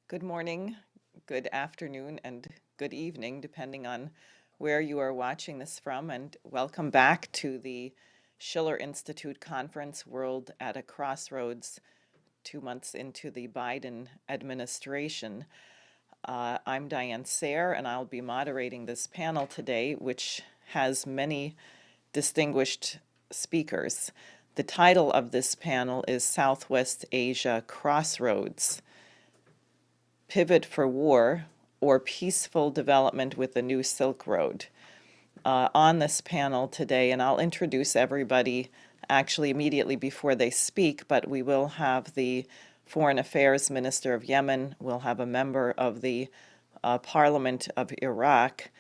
Good morning, good afternoon, and good evening, depending on where you are watching this from. And welcome back to the Schiller Institute Conference, World at a Crossroads, 2 months into the Biden administration. I'm Diane Sayre, and I'll be moderating this panel today, which has many distinguished speakers. The title of this panel is Southwest Asia Crossroads: Pivot for War or Peaceful Development with the New Silk Road. On this panel today, and I'll introduce everybody actually immediately before they speak, but we will have the Foreign Affairs Minister of Yemen, we'll have a member of the Parliament of Iraq,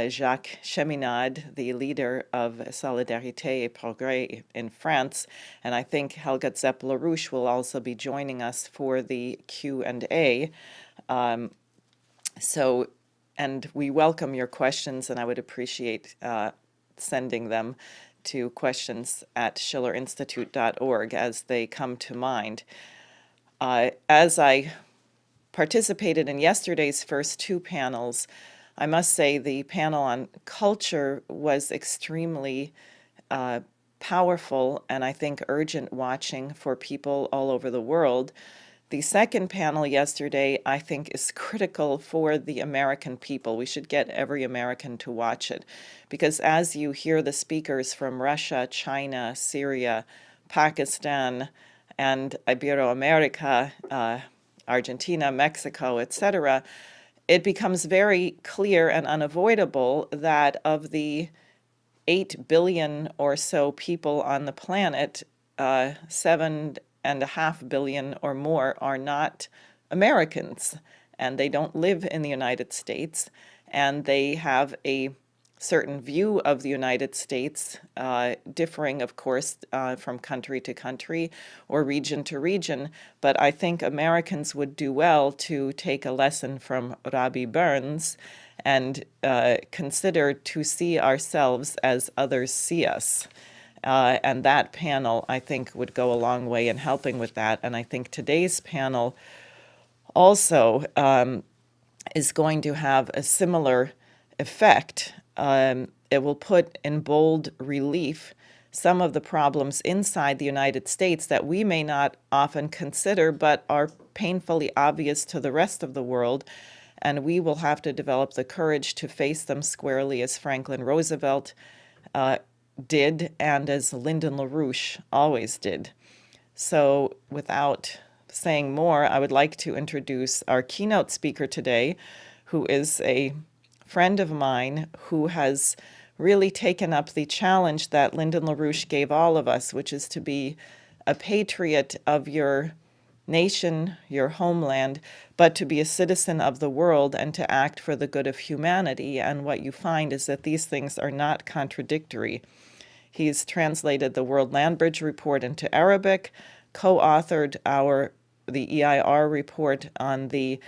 Jacques Cheminade, the leader of Solidarité et Progrès in France, and I think Helga Zepp-LaRouche will also be joining us for the Q&A. And we welcome your questions, and I would appreciate sending them to questions@schillerinstitute.org as they come to mind. As I participated in yesterday's first two panels, I must say the panel on culture was extremely powerful and I think urgent watching for people all over the world. The second panel yesterday, I think, is critical for the American people. We should get every American to watch it, because as you hear the speakers from Russia, China, Syria, Pakistan, and Iberoamerica, Argentina, Mexico, etc., it becomes very clear and unavoidable that of the 8 billion or so people on the planet, 7.5 billion or more are not Americans, and they don't live in the United States, and they have a certain view of the United States, differing, of course, from country to country or region to region. But I think Americans would do well to take a lesson from Robbie Burns and consider to see ourselves as others see us. And that panel, I think, would go a long way in helping with that. And I think today's panel also is going to have a similar effect. It will put in bold relief some of the problems inside the United States that we may not often consider, but are painfully obvious to the rest of the world. And we will have to develop the courage to face them squarely, as Franklin Roosevelt did, and as Lyndon LaRouche always did. So without saying more, I would like to introduce our keynote speaker today, who is a friend of mine who has really taken up the challenge that Lyndon LaRouche gave all of us, which is to be a patriot of your nation, your homeland, but to be a citizen of the world and to act for the good of humanity. And what you find is that these things are not contradictory. He's translated the World Land Bridge Report into Arabic, co-authored the EIR report on the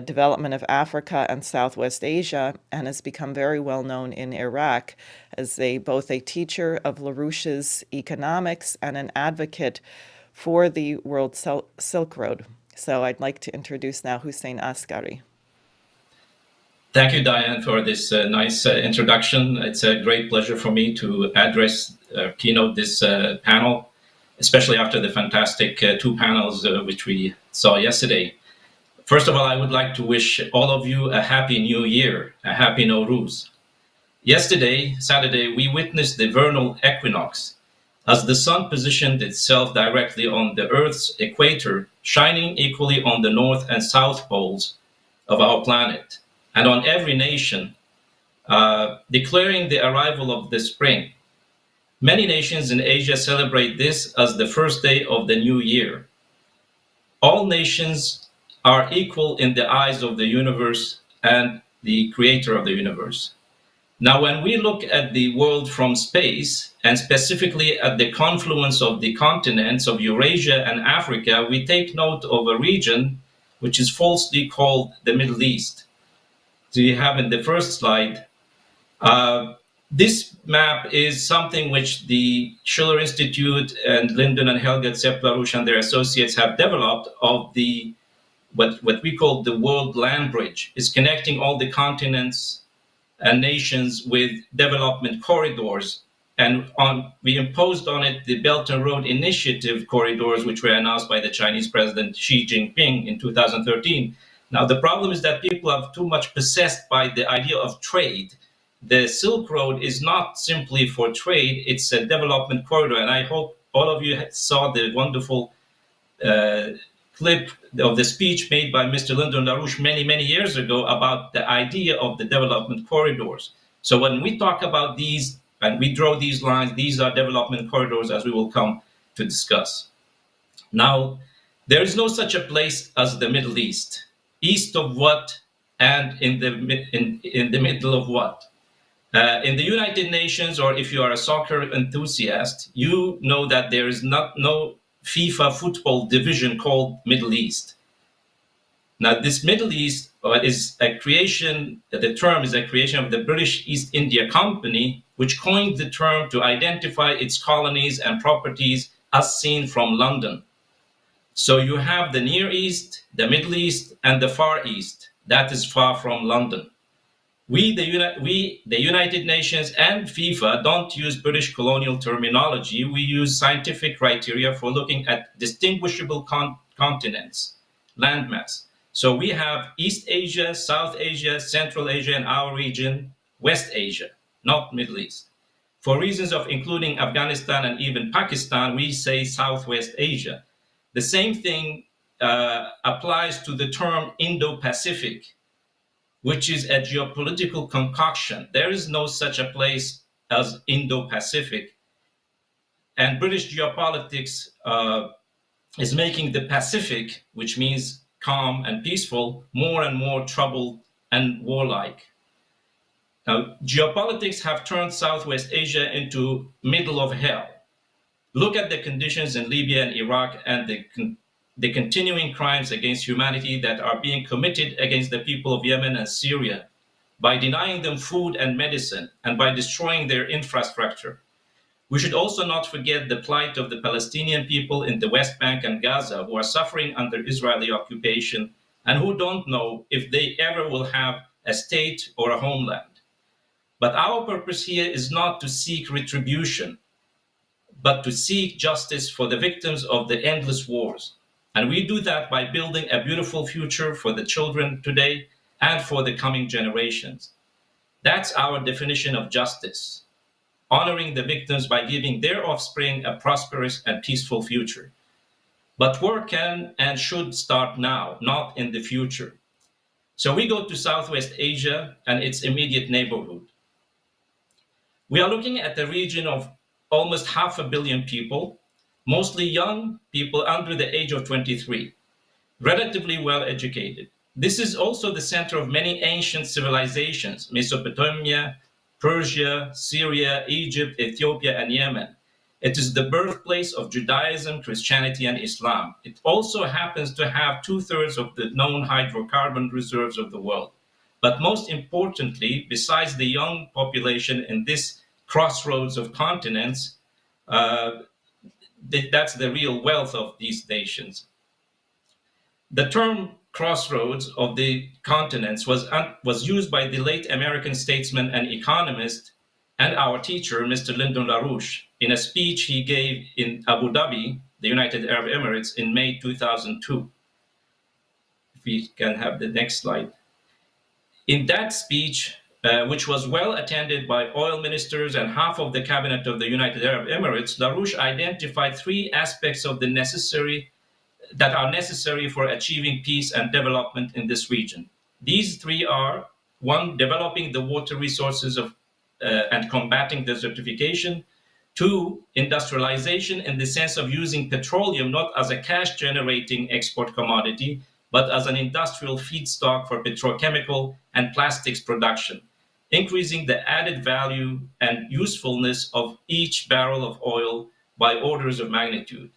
development of Africa and Southwest Asia, and has become very well known in Iraq as both a teacher of LaRouche's economics and an advocate for the World Silk Road. So I'd like to introduce now Hussein Askari. Thank you, Diane, for this nice introduction. It's a great pleasure for me to keynote this panel, especially after the fantastic two panels which we saw yesterday. First of all, I would like to wish all of you a happy new year, a happy Nowruz. Yesterday, Saturday, we witnessed the vernal equinox as the sun positioned itself directly on the Earth's equator, shining equally on the north and south poles of our planet, and on every nation, declaring the arrival of the spring. Many nations in Asia celebrate this as the first day of the new year. All nations are equal in the eyes of the universe and the creator of the universe. Now, when we look at the world from space, and specifically at the confluence of the continents of Eurasia and Africa, we take note of a region which is falsely called the Middle East. So you have in the first slide, this map is something which the Schiller Institute and Lyndon and Helga Zepp-LaRouche and their associates have developed of the what we call the World Land Bridge. It's connecting all the continents and nations with development corridors. And we imposed on it the Belt and Road Initiative corridors, which were announced by the Chinese President Xi Jinping in 2013. Now, the problem is that people are too much possessed by the idea of trade. The Silk Road is not simply for trade, it's a development corridor. And I hope all of you saw the wonderful clip of the speech made by Mr. Lyndon LaRouche many, many years ago about the idea of the development corridors. So when we talk about these and we draw these lines, these are development corridors, as we will come to discuss. Now, there is no such a place as the Middle East. East of what and in the middle of what? In the United Nations, or if you are a soccer enthusiast, you know that there is no FIFA football division called Middle East. Now, this Middle East is a creation, the term is a creation of the British East India Company, which coined the term to identify its colonies and properties as seen from London. So you have the Near East, the Middle East, and the Far East. That is far from London. We, the United Nations and FIFA, don't use British colonial terminology. We use scientific criteria for looking at distinguishable continents, landmass. So we have East Asia, South Asia, Central Asia, and our region, West Asia, not Middle East. For reasons of including Afghanistan and even Pakistan, we say Southwest Asia. The same thing applies to the term Indo-Pacific, which is a geopolitical concoction. There is no such a place as Indo-Pacific. And British geopolitics is making the Pacific, which means calm and peaceful, more and more troubled and warlike. Now, geopolitics have turned Southwest Asia into middle of hell. Look at the conditions in Libya and Iraq and the continuing crimes against humanity that are being committed against the people of Yemen and Syria by denying them food and medicine and by destroying their infrastructure. We should also not forget the plight of the Palestinian people in the West Bank and Gaza, who are suffering under Israeli occupation and who don't know if they ever will have a state or a homeland. But our purpose here is not to seek retribution, but to seek justice for the victims of the endless wars. And we do that by building a beautiful future for the children today and for the coming generations. That's our definition of justice, honoring the victims by giving their offspring a prosperous and peaceful future. But work can and should start now, not in the future. So we go to Southwest Asia and its immediate neighborhood. We are looking at a region of almost 500 million people, mostly young people under the age of 23, relatively well educated. This is also the center of many ancient civilizations: Mesopotamia, Persia, Syria, Egypt, Ethiopia, and Yemen. It is the birthplace of Judaism, Christianity, and Islam. It also happens to have 2/3 of the known hydrocarbon reserves of the world. But most importantly, besides the young population in this crossroads of continents, that's the real wealth of these nations. The term crossroads of the continents was used by the late American statesman and economist and our teacher, Mr. Lyndon LaRouche, in a speech he gave in Abu Dhabi, the United Arab Emirates, in May 2002. If we can have the next slide. In that speech, which was well attended by oil ministers and half of the cabinet of the United Arab Emirates, LaRouche identified 3 aspects of that are necessary for achieving peace and development in this region. These 3 are: 1, developing the water resources and combating desertification; 2, industrialization in the sense of using petroleum not as a cash-generating export commodity, but as an industrial feedstock for petrochemical and plastics production, increasing the added value and usefulness of each barrel of oil by orders of magnitude.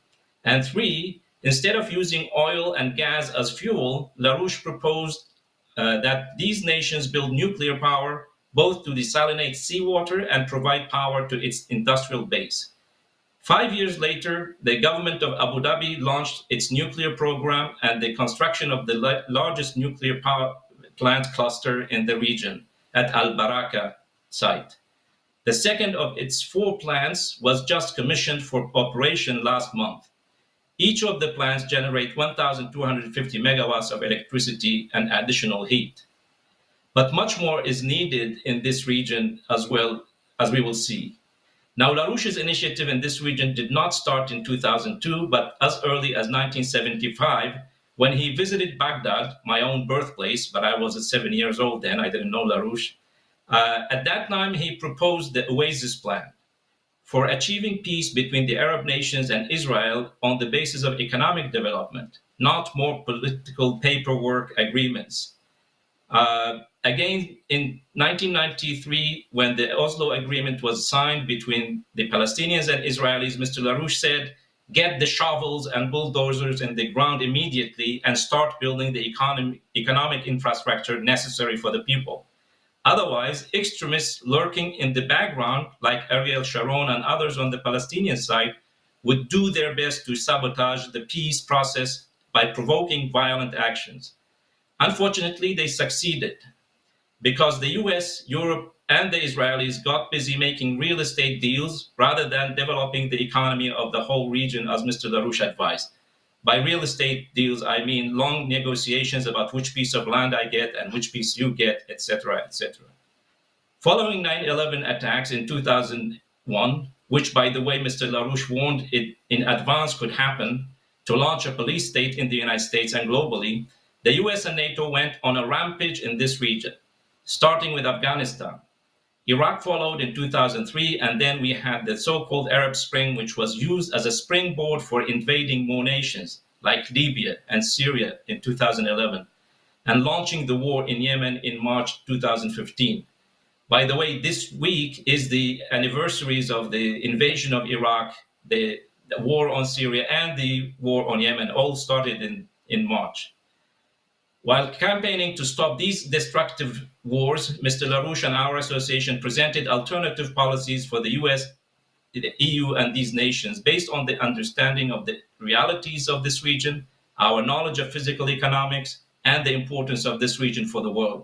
And 3, instead of using oil and gas as fuel, LaRouche proposed that these nations build nuclear power, both to desalinate seawater and provide power to its industrial base. 5 years later, the government of Abu Dhabi launched its nuclear program and the construction of the largest nuclear power plant cluster in the region at Al Baraka site. The second of its 4 plants was just commissioned for operation last month. Each of the plants generate 1,250 megawatts of electricity and additional heat. But much more is needed in this region as well, as we will see. Now, LaRouche's initiative in this region did not start in 2002, but as early as 1975, when he visited Baghdad, my own birthplace, but I was 7 years old then, I didn't know LaRouche. At that time, he proposed the Oasis Plan for achieving peace between the Arab nations and Israel on the basis of economic development, not more political paperwork agreements. Again, in 1993, when the Oslo Agreement was signed between the Palestinians and Israelis, Mr. LaRouche said, get the shovels and bulldozers in the ground immediately and start building the economic infrastructure necessary for the people. Otherwise, extremists lurking in the background, like Ariel Sharon and others on the Palestinian side, would do their best to sabotage the peace process by provoking violent actions. Unfortunately, they succeeded because the US, Europe, and the Israelis got busy making real estate deals rather than developing the economy of the whole region, as Mr. LaRouche advised. By real estate deals, I mean long negotiations about which piece of land I get and which piece you get, etc., etc. Following 9/11 attacks in 2001, which, by the way, Mr. LaRouche warned it in advance could happen, to launch a police state in the United States and globally, the US and NATO went on a rampage in this region, starting with Afghanistan. Iraq followed in 2003, and then we had the so-called Arab Spring, which was used as a springboard for invading more nations, like Libya and Syria in 2011, and launching the war in Yemen in March 2015. By the way, this week is the anniversaries of the invasion of Iraq, the war on Syria, and the war on Yemen, all started in March. While campaigning to stop these destructive wars, Mr. LaRouche and our association presented alternative policies for the US, the EU, and these nations based on the understanding of the realities of this region, our knowledge of physical economics, and the importance of this region for the world.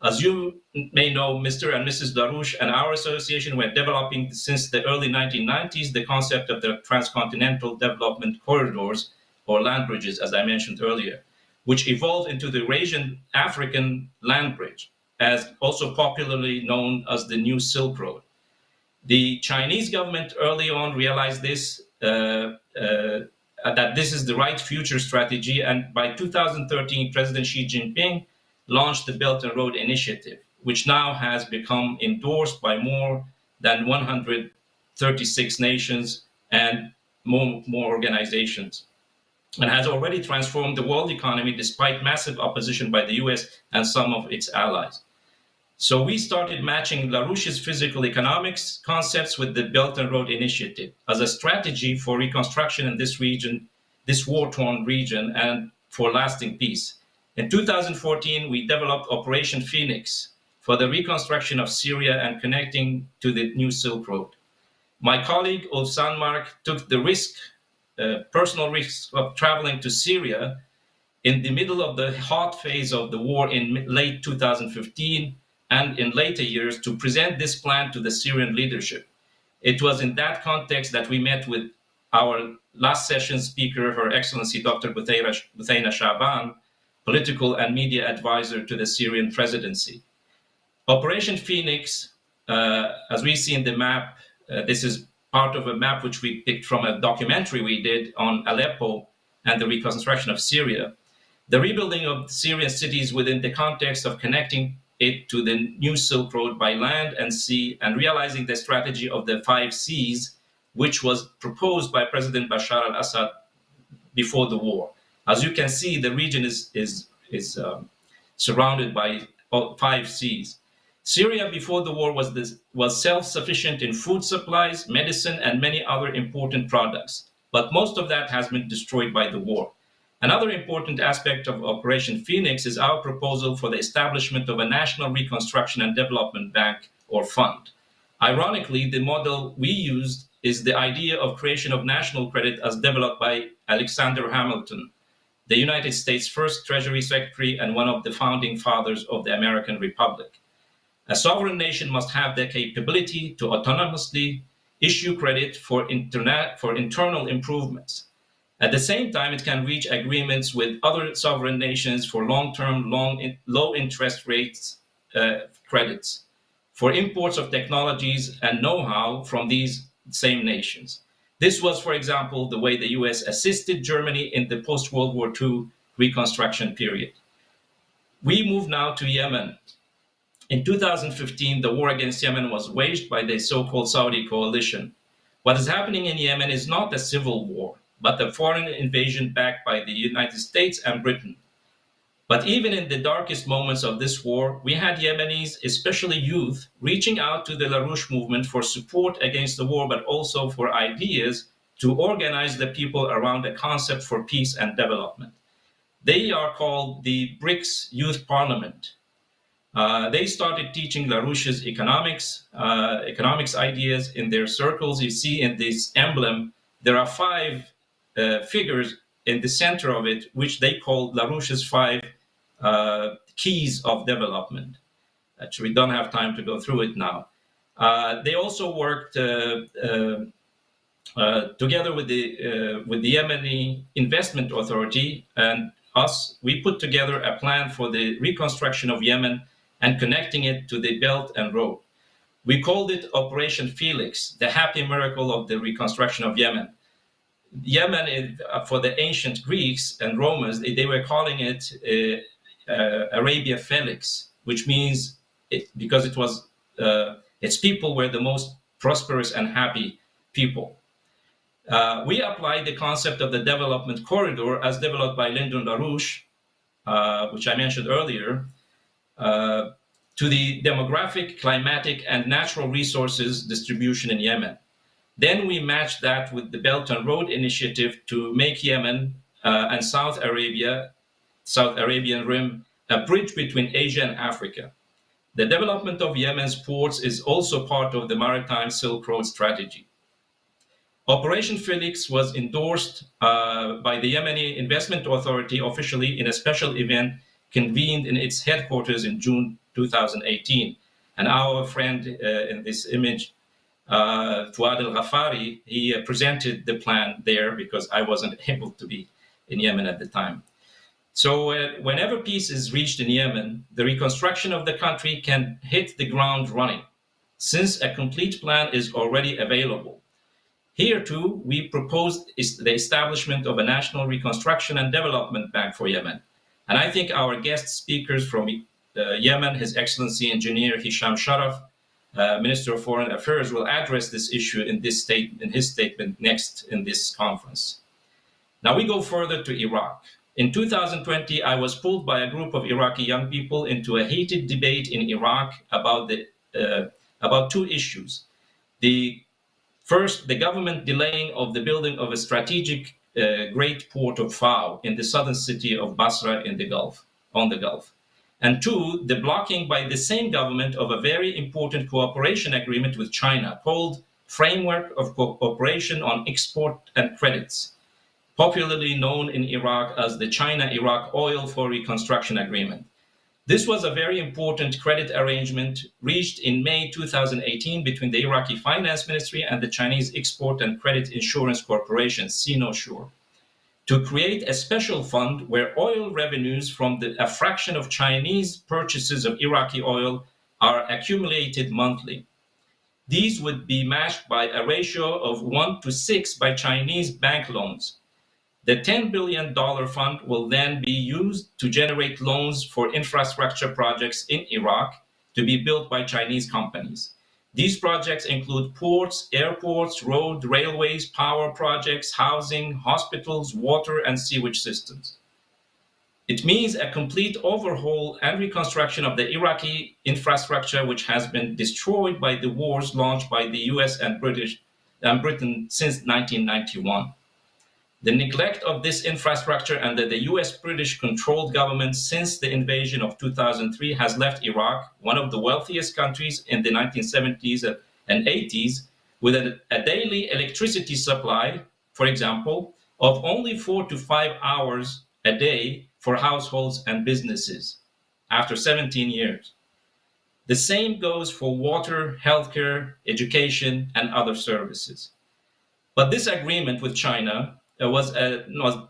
As you may know, Mr. and Mrs. LaRouche and our association were developing since the early 1990s the concept of the transcontinental development corridors, or land bridges, as I mentioned earlier, which evolved into the Eurasian African land bridge, as also popularly known as the New Silk Road. The Chinese government early on realized this, that this is the right future strategy, and by 2013, President Xi Jinping launched the Belt and Road Initiative, which now has become endorsed by more than 136 nations and more organizations, and has already transformed the world economy despite massive opposition by the US and some of its allies. So we started matching LaRouche's physical economics concepts with the Belt and Road Initiative as a strategy for reconstruction in this region, this war-torn region, and for lasting peace. In 2014, we developed Operation Phoenix for the reconstruction of Syria and connecting to the New Silk Road. My colleague, Ulf Sandmark, took the personal risk of traveling to Syria in the middle of the hot phase of the war in late 2015 and in later years to present this plan to the Syrian leadership. It was in that context that we met with our last session speaker, Her Excellency Dr. Buthayna Shaban, political and media advisor to the Syrian presidency. Operation Phoenix, as we see in the map, this is part of a map which we picked from a documentary we did on Aleppo and the reconstruction of Syria. The rebuilding of Syrian cities within the context of connecting it to the New Silk Road by land and sea, and realizing the strategy of the 5 Cs, which was proposed by President Bashar al-Assad before the war. As you can see, the region is surrounded by 5 Cs. Syria before the war was self-sufficient in food supplies, medicine, and many other important products. But most of that has been destroyed by the war. Another important aspect of Operation Phoenix is our proposal for the establishment of a National Reconstruction and Development Bank, or fund. Ironically, the model we used is the idea of creation of national credit as developed by Alexander Hamilton, the United States' first Treasury Secretary and one of the founding fathers of the American Republic. A sovereign nation must have the capability to autonomously issue credit for internal improvements. At the same time, it can reach agreements with other sovereign nations for long-term, low interest rates credits for imports of technologies and know-how from these same nations. This was, for example, the way the US assisted Germany in the post-World War II reconstruction period. We move now to Yemen. In 2015, the war against Yemen was waged by the so-called Saudi coalition. What is happening in Yemen is not a civil war, but a foreign invasion backed by the United States and Britain. But even in the darkest moments of this war, we had Yemenis, especially youth, reaching out to the LaRouche movement for support against the war, but also for ideas to organize the people around a concept for peace and development. They are called the BRICS Youth Parliament. They started teaching LaRouche's economics ideas in their circles. You see in this emblem, there are 5 figures in the center of it, which they call LaRouche's 5 keys of development. Actually, we don't have time to go through it now. They also worked together with the Yemeni Investment Authority and us. We put together a plan for the reconstruction of Yemen and connecting it to the Belt and Road. We called it Operation Felix, the happy miracle of the reconstruction of Yemen. Yemen, for the ancient Greeks and Romans, they were calling it Arabia Felix, which means because it was its people were the most prosperous and happy people. We applied the concept of the development corridor as developed by Lyndon LaRouche, which I mentioned earlier, to the demographic, climatic, and natural resources distribution in Yemen. Then we matched that with the Belt and Road Initiative to make Yemen and South Arabian Rim a bridge between Asia and Africa. The development of Yemen's ports is also part of the Maritime Silk Road strategy. Operation Felix was endorsed by the Yemeni Investment Authority officially in a special event convened in its headquarters in June 2018. And our friend in this image, Fouad El-Ghafari, he presented the plan there because I wasn't able to be in Yemen at the time. So whenever peace is reached in Yemen, the reconstruction of the country can hit the ground running, since a complete plan is already available. Here too, we proposed the establishment of a national reconstruction and development bank for Yemen. And I think our guest speakers from Yemen, His Excellency Engineer Hisham Sharaf, Minister of Foreign Affairs, will address this issue in his statement next in this conference. Now we go further to Iraq. In 2020, I was pulled by a group of Iraqi young people into a heated debate in Iraq about 2 issues. First, the government delaying of the building of a strategic great port of Fao in the southern city of Basra in the Gulf, on the Gulf. And 2, the blocking by the same government of a very important cooperation agreement with China called Framework of Cooperation on Export and Credits, popularly known in Iraq as the China-Iraq Oil for Reconstruction Agreement. This was a very important credit arrangement reached in May 2018 between the Iraqi Finance Ministry and the Chinese Export and Credit Insurance Corporation, Sinosure, to create a special fund where oil revenues from a fraction of Chinese purchases of Iraqi oil are accumulated monthly. These would be matched by a ratio of 1 to 6 by Chinese bank loans. The $10 billion fund will then be used to generate loans for infrastructure projects in Iraq to be built by Chinese companies. These projects include ports, airports, road, railways, power projects, housing, hospitals, water, and sewage systems. It means a complete overhaul and reconstruction of the Iraqi infrastructure, which has been destroyed by the wars launched by the US and Britain since 1991. The neglect of this infrastructure under the US-British-controlled government since the invasion of 2003 has left Iraq, one of the wealthiest countries in the 1970s and 80s, with a daily electricity supply, for example, of only 4 to 5 hours a day for households and businesses after 17 years. The same goes for water, healthcare, education, and other services. But this agreement with China was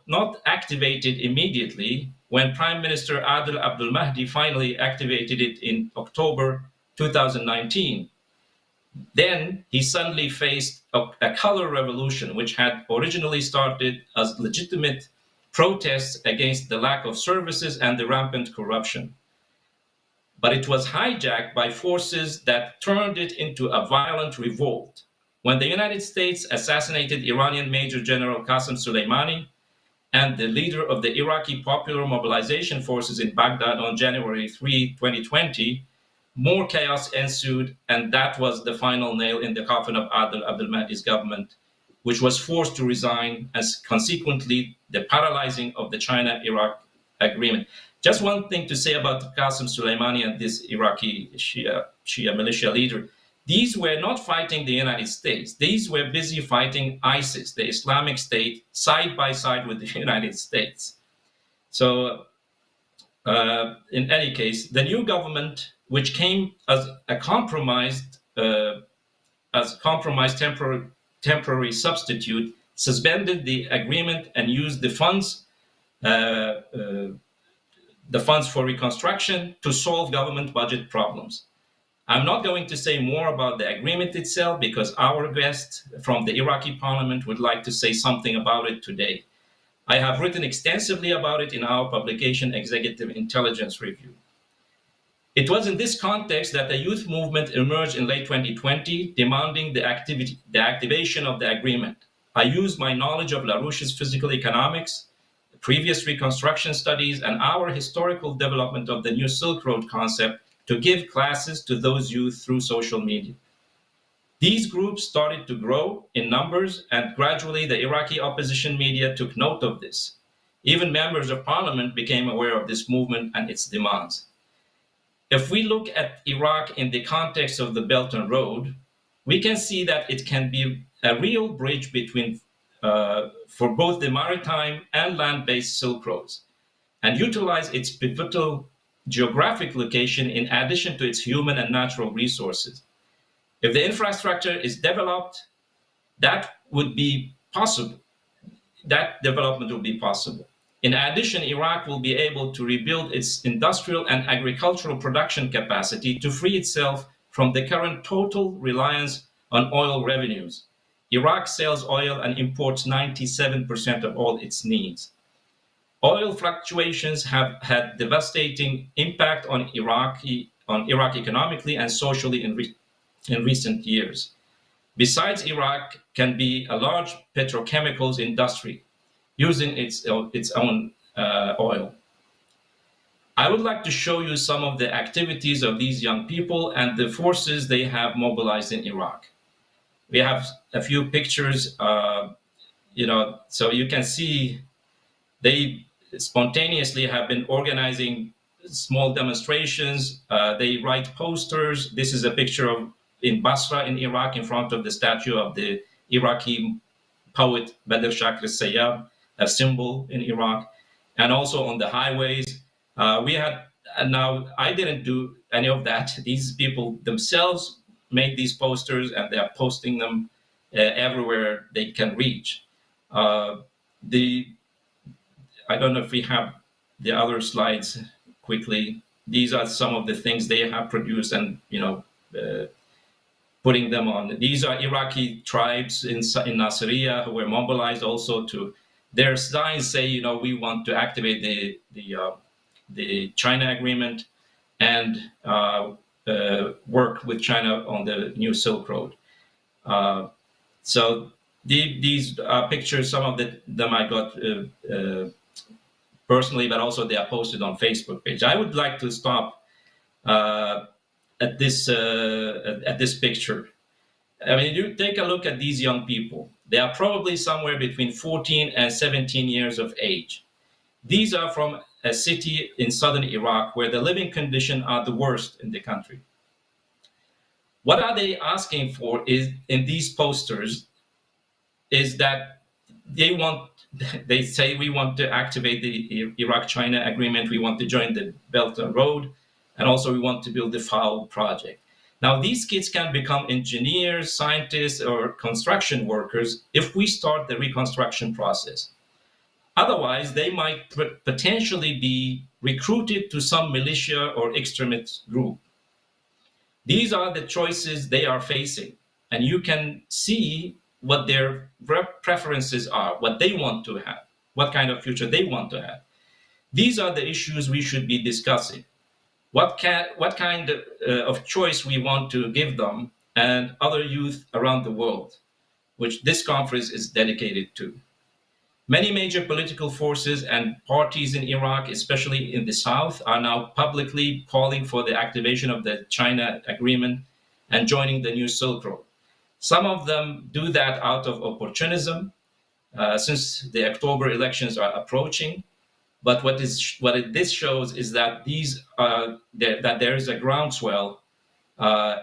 not activated immediately when Prime Minister Adel Abdul Mahdi finally activated it in October 2019. Then he suddenly faced a color revolution, which had originally started as legitimate protests against the lack of services and the rampant corruption. But it was hijacked by forces that turned it into a violent revolt. When the United States assassinated Iranian Major General Qasem Soleimani and the leader of the Iraqi Popular Mobilization Forces in Baghdad on January 3, 2020, more chaos ensued, and that was the final nail in the coffin of Adel Abdul Mahdi's government, which was forced to resign as consequently the paralyzing of the China-Iraq agreement. Just one thing to say about Qasem Soleimani and this Iraqi Shia militia leader. These were not fighting the United States. These were busy fighting ISIS, the Islamic State, side by side with the United States. So in any case, the new government, which came as a compromised temporary substitute, suspended the agreement and used the funds for reconstruction to solve government budget problems. I'm not going to say more about the agreement itself because our guest from the Iraqi parliament would like to say something about it today. I have written extensively about it in our publication, Executive Intelligence Review. It was in this context that a youth movement emerged in late 2020, demanding the activation of the agreement. I used my knowledge of LaRouche's physical economics, previous reconstruction studies, and our historical development of the new Silk Road concept to give classes to those youth through social media. These groups started to grow in numbers, and gradually the Iraqi opposition media took note of this. Even members of parliament became aware of this movement and its demands. If we look at Iraq in the context of the Belt and Road, we can see that it can be a real bridge between for both the maritime and land-based Silk Roads, and utilize its pivotal geographic location in addition to its human and natural resources. If the infrastructure is developed, that would be possible. That development will be possible. In addition, Iraq will be able to rebuild its industrial and agricultural production capacity to free itself from the current total reliance on oil revenues. Iraq sells oil and imports 97% of all its needs. Oil fluctuations have had devastating impact on Iraq economically and socially in recent years. Besides, Iraq can be a large petrochemicals industry using its own oil. I would like to show you some of the activities of these young people and the forces they have mobilized in Iraq. We have a few pictures, so you can see they spontaneously have been organizing small demonstrations. They write posters. This is a picture in Basra in Iraq in front of the statue of the Iraqi poet Badr Shah al-Sayyab, a symbol in Iraq, and also on the highways. Now I didn't do any of that. These people themselves made these posters and they are posting them everywhere they can reach. I don't know if we have the other slides quickly. These are some of the things they have produced and, putting them on. These are Iraqi tribes in Nasiriyah who were mobilized also to, their signs say, we want to activate the China agreement and work with China on the new Silk Road. So these pictures, some of them I got personally, but also they are posted on Facebook page. I would like to stop at this picture. I mean, you take a look at these young people. They are probably somewhere between 14 and 17 years of age. These are from a city in southern Iraq where the living conditions are the worst in the country. What are they asking for is in these posters is that they say we want to activate the Iraq-China agreement, we want to join the Belt and Road, and also we want to build the FAO project. Now, these kids can become engineers, scientists, or construction workers if we start the reconstruction process. Otherwise, they might potentially be recruited to some militia or extremist group. These are the choices they are facing, and you can see what their preferences are, what they want to have, what kind of future they want to have. These are the issues we should be discussing. What kind of choice we want to give them and other youth around the world, which this conference is dedicated to. Many major political forces and parties in Iraq, especially in the south, are now publicly calling for the activation of the China agreement and joining the new Silk Road. Some of them do that out of opportunism, since the October elections are approaching. But this shows is that that there is a groundswell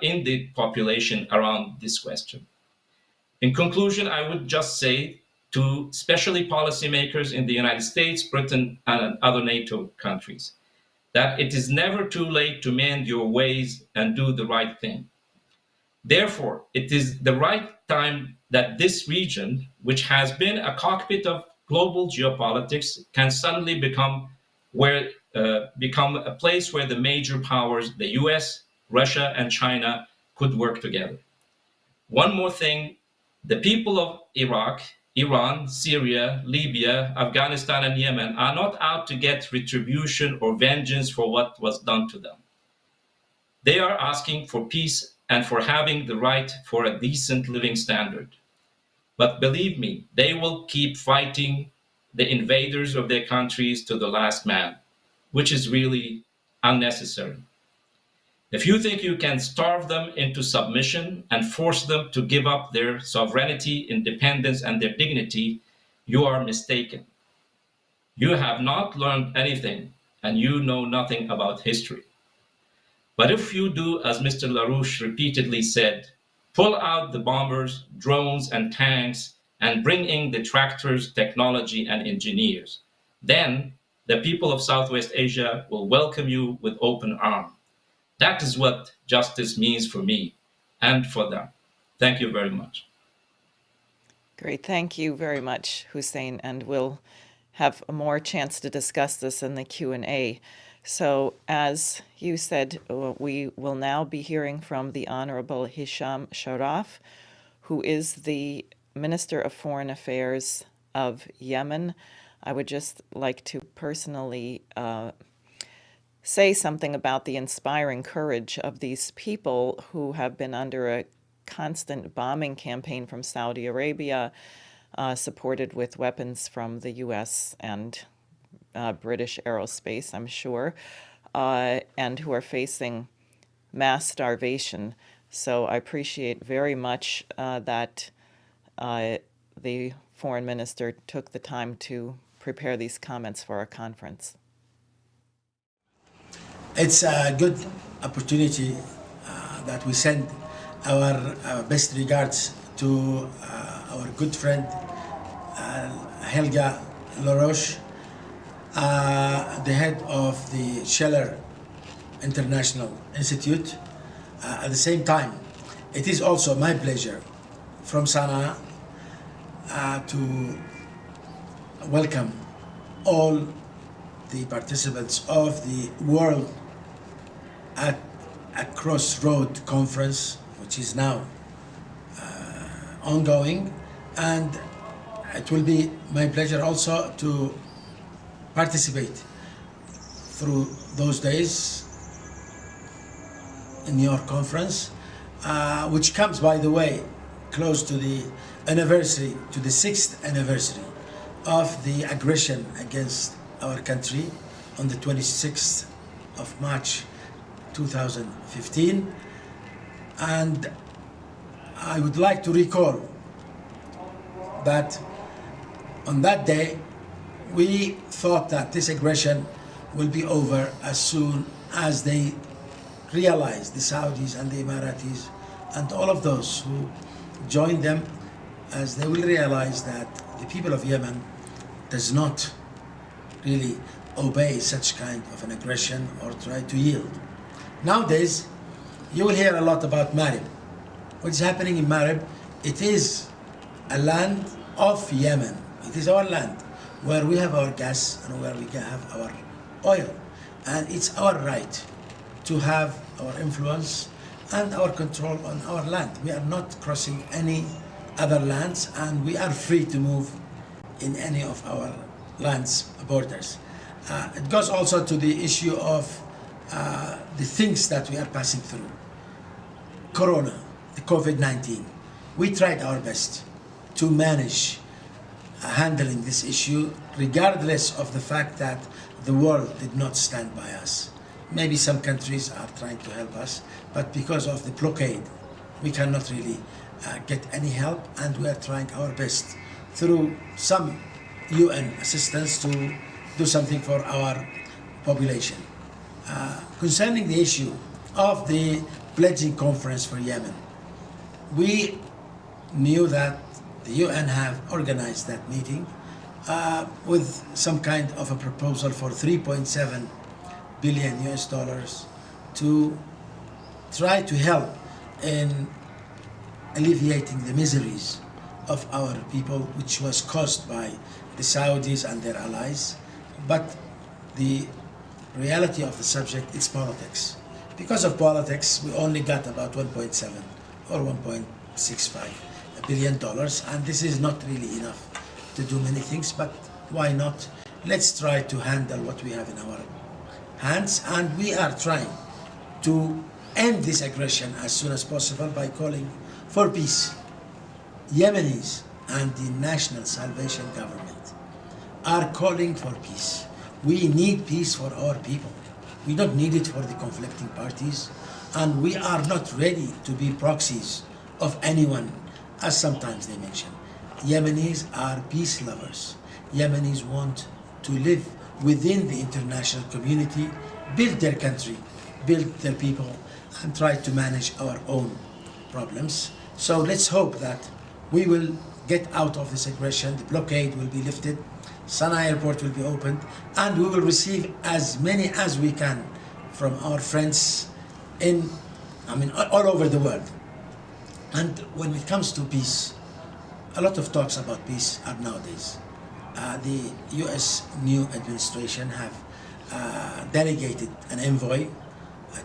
in the population around this question. In conclusion, I would just say to especially policymakers in the United States, Britain, and other NATO countries, that it is never too late to mend your ways and do the right thing. Therefore, it is the right time that this region, which has been a cockpit of global geopolitics, can suddenly become a place where the major powers, the US, Russia, and China, could work together. One more thing, the people of Iraq, Iran, Syria, Libya, Afghanistan, and Yemen are not out to get retribution or vengeance for what was done to them. They are asking for peace and for having the right for a decent living standard. But believe me, they will keep fighting the invaders of their countries to the last man, which is really unnecessary. If you think you can starve them into submission and force them to give up their sovereignty, independence, and their dignity, you are mistaken. You have not learned anything, and you know nothing about history. But if you do, as Mr. LaRouche repeatedly said, pull out the bombers, drones, and tanks, and bring in the tractors, technology, and engineers, then the people of Southwest Asia will welcome you with open arms. That is what justice means for me and for them. Thank you very much. Great. Thank you very much, Hussein. And we'll have more chance to discuss this in the Q&A. So as you said, we will now be hearing from the Honorable Hisham Sharaf, who is the Minister of Foreign Affairs of Yemen. I would just like to personally say something about the inspiring courage of these people who have been under a constant bombing campaign from Saudi Arabia, supported with weapons from the US and British aerospace, I'm sure, and who are facing mass starvation. So I appreciate very much that the foreign minister took the time to prepare these comments for our conference. It's a good opportunity that we send our best regards to our good friend Helga LaRouche, the head of the Scheller International Institute. At the same time, it is also my pleasure from Sana'a to welcome all the participants of the World at a Crossroad Conference, which is now ongoing, and it will be my pleasure also to participate through those days in your conference, which comes, by the way, close to the anniversary, to the 6th anniversary of the aggression against our country on the 26th of March 2015. And I would like to recall that on that day we thought that this aggression will be over as soon as they realized, the Saudis and the Emiratis and all of those who join them, as they will realize that the people of Yemen does not really obey such kind of an aggression or try to yield. Nowadays, you will hear a lot about Marib. What is happening in Marib? It is a land of Yemen. It is our land where we have our gas and where we have our oil. And it's our right to have our influence and our control on our land. We are not crossing any other lands, and we are free to move in any of our lands borders. It goes also to the issue of the things that we are passing through. Corona, the COVID-19. We tried our best to manage handling this issue, regardless of the fact that the world did not stand by us. Maybe some countries are trying to help us, but because of the blockade, we cannot really get any help, and we are trying our best through some UN assistance to do something for our population. Concerning the issue of the pledging conference for Yemen, we knew that the UN have organized that meeting with some kind of a proposal for 3.7 billion US dollars to try to help in alleviating the miseries of our people, which was caused by the Saudis and their allies. But the reality of the subject is politics. Because of politics, we only got about 1.7 or 1.65 billion dollars, and this is not really enough to do many things, but why not? Let's try to handle what we have in our hands, and we are trying to end this aggression as soon as possible by calling for peace. Yemenis and the National Salvation Government are calling for peace. We need peace for our people. We don't need it for the conflicting parties, and we are not ready to be proxies of anyone, as sometimes they mention. Yemenis are peace lovers. Yemenis want to live within the international community, build their country, build their people, and try to manage our own problems. So let's hope that we will get out of this aggression, the blockade will be lifted, Sana'a airport will be opened, and we will receive as many as we can from our friends all over the world. And when it comes to peace, a lot of talks about peace are nowadays. The US new administration have delegated an envoy,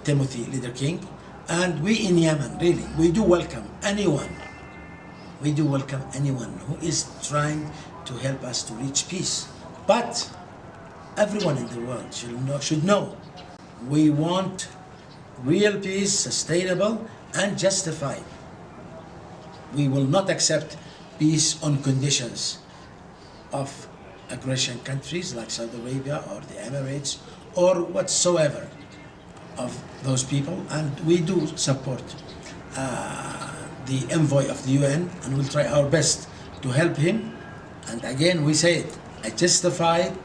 Timothy Leader King, and we in Yemen, really, we do welcome anyone who is trying to help us to reach peace. But everyone in the world should know we want real peace, sustainable and justified. We will not accept peace on conditions of aggression countries like Saudi Arabia or the Emirates or whatsoever of those people, and we do support the envoy of the UN, and we'll try our best to help him. And again, we say it, a justified,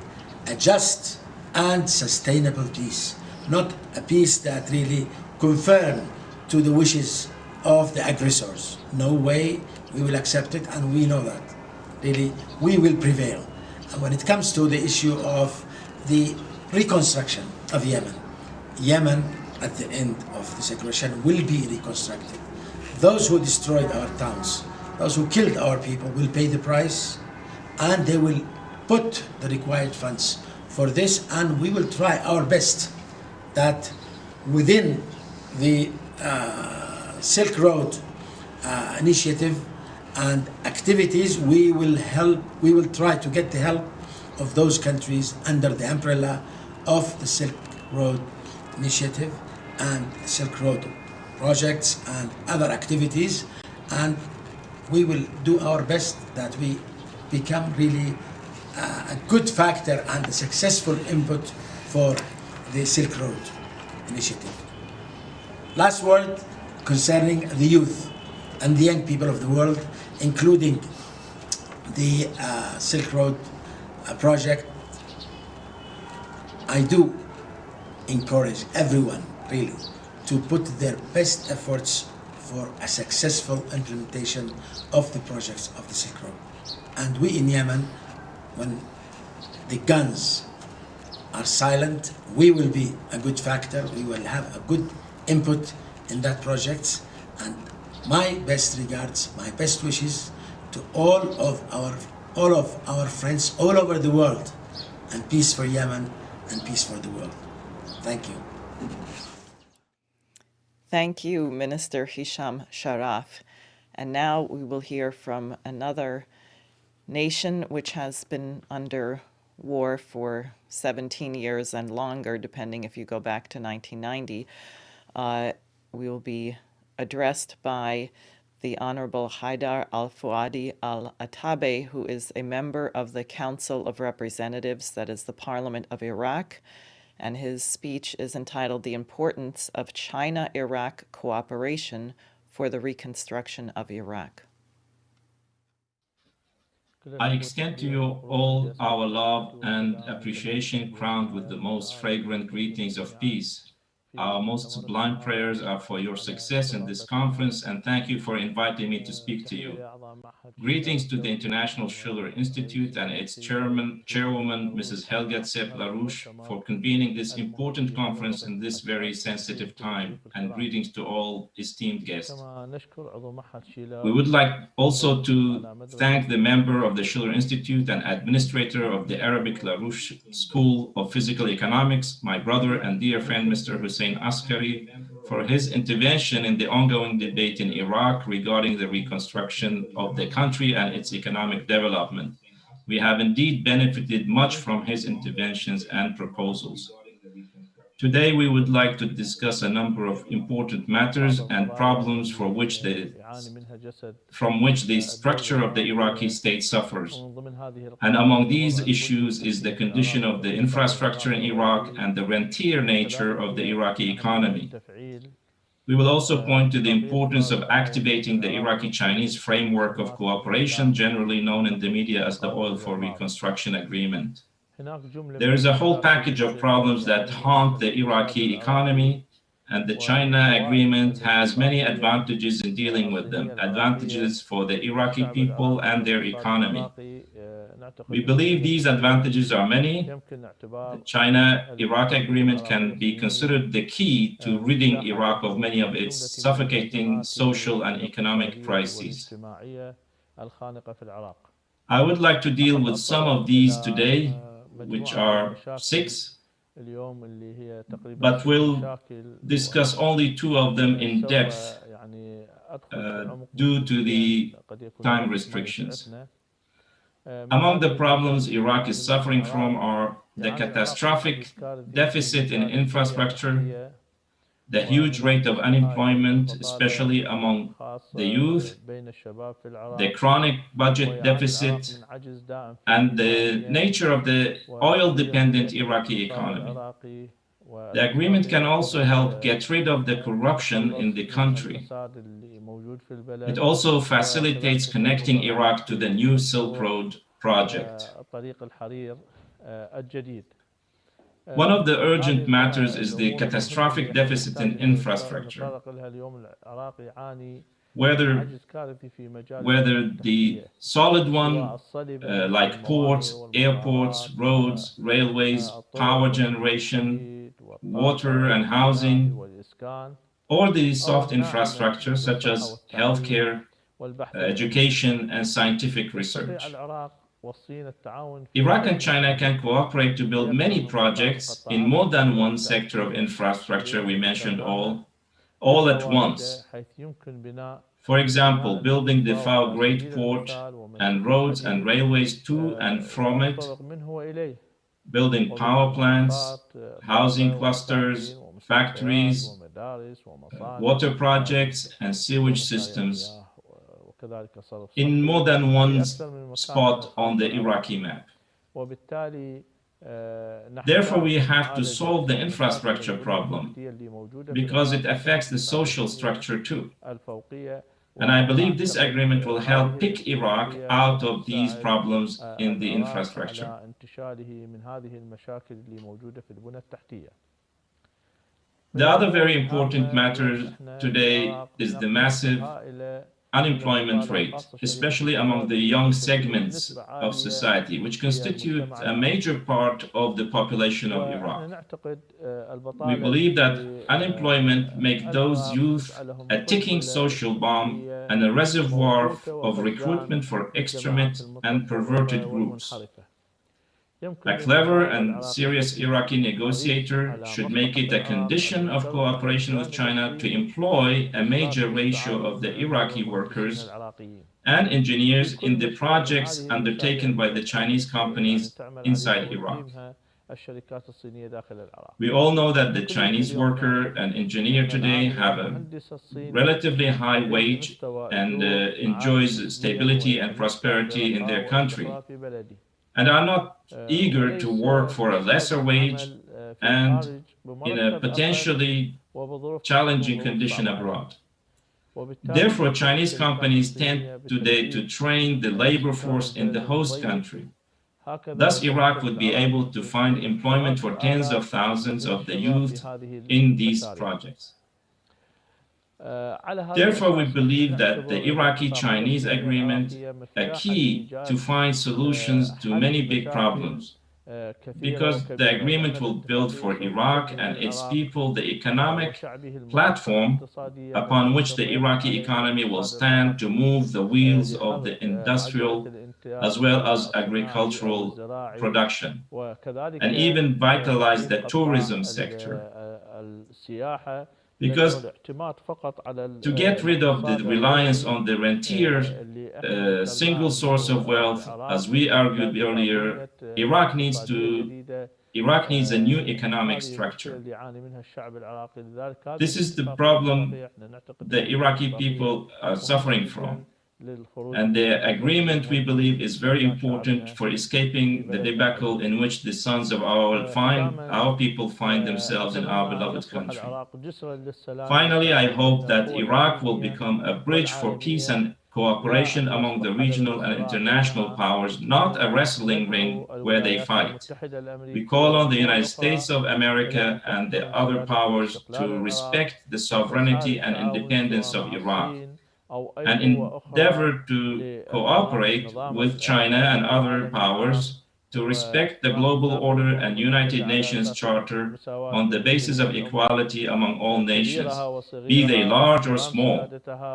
a just and sustainable peace, not a peace that really conform to the wishes of the aggressors. No way we will accept it, and we know that really we will prevail. And when it comes to the issue of the reconstruction of Yemen, Yemen at the end of this aggression will be reconstructed. Those who destroyed our towns, those who killed our people will pay the price, and they will put the required funds for this, and we will try our best that within the Silk Road initiative and activities, we will try to get the help of those countries under the umbrella of the Silk Road initiative and Silk Road projects and other activities, and we will do our best that we become really a good factor and a successful input for the Silk Road initiative. Last word concerning the youth and the young people of the world, including the Silk Road project. I do encourage everyone really to put their best efforts for a successful implementation of the projects of the Silk Road. And we in Yemen, when the guns are silent, we will be a good factor, we will have a good input in that project. And my best regards, my best wishes to all of our friends all over the world, and peace for Yemen and peace for the world. Thank you. Thank you, Minister Hisham Sharaf. And now we will hear from another nation which has been under war for 17 years and longer, depending if you go back to 1990. We will be addressed by the Honorable Haidar Al-Fuadi Al-Atabe, who is a member of the Council of Representatives, that is the Parliament of Iraq, and his speech is entitled "The Importance of China-Iraq Cooperation for the Reconstruction of Iraq." I extend to you all our love and appreciation, crowned with the most fragrant greetings of peace. Our most sublime prayers are for your success in this conference, and thank you for inviting me to speak to you. Greetings to the International Schiller Institute and its chairwoman, Mrs. Helga Sepp LaRouche, for convening this important conference in this very sensitive time, and greetings to all esteemed guests. We would like also to thank the member of the Schiller Institute and administrator of the Arabic LaRouche School of Physical Economics, my brother and dear friend, Mr. Hussein Askari, for his intervention in the ongoing debate in Iraq regarding the reconstruction of the country and its economic development. We have indeed benefited much from his interventions and proposals. Today, we would like to discuss a number of important matters and problems from which the structure of the Iraqi state suffers. And among these issues is the condition of the infrastructure in Iraq and the rentier nature of the Iraqi economy. We will also point to the importance of activating the Iraqi-Chinese framework of cooperation, generally known in the media as the Oil for Reconstruction Agreement. There is a whole package of problems that haunt the Iraqi economy, and the China agreement has many advantages in dealing with them, advantages for the Iraqi people and their economy. We believe these advantages are many. The China-Iraq agreement can be considered the key to ridding Iraq of many of its suffocating social and economic crises. I would like to deal with some of these today, which are 6, but we'll discuss only 2 of them in depth due to the time restrictions. Among the problems Iraq is suffering from are the catastrophic deficit in infrastructure, the huge rate of unemployment, especially among the youth, the chronic budget deficit, and the nature of the oil-dependent Iraqi economy. The agreement can also help get rid of the corruption in the country. It also facilitates connecting Iraq to the new Silk Road project. One of the urgent matters is the catastrophic deficit in infrastructure. Whether the solid one, like ports, airports, roads, railways, power generation, water and housing, or the soft infrastructure such as healthcare, education, and scientific research. Iraq and China can cooperate to build many projects in more than one sector of infrastructure we mentioned all at once. For example, building the Fao Great Port and roads and railways to and from it, building power plants, housing clusters, factories, water projects, and sewage systems in more than one spot on the Iraqi map. Therefore, we have to solve the infrastructure problem because it affects the social structure too. And I believe this agreement will help pick Iraq out of these problems in the infrastructure. The other very important matter today is the massive unemployment rate, especially among the young segments of society, which constitute a major part of the population of Iraq. We believe that unemployment makes those youth a ticking social bomb and a reservoir of recruitment for extremist and perverted groups. A clever and serious Iraqi negotiator should make it a condition of cooperation with China to employ a major ratio of the Iraqi workers and engineers in the projects undertaken by the Chinese companies inside Iraq. We all know that the Chinese worker and engineer today have a relatively high wage and enjoys stability and prosperity in their country, and are not eager to work for a lesser wage and in a potentially challenging condition abroad. Therefore, Chinese companies tend today to train the labor force in the host country. Thus, Iraq would be able to find employment for tens of thousands of the youth in these projects. Therefore, we believe that the Iraqi-Chinese agreement is a key to find solutions to many big problems, because the agreement will build for Iraq and its people the economic platform upon which the Iraqi economy will stand to move the wheels of the industrial as well as agricultural production, and even vitalize the tourism sector. Because to get rid of the reliance on the rentier single source of wealth, as we argued earlier, Iraq needs a new economic structure. This is the problem the Iraqi people are suffering from. And the agreement, we believe, is very important for escaping the debacle in which the sons of our people find themselves in our beloved country. Finally, I hope that Iraq will become a bridge for peace and cooperation among the regional and international powers, not a wrestling ring where they fight. We call on the United States of America and the other powers to respect the sovereignty and independence of Iraq, and endeavor to cooperate with China and other powers to respect the global order and United Nations Charter on the basis of equality among all nations, be they large or small,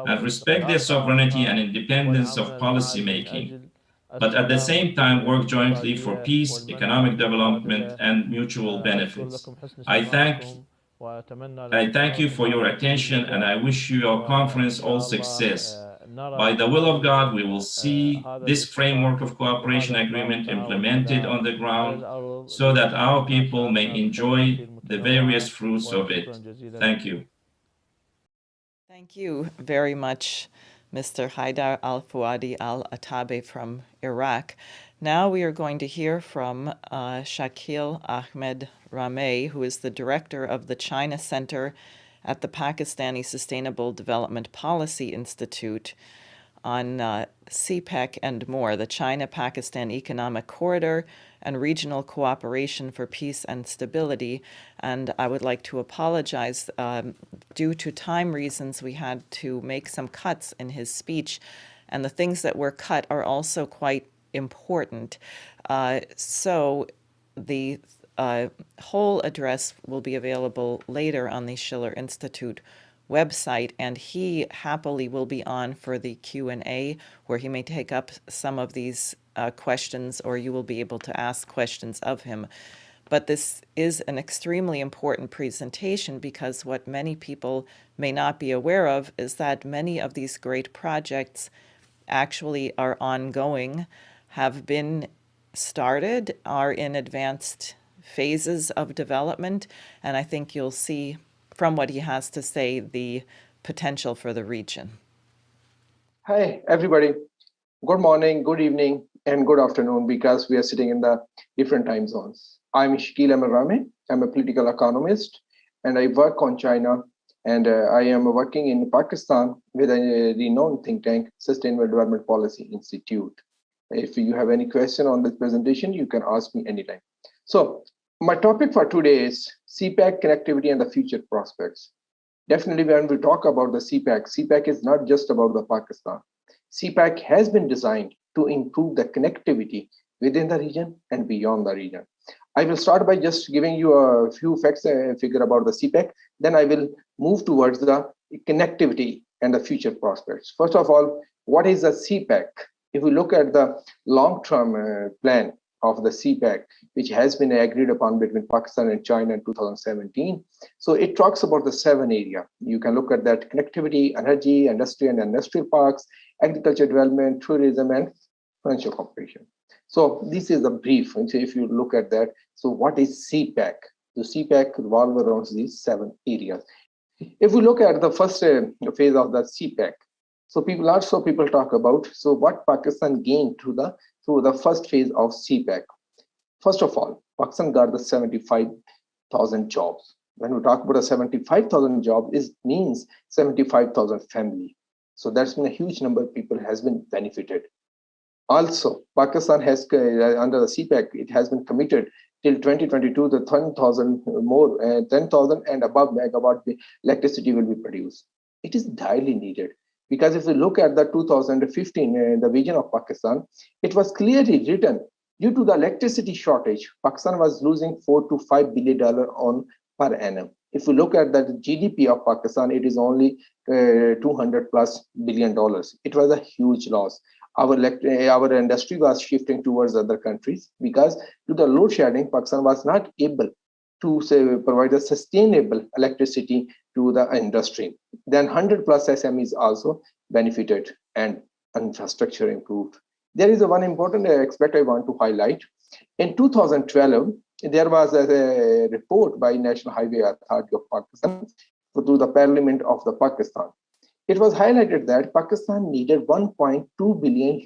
and respect their sovereignty and independence of policy making, but at the same time work jointly for peace, economic development, and mutual benefits. I thank you for your attention, and I wish your conference all success. By the will of God, we will see this framework of cooperation agreement implemented on the ground so that our people may enjoy the various fruits of it. Thank you. Thank you very much, Mr. Haidar Al-Fuadi Al-Atabeh from Iraq. Now we are going to hear from Shakil Ahmed Rameh, who is the director of the China Center at the Pakistani Sustainable Development Policy Institute, on CPEC and more, the China-Pakistan Economic Corridor and Regional Cooperation for Peace and Stability. And I would like to apologize. Due to time reasons, we had to make some cuts in his speech, and the things that were cut are also quite important. So the whole address will be available later on the Schiller Institute website, and he happily will be on for the Q&A, where he may take up some of these questions, or you will be able to ask questions of him. But this is an extremely important presentation, because what many people may not be aware of is that many of these great projects actually are ongoing, have been started, are in advanced phases of development, and I think you'll see from what he has to say the potential for the region. Hi, everybody. Good morning, good evening, and good afternoon, because we are sitting in the different time zones. I'm Shakil Ahmed Rameh. I'm a political economist, and I work on China, and I am working in Pakistan with a renowned think tank, Sustainable Development Policy Institute. If you have any question on this presentation, you can ask me anytime. So My topic for today is CPEC connectivity and the future prospects. Definitely, when we talk about the CPEC, CPEC is not just about the Pakistan. CPEC has been designed to improve the connectivity within the region and beyond the region. I will start by just giving you a few facts and figure about the CPEC. Then I will move towards the connectivity and the future prospects. First of all, what is the CPEC? If we look at the long-term plan of the CPEC, which has been agreed upon between Pakistan and China in 2017. So it talks about the 7 areas. You can look at that: connectivity, energy, industry and industrial parks, agriculture development, tourism, and financial cooperation. So this is a brief. So if you look at that, so what is CPEC? The CPEC revolves around these 7 areas. If we look at the first phase of the CPEC, so people talk about, so what Pakistan gained through the first phase of CPEC. First of all, Pakistan got the 75,000 jobs. When we talk about the 75,000 jobs, it means 75,000 family. So that's been a huge number of people has been benefited. Also, Pakistan has, under the CPEC, it has been committed till 2022, the 10,000 more, 10,000 and above megawatt electricity will be produced. It is direly needed. Because if we look at the 2015, the vision of Pakistan, it was clearly written, due to the electricity shortage, Pakistan was losing $4 to $5 billion on per annum. If we look at the GDP of Pakistan, it is only $200+ billion. It was a huge loss. Our industry was shifting towards other countries because due to the load shedding, Pakistan was not able to provide a sustainable electricity to the industry. Then 100+ SMEs also benefited and infrastructure improved. There is one important aspect I want to highlight. In 2012, there was a report by National Highway Authority of Pakistan through the Parliament of the Pakistan. It was highlighted that Pakistan needed $1.2 billion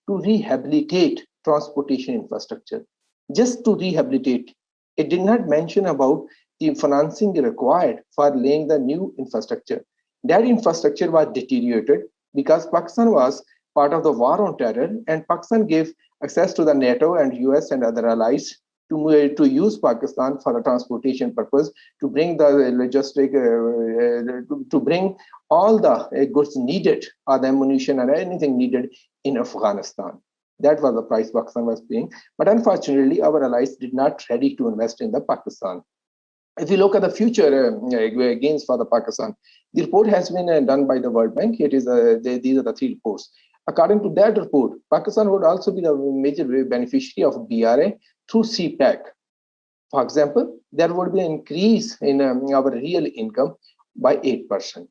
to rehabilitate transportation infrastructure, just to rehabilitate. It did not mention about the financing required for laying the new infrastructure. That infrastructure was deteriorated because Pakistan was part of the war on terror, and Pakistan gave access to the NATO and US and other allies to use Pakistan for a transportation purpose, to bring the logistic, to bring all the goods needed, or the ammunition and anything needed in Afghanistan. That was the price Pakistan was paying. But unfortunately, our allies did not ready to invest in the Pakistan. If you look at the future gains for the Pakistan, the report has been done by the World Bank. It is these are the 3 reports. According to that report, Pakistan would also be the major beneficiary of BRI through CPEC. For example, there would be an increase in our real income by 8%.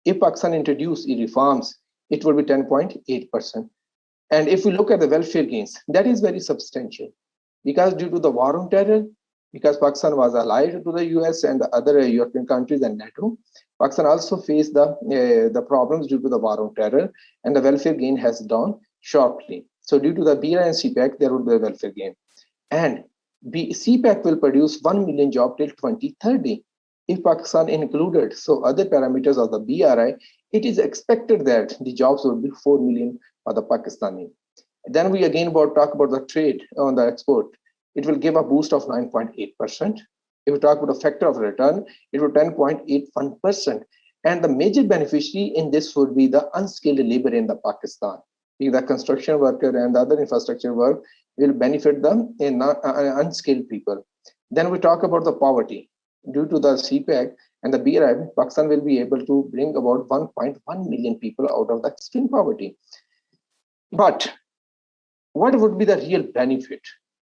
If Pakistan introduced reforms, it would be 10.8%. And if we look at the welfare gains, that is very substantial, because due to the war on terror, because Pakistan was allied to the US and the other European countries and NATO, Pakistan also faced the problems due to the war on terror, and the welfare gain has down sharply. So due to the BRI and CPEC, there would be a welfare gain. And CPEC will produce 1 million jobs till 2030. If Pakistan included, so other parameters of the BRI, it is expected that the jobs will be 4 million for the Pakistani. Then we again talk about the trade on the export. It will give a boost of 9.8%. If we talk about the factor of return, it will 10.81%. And the major beneficiary in this would be the unskilled labor in the Pakistan. The construction worker and the other infrastructure work will benefit them in unskilled people. Then we talk about the poverty. Due to the CPEC and the BRI, Pakistan will be able to bring about 1.1 million people out of the extreme poverty. But what would be the real benefit?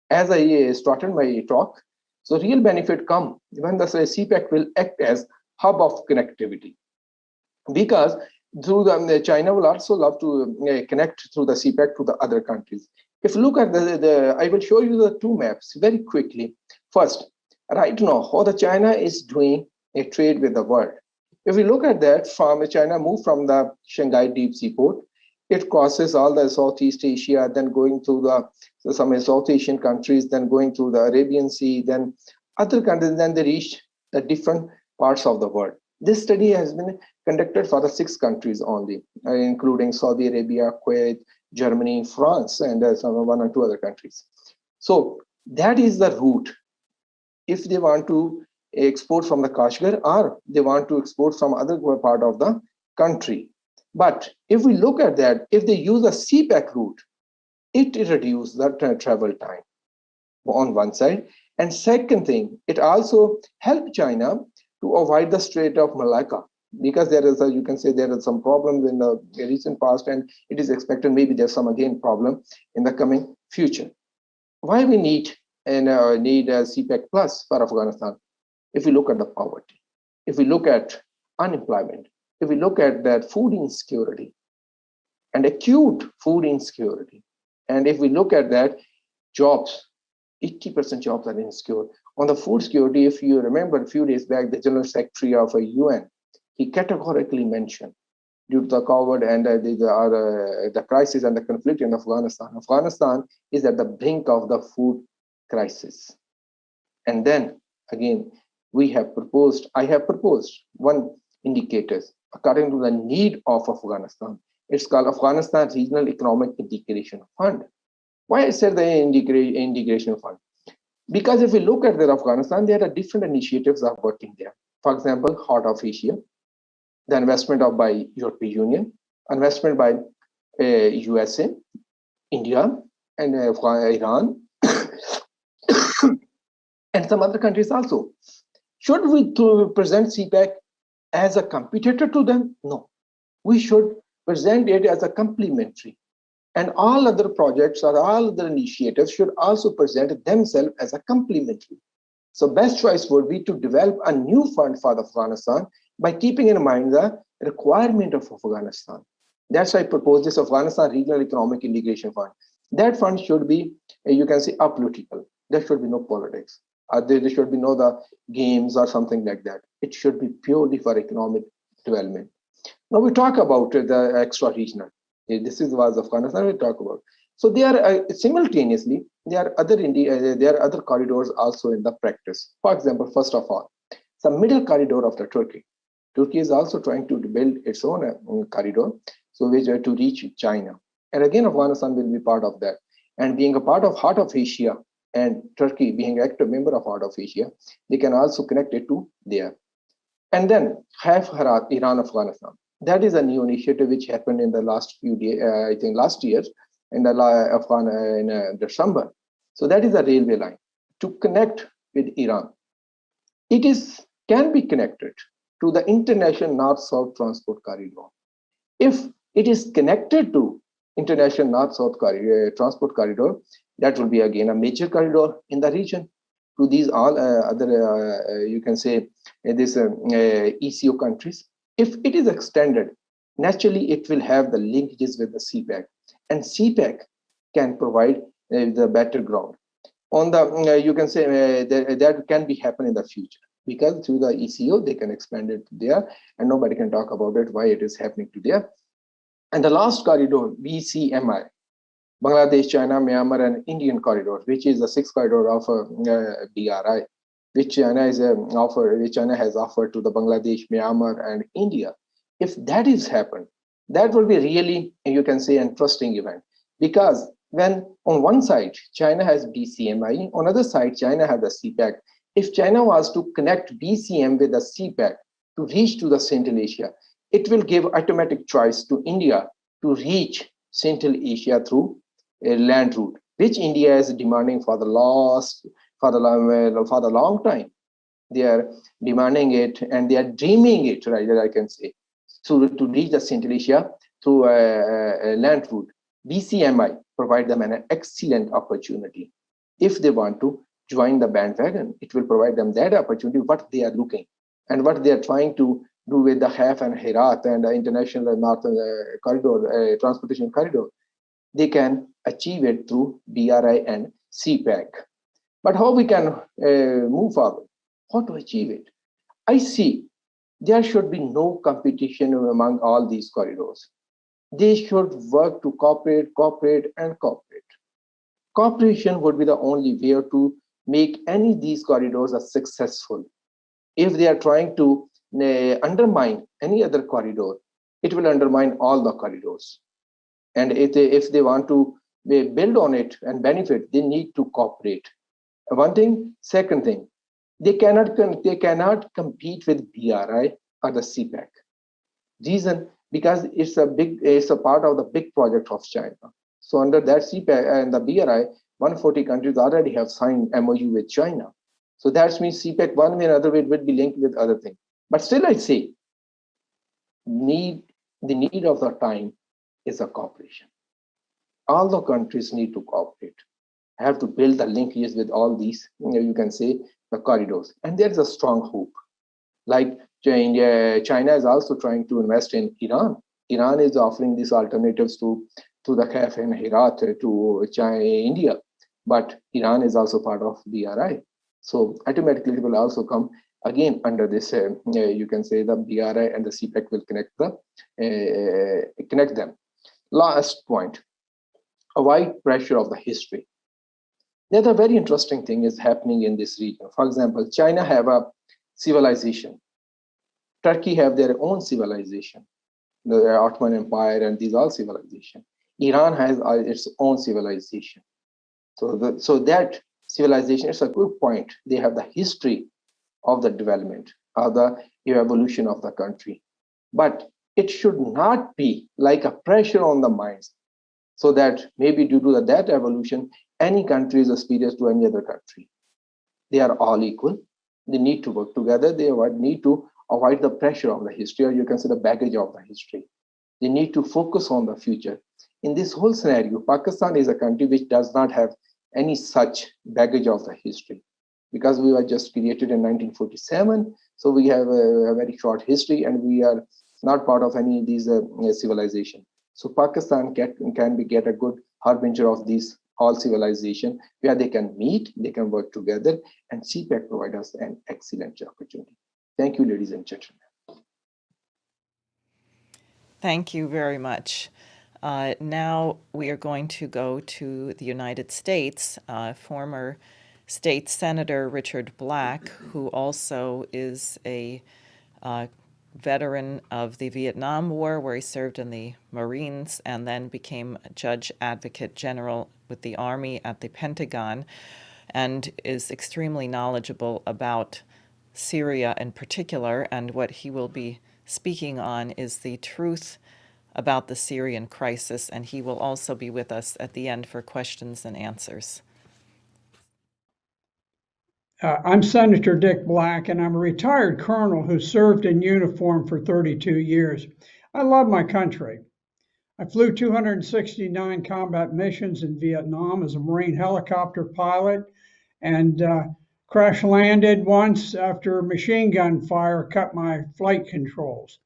As I started my talk, so real benefit come when the CPEC will act as hub of connectivity. Because through China will also love to connect through the CPEC to the other countries. If you look at I will show you the 2 maps very quickly. First, right now, how the China is doing a trade with the world. If we look at that, from China move from the Shanghai deep sea port, it crosses all the Southeast Asia, then going through some South Asian countries, then going through the Arabian Sea, then other countries, then they reach the different parts of the world. This study has been conducted for the 6 countries only, including Saudi Arabia, Kuwait, Germany, France, and 1 or 2 other countries. So That is the route. If they want to export from the Kashgar or they want to export from other part of the country. But if we look at that, if they use a CPEC route, it reduces the travel time on one side. And second thing, it also helped China to avoid the Strait of Malacca, because there is you can say there are some problems in the recent past, and it is expected maybe there's some again problem in the coming future. Why we need a CPEC plus for Afghanistan? If we look at the poverty, if we look at unemployment, if we look at that food insecurity and acute food insecurity, and if we look at that jobs, 80% jobs are insecure. On the food security, if you remember a few days back, the General Secretary of the UN, he categorically mentioned due to the COVID and the crisis and the conflict in Afghanistan, Afghanistan is at the brink of the food crisis. And then again, I have proposed one indicators according to the need of Afghanistan. It's called Afghanistan Regional Economic Integration Fund. Why I said the integration fund? Because if we look at the Afghanistan, there are different initiatives that are working there. For example, Heart of Asia, the investment by European Union, investment by USA, India, and Iran, and some other countries also. Should we present CPEC as a competitor to them? No. We should present it as a complementary. And all other projects or all other initiatives should also present themselves as a complementary. So best choice would be to develop a new fund for Afghanistan by keeping in mind the requirement of Afghanistan. That's why I propose this Afghanistan Regional Economic Integration Fund. That fund should be, you can say, apolitical. There should be no politics. There should be no the games or something like that. It should be purely for economic development. Now we talk about the extra regional. This is was Afghanistan we talk about. So they are simultaneously there are other corridors also in the practice. For example, first of all, the middle corridor of the Turkey. Turkey is also trying to build its own corridor, so which to reach China. And again, Afghanistan will be part of that. And being a part of Heart of Asia and Turkey being an active member of Heart of Asia, they can also connect it to there. And then have Iran Afghanistan. That is a new initiative which happened in the last few days, I think last year, in December. So that is a railway line to connect with Iran. It can be connected to the international North-South transport corridor. If it is connected to international North-South transport corridor, that will be again a major corridor in the region to these all other, you can say, this ECO countries. If it is extended, naturally it will have the linkages with the CPEC, and CPEC can provide the better ground. On the, you can say that can be happen in the future, because through the ECO they can expand it there, and nobody can talk about it why it is happening to there. And the last corridor, BCMI, Bangladesh, China, Myanmar, and Indian corridor, which is the sixth corridor of BRI, which China has offered to the Bangladesh, Myanmar, and India. If that is happened, that will be really, you can say, an interesting event, because when on one side China has BCMI, on other side China has the CPEC. If China was to connect BCM with the CPEC to reach to the Central Asia, it will give automatic choice to India to reach Central Asia through a land route, which India is demanding for the long time. They are demanding it, and they are dreaming it, rather I can say, to reach the Central Asia through a land route. BCMI provide them an excellent opportunity. If they want to join the bandwagon, it will provide them that opportunity, what they are looking and what they are trying to do with the HAF and Herat and the international northern corridor, transportation corridor. They can achieve it through BRI and CPEC. But how we can move forward? How to achieve it? I see there should be no competition among all these corridors. They should work to cooperate. Cooperation would be the only way to make any of these corridors successful. If they are trying to undermine any other corridor, it will undermine all the corridors. And if they want to build on it and benefit, they need to cooperate. One thing. Second thing, they cannot compete with BRI or the CPEC. Reason, because it's a part of the big project of China. So under that CPEC and the BRI, 140 countries already have signed MOU with China. So that means CPEC one way or another way would be linked with other things. But still, I say, the need of the time is a cooperation. All the countries need to cooperate. Have to build the linkages with all these, you can say, the corridors. And there's a strong hope. Like China is also trying to invest in Iran. Iran is offering these alternatives to the Kaf and Herat to China, India. But Iran is also part of BRI. So automatically it will also come again under this, you can say the BRI and the CPEC will connect them. Last point, avoid pressure of the history. The other very interesting thing is happening in this region. For example, China have a civilization. Turkey have their own civilization, the Ottoman Empire, and these are civilization. Iran has its own civilization. So that civilization is a good point. They have the history of the development, of the evolution of the country. But it should not be like a pressure on the minds, so that maybe due to that evolution, any country is superior to any other country. They are all equal. They need to work together. They need to avoid the pressure of the history, or you can say the baggage of the history. They need to focus on the future. In this whole scenario, Pakistan is a country which does not have any such baggage of the history, because we were just created in 1947. So we have a very short history, and we are not part of any of these civilization. So Pakistan can get a good harbinger of these all civilization, where they can meet, they can work together, and CPEC provides us an excellent opportunity. Thank you, ladies and gentlemen. Thank you very much. Now we are going to go to the United States. Former State Senator Richard Black, who also is a veteran of the Vietnam War, where he served in the Marines and then became Judge Advocate General with the Army at the Pentagon, and is extremely knowledgeable about Syria in particular. And what he will be speaking on is the truth about the Syrian crisis, and he will also be with us at the end for questions and answers. I'm Senator Dick Black, and I'm a retired colonel who served in uniform for 32 years. I love my country. I flew 269 combat missions in Vietnam as a Marine helicopter pilot, and crash landed once after machine gun fire cut my flight controls.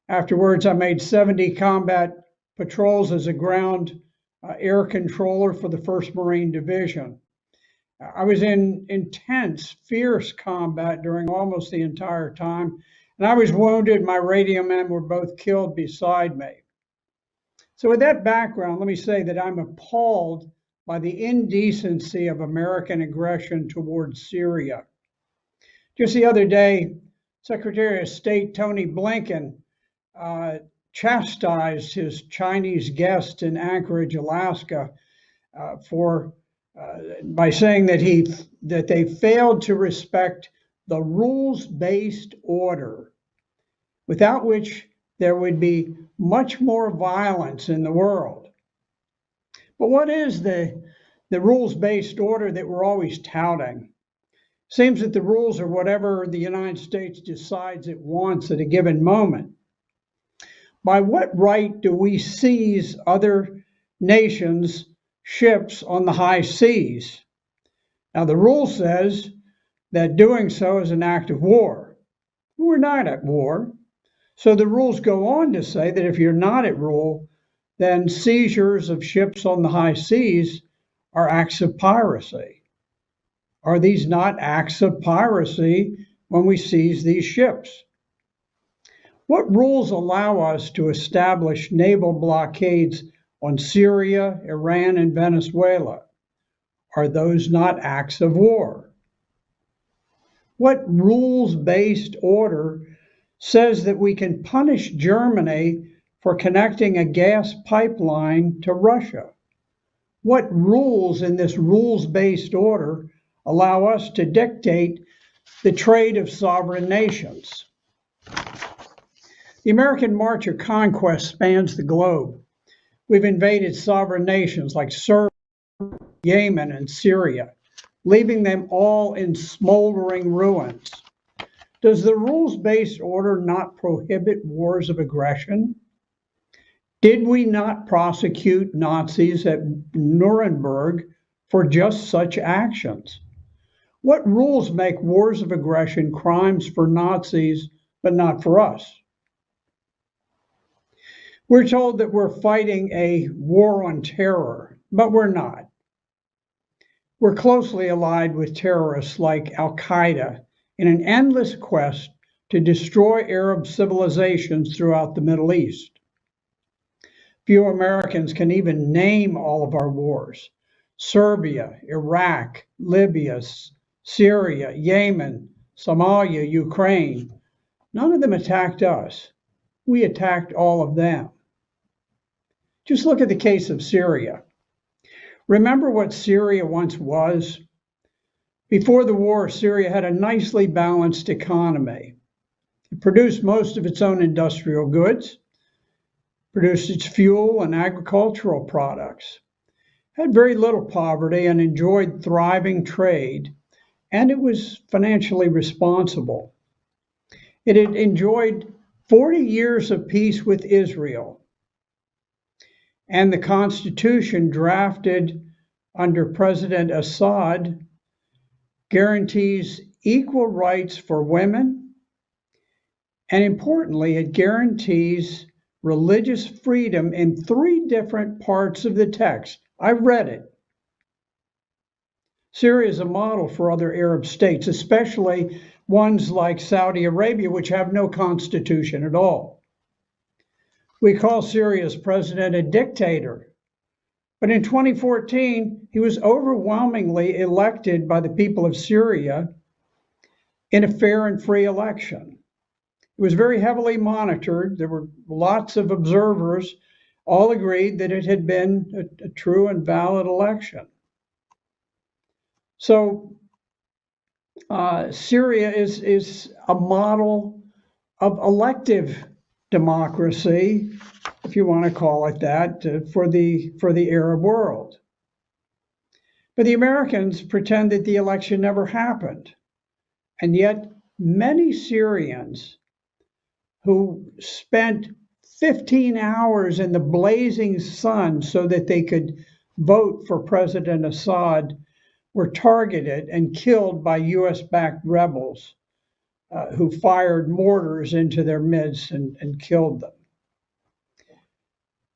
Afterwards, I made 70 combat patrols as a ground air controller for the 1st Marine Division. I was in intense, fierce combat during almost the entire time, and I was wounded. My radio men were both killed beside me. So with that background, let me say that I'm appalled by the indecency of American aggression towards Syria. Just the other day, Secretary of State Tony Blinken chastised his Chinese guest in Anchorage, Alaska, by saying that they failed to respect the rules-based order, without which there would be much more violence in the world. But what is the rules-based order that we're always touting? Seems that the rules are whatever the United States decides it wants at a given moment. By what right do we seize other nations' ships on the high seas? Now, the rule says that doing so is an act of war. We're not at war. So the rules go on to say that if you're not at war, then seizures of ships on the high seas are acts of piracy. Are these not acts of piracy when we seize these ships? What rules allow us to establish naval blockades on Syria, Iran, and Venezuela? Are those not acts of war? What rules-based order says that we can punish Germany for connecting a gas pipeline to Russia? What rules in this rules-based order allow us to dictate the trade of sovereign nations. The American March of Conquest spans the globe. We've invaded sovereign nations like Serbia, Yemen, and Syria, leaving them all in smoldering ruins. Does the rules-based order not prohibit wars of aggression? Did we not prosecute Nazis at Nuremberg for just such actions? What rules make wars of aggression crimes for Nazis, but not for us? We're told that we're fighting a war on terror, but we're not. We're closely allied with terrorists like Al-Qaeda in an endless quest to destroy Arab civilizations throughout the Middle East. Few Americans can even name all of our wars: Serbia, Iraq, Libya, Syria, Yemen, Somalia, Ukraine. None of them attacked us. We attacked all of them. Just look at the case of Syria. Remember what Syria once was? Before the war, Syria had a nicely balanced economy. It produced most of its own industrial goods, produced its fuel and agricultural products, had very little poverty and enjoyed thriving trade, and it was financially responsible. It had enjoyed 40 years of peace with Israel, and the constitution drafted under President Assad guarantees equal rights for women, and importantly, it guarantees religious freedom in 3 different parts of the text. I've read it. Syria is a model for other Arab states, especially ones like Saudi Arabia, which have no constitution at all. We call Syria's president a dictator, but in 2014, he was overwhelmingly elected by the people of Syria in a fair and free election. It was very heavily monitored. There were lots of observers. All agreed that it had been a true and valid election. So Syria is a model of elective democracy, if you want to call it that, for the Arab world. But the Americans pretend that the election never happened. And yet many Syrians who spent 15 hours in the blazing sun so that they could vote for President Assad were targeted and killed by US-backed rebels who fired mortars into their midst and killed them.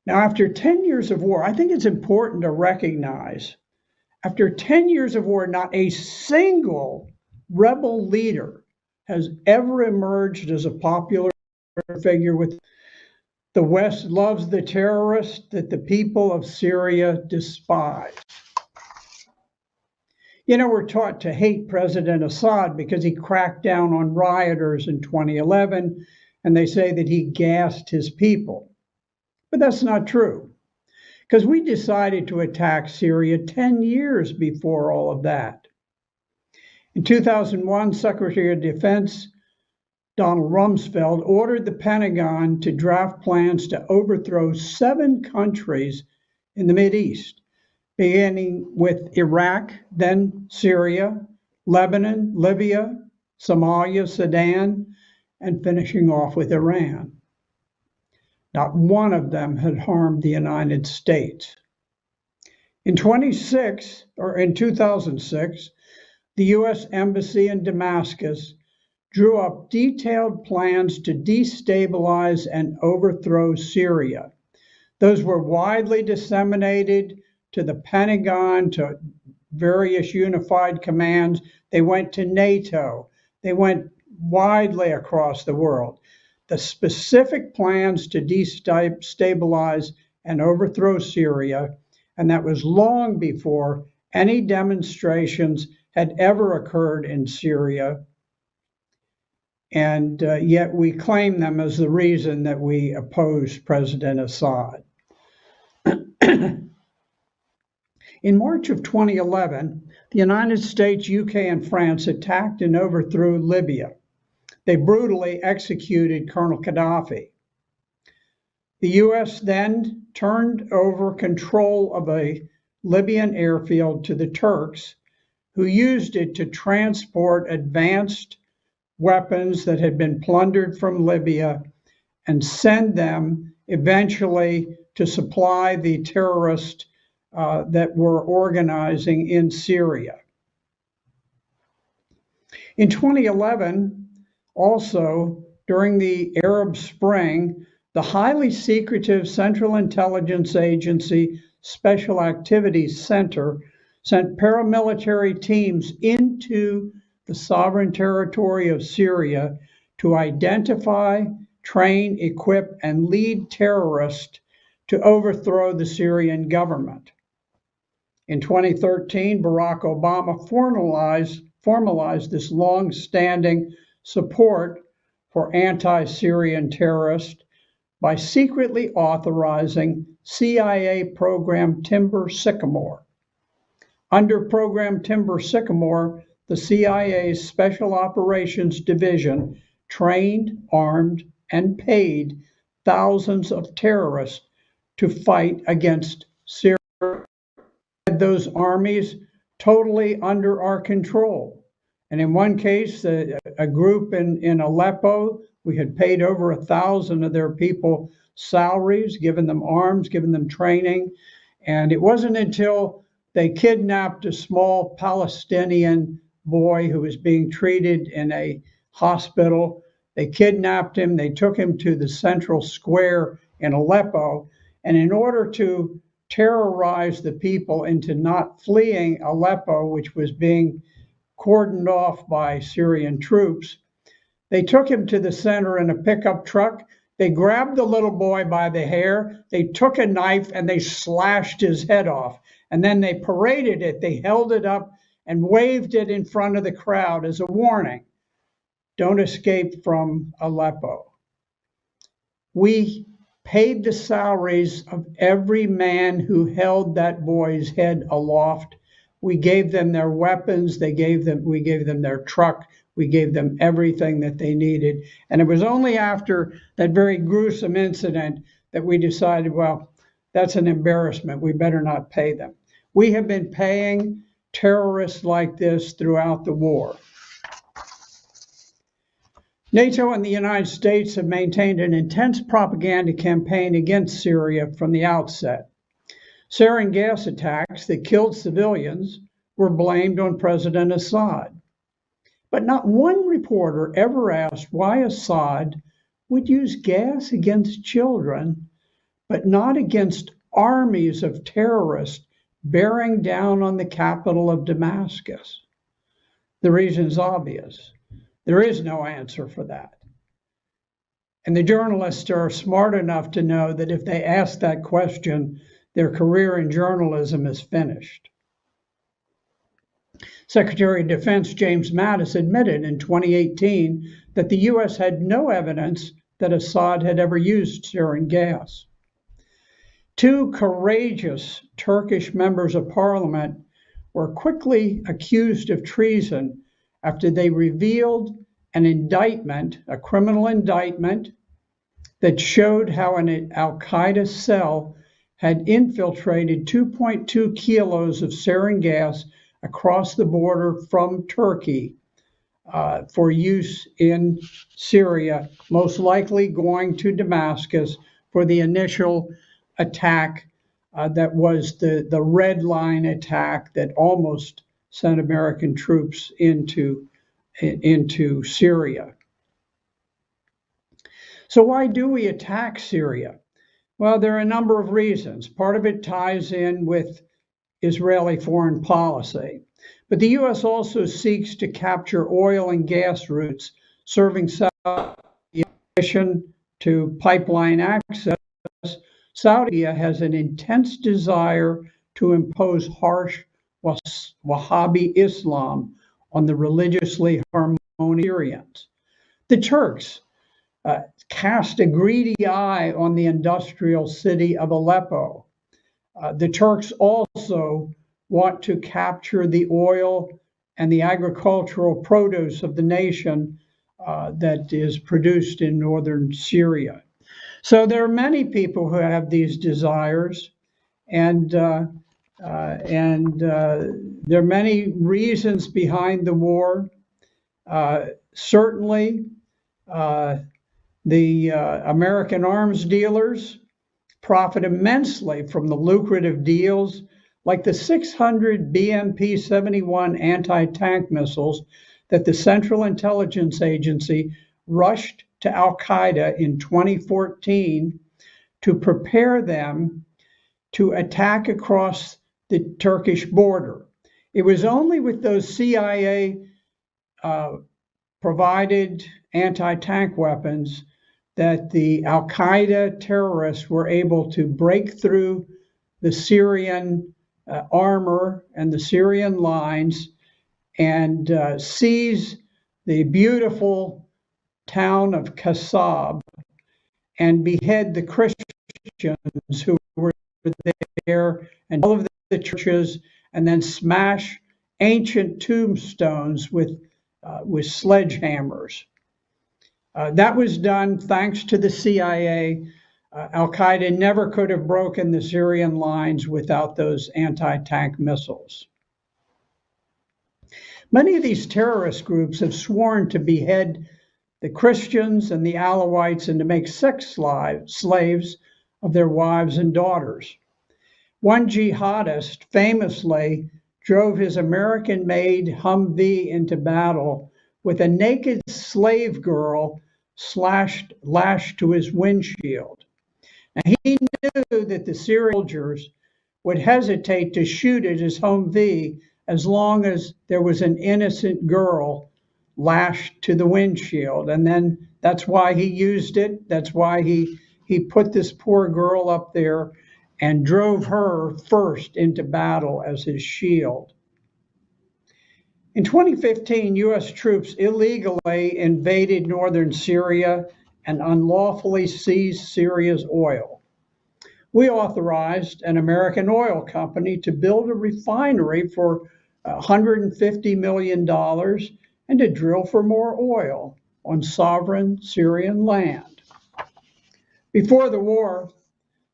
Now, after 10 years of war, I think it's important to recognize, after 10 years of war, not a single rebel leader has ever emerged as a popular figure. With the West loves the terrorists that the people of Syria despise. You know, we're taught to hate President Assad because he cracked down on rioters in 2011, and they say that he gassed his people. But that's not true, because we decided to attack Syria 10 years before all of that. In 2001, Secretary of Defense Donald Rumsfeld ordered the Pentagon to draft plans to overthrow 7 countries in the Mideast, beginning with Iraq, then Syria, Lebanon, Libya, Somalia, Sudan, and finishing off with Iran. Not one of them had harmed the United States. In 2006, the U.S. Embassy in Damascus drew up detailed plans to destabilize and overthrow Syria. Those were widely disseminated to the Pentagon, to various unified commands. They went to NATO. They went widely across the world. The specific plans to destabilize and overthrow Syria, and that was long before any demonstrations had ever occurred in Syria. And yet we claim them as the reason that we oppose President Assad. In March of 2011, The United States, UK, and France attacked and overthrew Libya. They brutally executed Colonel Gaddafi. The US then turned over control of a Libyan airfield to the Turks, who used it to transport advanced weapons that had been plundered from Libya and send them eventually to supply the terrorists that were organizing in Syria. In 2011, also during the Arab Spring, the highly secretive Central Intelligence Agency Special Activities Center sent paramilitary teams into the sovereign territory of Syria to identify, train, equip, and lead terrorists to overthrow the Syrian government. In 2013, Barack Obama formalized this long-standing support for anti-Syrian terrorists by secretly authorizing CIA program Timber Sycamore. Under program Timber Sycamore, the CIA's Special Operations Division trained, armed, and paid thousands of terrorists to fight against Syria. Those armies totally under our control. And in one case, a group in Aleppo, we had paid over 1,000 of their people salaries, given them arms, given them training. And it wasn't until they kidnapped a small Palestinian boy who was being treated in a hospital. They kidnapped him, they took him to the central square in Aleppo, and in order to terrorize the people into not fleeing Aleppo, which was being cordoned off by Syrian troops, they took him to the center in a pickup truck. They grabbed the little boy by the hair, they took a knife and they slashed his head off. And then they paraded it, they held it up and waved it in front of the crowd as a warning. Don't escape from Aleppo. We paid the salaries of every man who held that boy's head aloft. We gave them their weapons, we gave them their truck, we gave them everything that they needed. And it was only after that very gruesome incident that we decided, well, that's an embarrassment, we better not pay them. We have been paying terrorists like this throughout the war. NATO and the United States have maintained an intense propaganda campaign against Syria from the outset. Sarin gas attacks that killed civilians were blamed on President Assad. But not one reporter ever asked why Assad would use gas against children, but not against armies of terrorists bearing down on the capital of Damascus. The reason is obvious. There is no answer for that. And the journalists are smart enough to know that if they ask that question, their career in journalism is finished. Secretary of Defense James Mattis admitted in 2018 that the US had no evidence that Assad had ever used sarin gas. Two courageous Turkish members of parliament were quickly accused of treason after they revealed an indictment, a criminal indictment, that showed how an al-Qaeda cell had infiltrated 2.2 kilos of sarin gas across the border from Turkey for use in Syria, most likely going to Damascus for the initial attack that was the Red Line attack that almost sent American troops into Syria. So why do we attack Syria? Well, there are a number of reasons. Part of it ties in with Israeli foreign policy. But the U.S. also seeks to capture oil and gas routes serving Saudi Arabia. In addition to pipeline access, Saudi Arabia has an intense desire to impose harsh Wahhabi Islam on the religiously harmonious Syrians. The Turks cast a greedy eye on the industrial city of Aleppo. The Turks also want to capture the oil and the agricultural produce of the nation that is produced in northern Syria. So there are many people who have these desires, and there are many reasons behind the war. Certainly, the American arms dealers profit immensely from the lucrative deals like the 600 BMP-71 anti-tank missiles that the Central Intelligence Agency rushed to Al-Qaeda in 2014 to prepare them to attack across the Turkish border. It was only with those CIA provided anti-tank weapons that the Al-Qaeda terrorists were able to break through the Syrian armor and the Syrian lines and seize the beautiful town of Kasab and behead the Christians who were there and all of the churches, and then smash ancient tombstones with sledgehammers. That was done thanks to the CIA. Al-Qaeda never could have broken the Syrian lines without those anti-tank missiles. Many of these terrorist groups have sworn to behead the Christians and the Alawites and to make sex slaves of their wives and daughters. One jihadist famously drove his American-made Humvee into battle with a naked slave girl lashed to his windshield. Now, he knew that the Syrian soldiers would hesitate to shoot at his Humvee as long as there was an innocent girl lashed to the windshield. And then that's why he used it. That's why he put this poor girl up there and drove her first into battle as his shield. In 2015, U.S. troops illegally invaded northern Syria and unlawfully seized Syria's oil. We authorized an American oil company to build a refinery for $150 million and to drill for more oil on sovereign Syrian land. Before the war,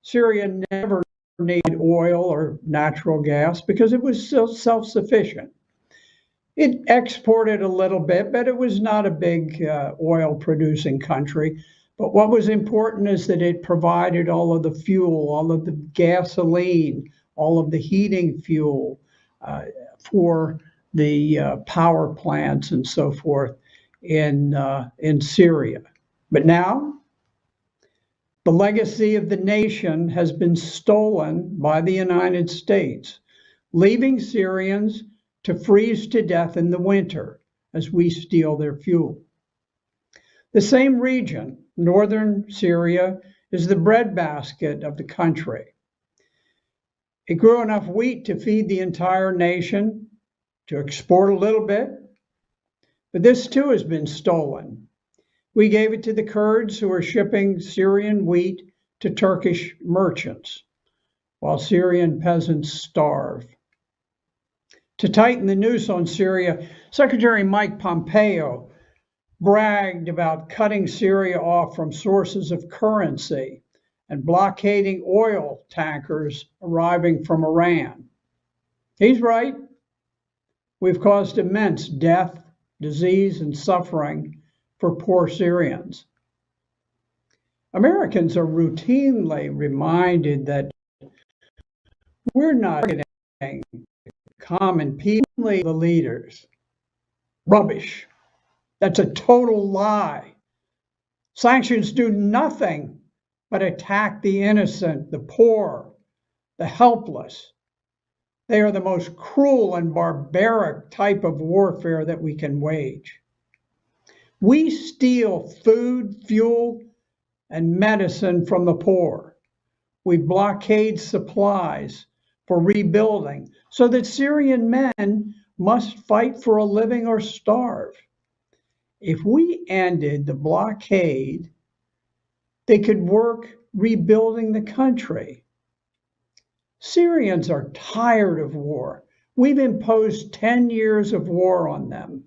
Syria never needed oil or natural gas because it was so self-sufficient. It exported a little bit, but it was not a big oil-producing country. But what was important is that it provided all of the fuel, all of the gasoline, all of the heating fuel for the power plants and so forth in Syria. But now, the legacy of the nation has been stolen by the United States, leaving Syrians to freeze to death in the winter as we steal their fuel. The same region, northern Syria, is the breadbasket of the country. It grew enough wheat to feed the entire nation, to export a little bit, but this too has been stolen. We gave it to the Kurds who are shipping Syrian wheat to Turkish merchants, while Syrian peasants starve. To tighten the noose on Syria, Secretary Mike Pompeo bragged about cutting Syria off from sources of currency and blockading oil tankers arriving from Iran. He's right. We've caused immense death, disease, and suffering for poor Syrians. Americans are routinely reminded that we're not targeting common people, only the leaders. Rubbish. That's a total lie. Sanctions do nothing but attack the innocent, the poor, the helpless. They are the most cruel and barbaric type of warfare that we can wage. We steal food, fuel, and medicine from the poor. We blockade supplies for rebuilding so that Syrian men must fight for a living or starve. If we ended the blockade, they could work rebuilding the country. Syrians are tired of war. We've imposed 10 years of war on them.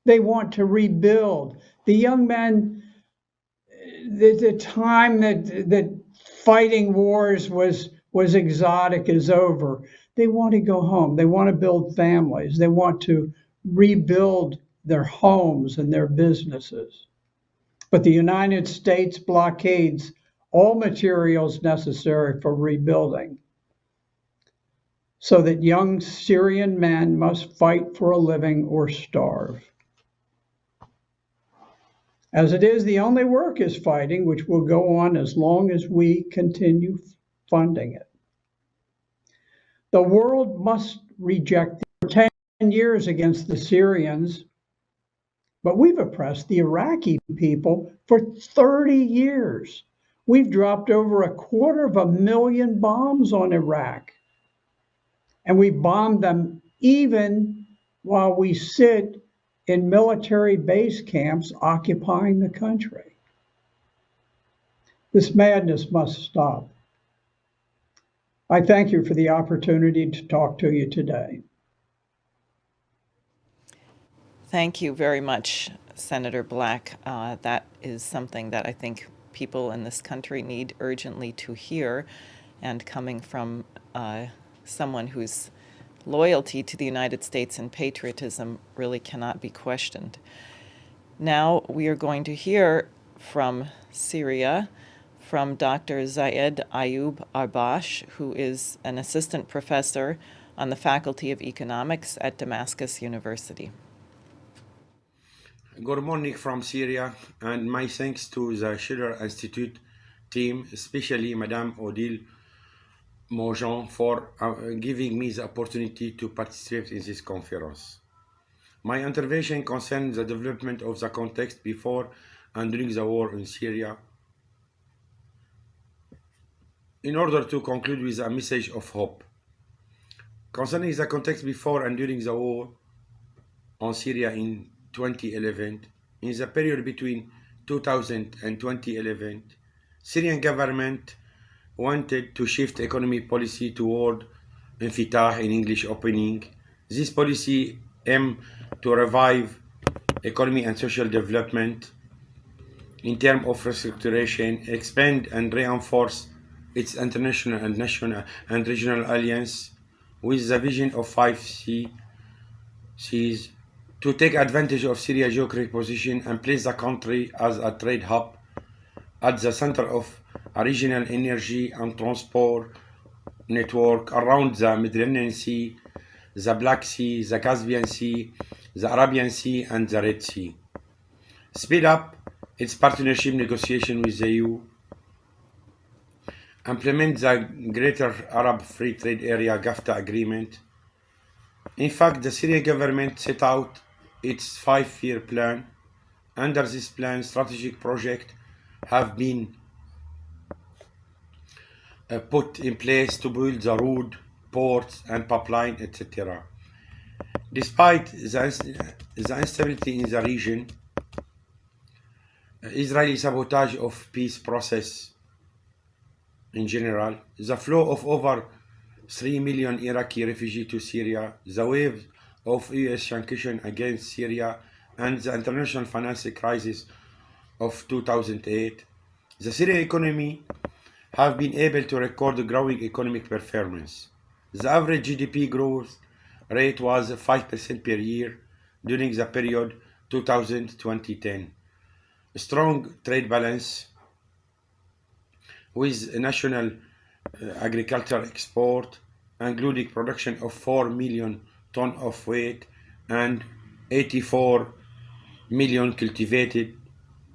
They want to rebuild. The young men, the time that fighting wars was exotic is over. They want to go home. They want to build families. They want to rebuild their homes and their businesses. But the United States blockades all materials necessary for rebuilding, so that young Syrian men must fight for a living or starve. As it is, the only work is fighting, which will go on as long as we continue funding it. The world must reject for 10 years against the Syrians, but we've oppressed the Iraqi people for 30 years. We've dropped over 250,000 bombs on Iraq, and we bombed them even while we sit in military base camps occupying the country. This madness must stop. I thank you for the opportunity to talk to you today. Thank you very much, Senator Black. That is something that I think people in this country need urgently to hear, and coming from someone whose loyalty to the United States and patriotism really cannot be questioned. Now we are going to hear from Syria, from Dr. Zayed Ayub Arbash, who is an assistant professor on the Faculty of Economics at Damascus University. Good morning from Syria, and my thanks to the Schiller Institute team, especially Madame Odile Mojon, for giving me the opportunity to participate in this conference. My intervention concerns the development of the context before and during the war in Syria, in order to conclude with a message of hope. Concerning the context before and during the war on Syria in 2011, in the period between 2000 and 2011, Syrian government wanted to shift economy policy toward infitah, in English opening. This policy aimed to revive economy and social development in terms of restructuration, expand and reinforce its international and national and regional alliance with the vision of 5 Cs to take advantage of Syria's geographic position and place the country as a trade hub at the center of a regional energy and transport network around the Mediterranean Sea, the Black Sea, the Caspian Sea, the Arabian Sea, and the Red Sea. Speed up its partnership negotiation with the EU, implement the Greater Arab Free Trade Area (GAFTA) agreement. In fact, the Syrian government set out its 5-year plan. Under this plan, strategic projects have been put in place to build the road, ports, and pipeline, etc. Despite the instability in the region, Israeli sabotage of peace process in general, the flow of over 3 million Iraqi refugees to Syria, the wave of US sanctions against Syria, and the international financial crisis of 2008, the Syrian economy have been able to record growing economic performance. The average GDP growth rate was 5% per year during the period 2000-2010. A strong trade balance with national agricultural export, including production of 4 million tons of wheat and 84 million cultivated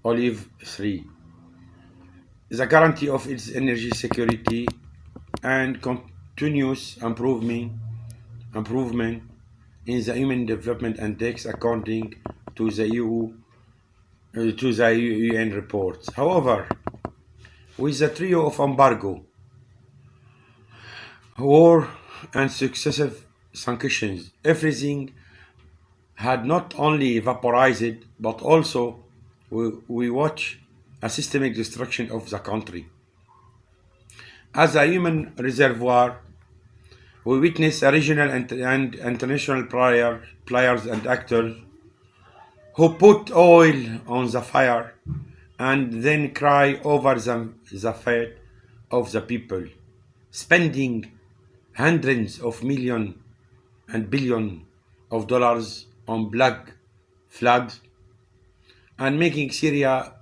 olive tree. The guarantee of its energy security and continuous improvement in the Human Development Index according to the UN reports. However, with the trio of embargo, war, and successive sanctions, everything had not only vaporized, but also we watch a systemic destruction of the country. As a human reservoir, we witness a regional and international players and actors who put oil on the fire and then cry over the fate of the people, spending hundreds of millions and billions of dollars on black flags and making Syria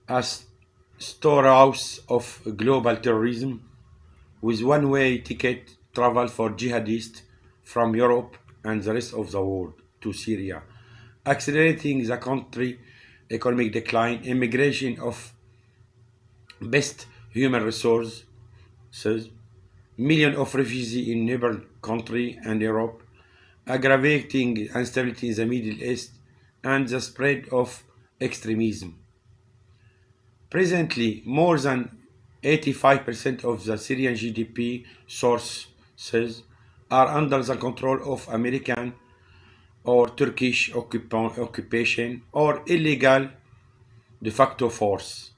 a storehouse of global terrorism with one-way ticket travel for jihadists from Europe and the rest of the world to Syria, accelerating the country's economic decline, immigration of best human resources, millions of refugees in neighboring countries and Europe, aggravating instability in the Middle East, and the spread of extremism. Presently, more than 85% of the Syrian GDP sources are under the control of American or Turkish occupation or illegal de facto force.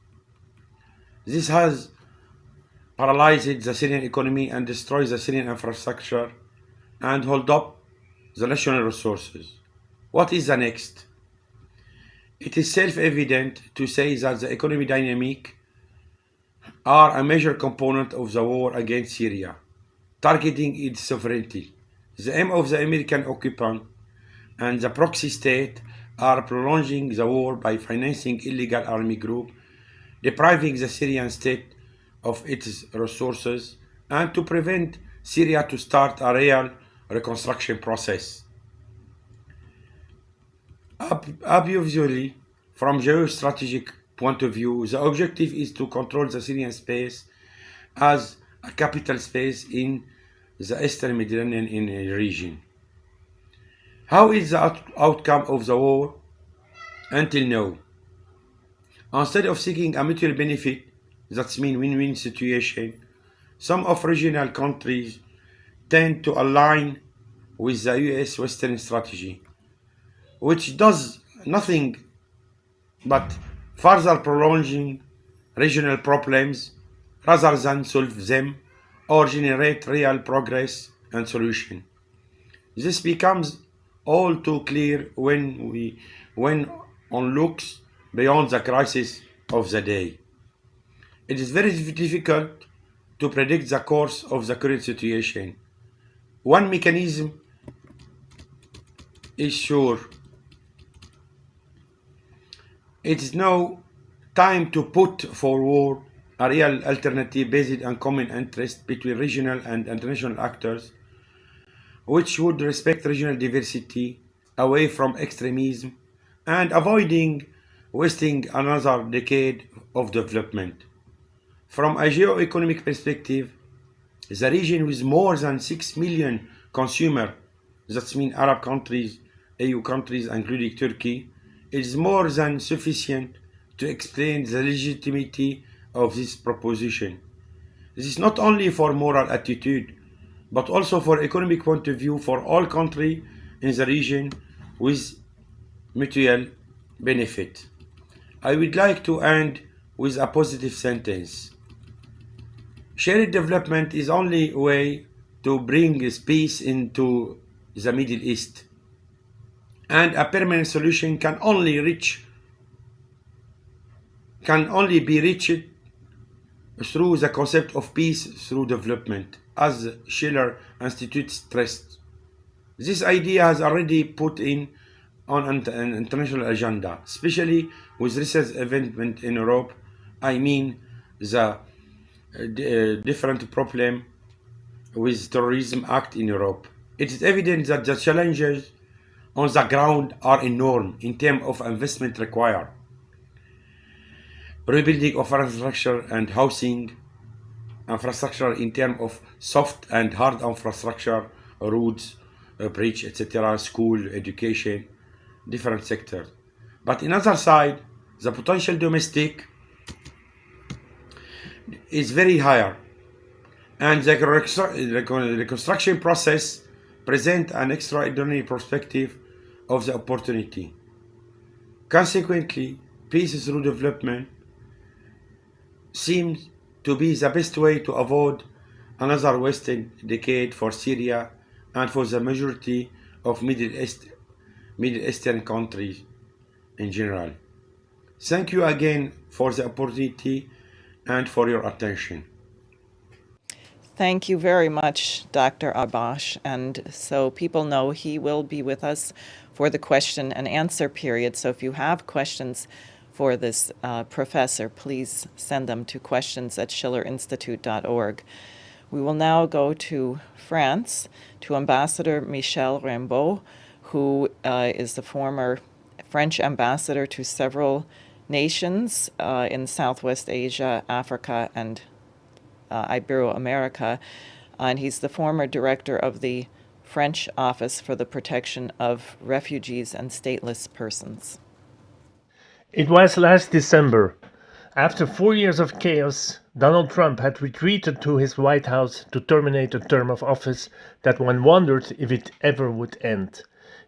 This has paralyzed the Syrian economy and destroyed the Syrian infrastructure and hold up the national resources. What is the next? It is self-evident to say that the economic dynamic are a major component of the war against Syria, targeting its sovereignty. The aim of the American occupant and the proxy state are prolonging the war by financing illegal army groups, depriving the Syrian state of its resources, and to prevent Syria to start a real reconstruction process. Obviously, from geostrategic point of view, the objective is to control the Syrian space as a capital space in the Eastern Mediterranean region. How is the outcome of the war until now? Instead of seeking a mutual benefit, that's mean win-win situation, some of regional countries tend to align with the US Western strategy, which does nothing but further prolonging regional problems rather than solve them or generate real progress and solution. This becomes all too clear when one looks beyond the crisis of the day. It is very difficult to predict the course of the current situation. One mechanism is sure. It is now time to put forward a real alternative based on common interest between regional and international actors, which would respect regional diversity away from extremism and avoiding wasting another decade of development. From a geo-economic perspective, the region with more than 6 million consumers, that means Arab countries, EU countries, including Turkey, is more than sufficient to explain the legitimacy of this proposition. This is not only for moral attitude, but also for economic point of view for all countries in the region with mutual benefit. I would like to end with a positive sentence. Shared development is only way to bring peace into the Middle East, and a permanent solution can only be reached through the concept of peace through development, as Schiller Institute stressed. This idea has already put in on an international agenda, especially with recent events in Europe. I mean the different problem with terrorism act in Europe. It is evident that the challenges on the ground are enormous in terms of investment required. Rebuilding of infrastructure and housing, infrastructure in terms of soft and hard infrastructure, roads, bridge, etc., school, education, different sectors. But on the other side, the potential domestic is very higher, and the reconstruction process presents an extraordinary perspective of the opportunity. Consequently, peace through development seems to be the best way to avoid another wasted decade for Syria and for the majority of Middle Eastern countries in general. Thank you again for the opportunity and for your attention. Thank you very much, Dr. Abash. And so people know he will be with us for the question and answer period. So if you have questions for this professor, please send them to questions@schillerinstitute.org. We will now go to France, to Ambassador Michel Rimbaud, who is the former French ambassador to several nations in Southwest Asia, Africa, and Ibero-America, and he's the former director of the French Office for the Protection of Refugees and Stateless Persons. It was last December. After 4 years of chaos, Donald Trump had retreated to his White House to terminate a term of office that one wondered if it ever would end.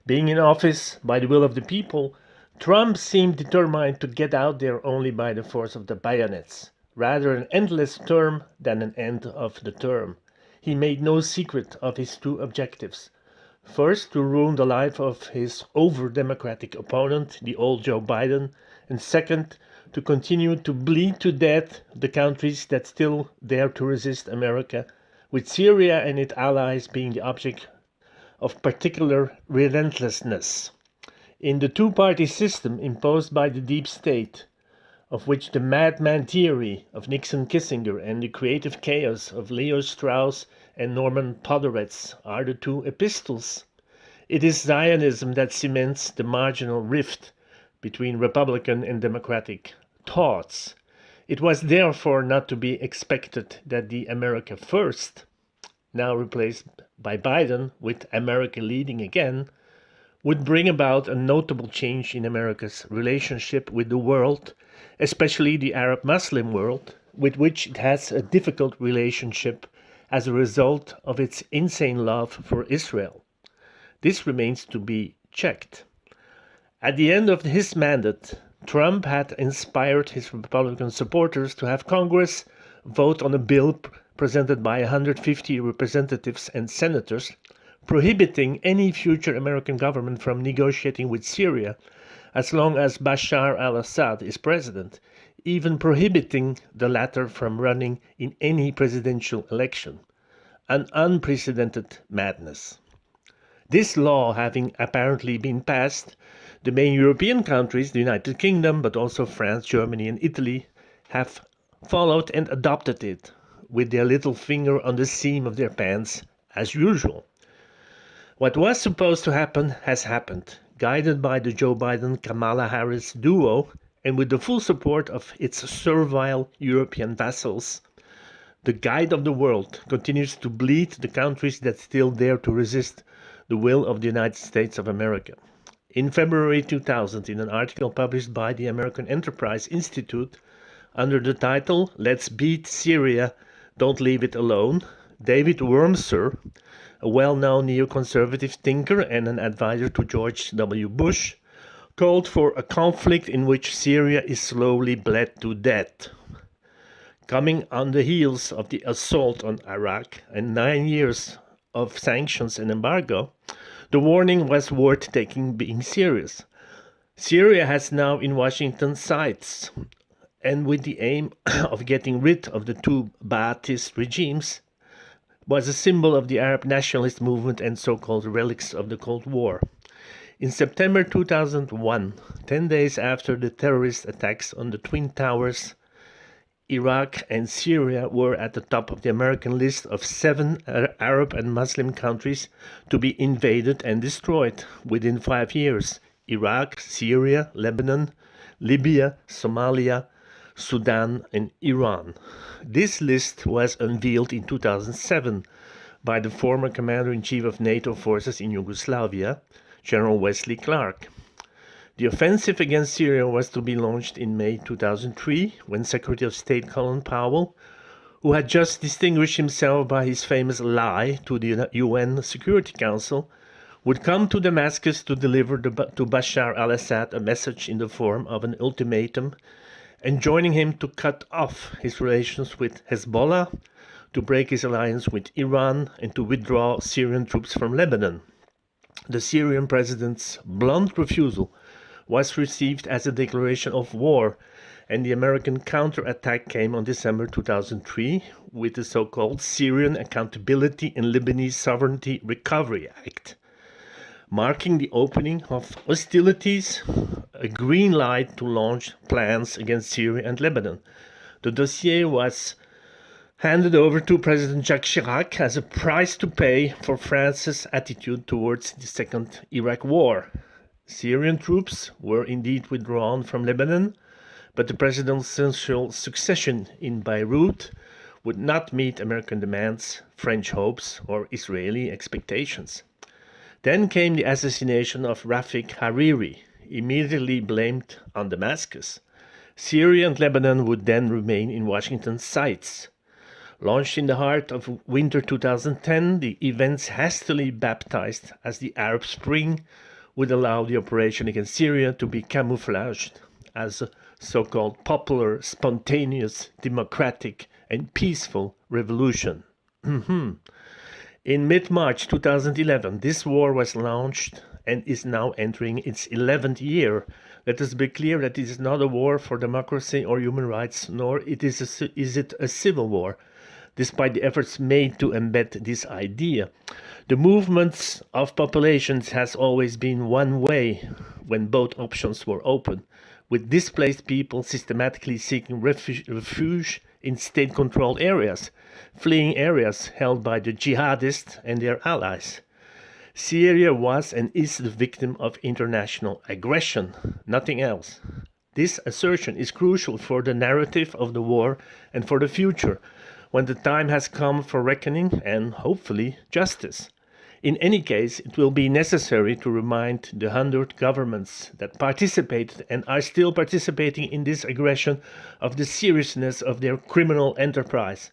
Being in office by the will of the people, Trump seemed determined to get out there only by the force of the bayonets. Rather an endless term than an end of the term. He made no secret of his two objectives. First, to ruin the life of his over-democratic opponent, the old Joe Biden, and second, to continue to bleed to death the countries that still dare to resist America, with Syria and its allies being the object of particular relentlessness. In the two-party system imposed by the deep state, of which the madman theory of Nixon Kissinger and the creative chaos of Leo Strauss and Norman Podhoretz are the two epistles, it is Zionism that cements the marginal rift between Republican and Democratic thoughts. It was therefore not to be expected that the America First, now replaced by Biden with America Leading again, would bring about a notable change in America's relationship with the world, especially the Arab Muslim world, with which it has a difficult relationship as a result of its insane love for Israel. This remains to be checked. At the end of his mandate, Trump had inspired his Republican supporters to have Congress vote on a bill presented by 150 representatives and senators prohibiting any future American government from negotiating with Syria as long as Bashar al-Assad is president, even prohibiting the latter from running in any presidential election. An unprecedented madness. This law having apparently been passed, the main European countries, the United Kingdom, but also France, Germany, and Italy, have followed and adopted it, with their little finger on the seam of their pants, as usual. What was supposed to happen has happened, guided by the Joe Biden-Kamala Harris duo and with the full support of its servile European vassals. The guide of the world continues to bleed the countries that still dare to resist the will of the United States of America. In February 2000, in an article published by the American Enterprise Institute under the title "Let's Beat Syria, Don't Leave It Alone," David Wormser, a well-known neoconservative thinker and an advisor to George W. Bush, called for a conflict in which Syria is slowly bled to death. Coming on the heels of the assault on Iraq and 9 years of sanctions and embargo, the warning was worth taking being serious. Syria has now in Washington sights, and with the aim of getting rid of the two Ba'athist regimes, was a symbol of the Arab nationalist movement and so-called relics of the Cold War. In September 2001, 10 days after the terrorist attacks on the Twin Towers, Iraq and Syria were at the top of the American list of 7 Arab and Muslim countries to be invaded and destroyed within 5 years: Iraq, Syria, Lebanon, Libya, Somalia, Sudan, and Iran. This list was unveiled in 2007 by the former commander-in-chief of NATO forces in Yugoslavia, General Wesley Clark. The offensive against Syria was to be launched in May 2003, when Secretary of State Colin Powell, who had just distinguished himself by his famous lie to the UN Security Council, would come to Damascus to deliver to Bashar al-Assad a message in the form of an ultimatum, enjoining him to cut off his relations with Hezbollah, to break his alliance with Iran and to withdraw Syrian troops from Lebanon. The Syrian president's blunt refusal was received as a declaration of war, and the American counterattack came on December 2003 with the so-called Syrian Accountability and Lebanese Sovereignty Recovery Act, marking the opening of hostilities, a green light to launch plans against Syria and Lebanon. The dossier was handed over to President Jacques Chirac as a price to pay for France's attitude towards the Second Iraq War. Syrian troops were indeed withdrawn from Lebanon, but the presidential succession in Beirut would not meet American demands, French hopes, or Israeli expectations. Then came the assassination of Rafik Hariri, immediately blamed on Damascus. Syria and Lebanon would then remain in Washington's sights. Launched in the heart of winter 2010, the events hastily baptized as the Arab Spring would allow the operation against Syria to be camouflaged as a so-called popular, spontaneous, democratic, and peaceful revolution. In mid-March 2011, this war was launched and is now entering its 11th year. Let us be clear that it is not a war for democracy or human rights, nor is it a civil war, despite the efforts made to embed this idea. The movements of populations has always been one way when both options were open, with displaced people systematically seeking refuge in state-controlled areas, fleeing areas held by the jihadists and their allies. Syria was and is the victim of international aggression, nothing else. This assertion is crucial for the narrative of the war and for the future, when the time has come for reckoning and, hopefully, justice. In any case, it will be necessary to remind the 100 governments that participated and are still participating in this aggression of the seriousness of their criminal enterprise.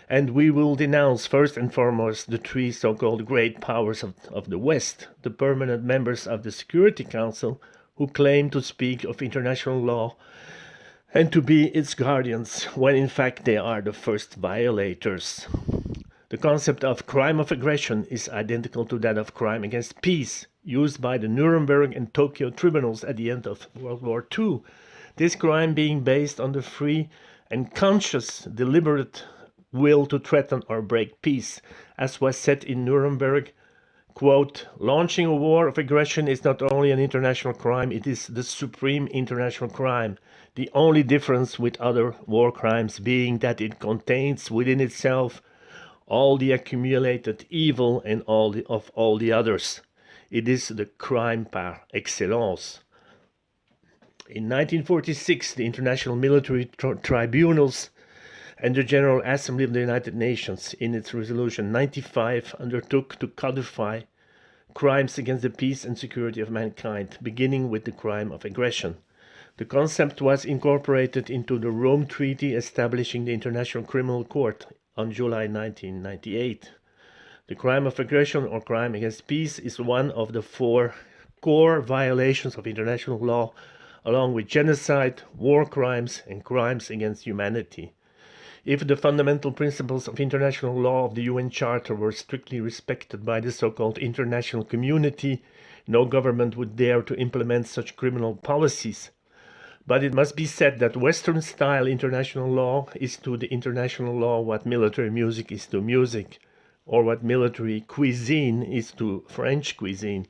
And we will denounce first and foremost the three so-called great powers of the West, the permanent members of the Security Council, who claim to speak of international law and to be its guardians, when in fact they are the first violators. The concept of crime of aggression is identical to that of crime against peace, used by the Nuremberg and Tokyo tribunals at the end of World War II. This crime being based on the free and conscious, deliberate will to threaten or break peace, as was said in Nuremberg, quote, "Launching a war of aggression is not only an international crime, it is the supreme international crime. The only difference with other war crimes being that it contains within itself all the accumulated evil and all the others. It is the crime par excellence." In 1946, the International Military Tribunals and the General Assembly of the United Nations, in its Resolution 95, undertook to codify crimes against the peace and security of mankind, beginning with the crime of aggression. The concept was incorporated into the Rome Treaty establishing the International Criminal Court on July 1998. The crime of aggression or crime against peace is one of the 4 core violations of international law, along with genocide, war crimes, and crimes against humanity. If the fundamental principles of international law of the UN Charter were strictly respected by the so-called international community, no government would dare to implement such criminal policies. But it must be said that Western-style international law is to the international law what military music is to music, or what military cuisine is to French cuisine.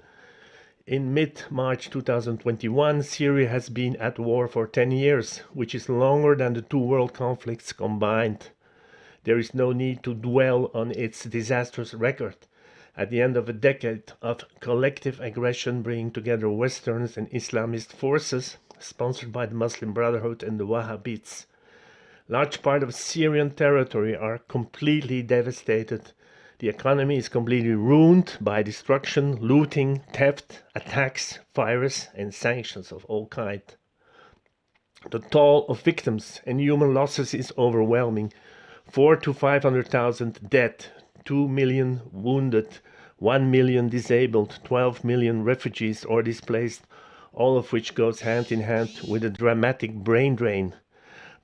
In mid-March 2021, Syria has been at war for 10 years, which is longer than the 2 world conflicts combined. There is no need to dwell on its disastrous record. At the end of a decade of collective aggression bringing together Westerns and Islamist forces, sponsored by the Muslim Brotherhood and the Wahhabites, large part of Syrian territory are completely devastated. The economy is completely ruined by destruction, looting, theft, attacks, fires, and sanctions of all kinds. The toll of victims and human losses is overwhelming. 400,000 to 500,000 dead, 2 million wounded, 1 million disabled, 12 million refugees or displaced, all of which goes hand in hand with a dramatic brain drain.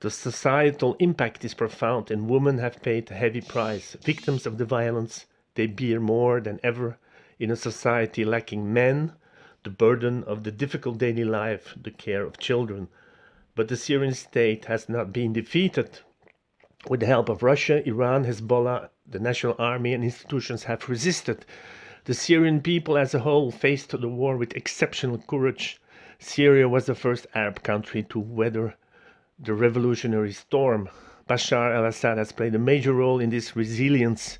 The societal impact is profound, and women have paid a heavy price. Victims of the violence, they bear more than ever in a society lacking men, the burden of the difficult daily life, the care of children. But the Syrian state has not been defeated. With the help of Russia, Iran, Hezbollah, the national army and institutions have resisted. The Syrian people as a whole faced the war with exceptional courage. Syria was the first Arab country to weather the revolutionary storm. Bashar al-Assad has played a major role in this resilience.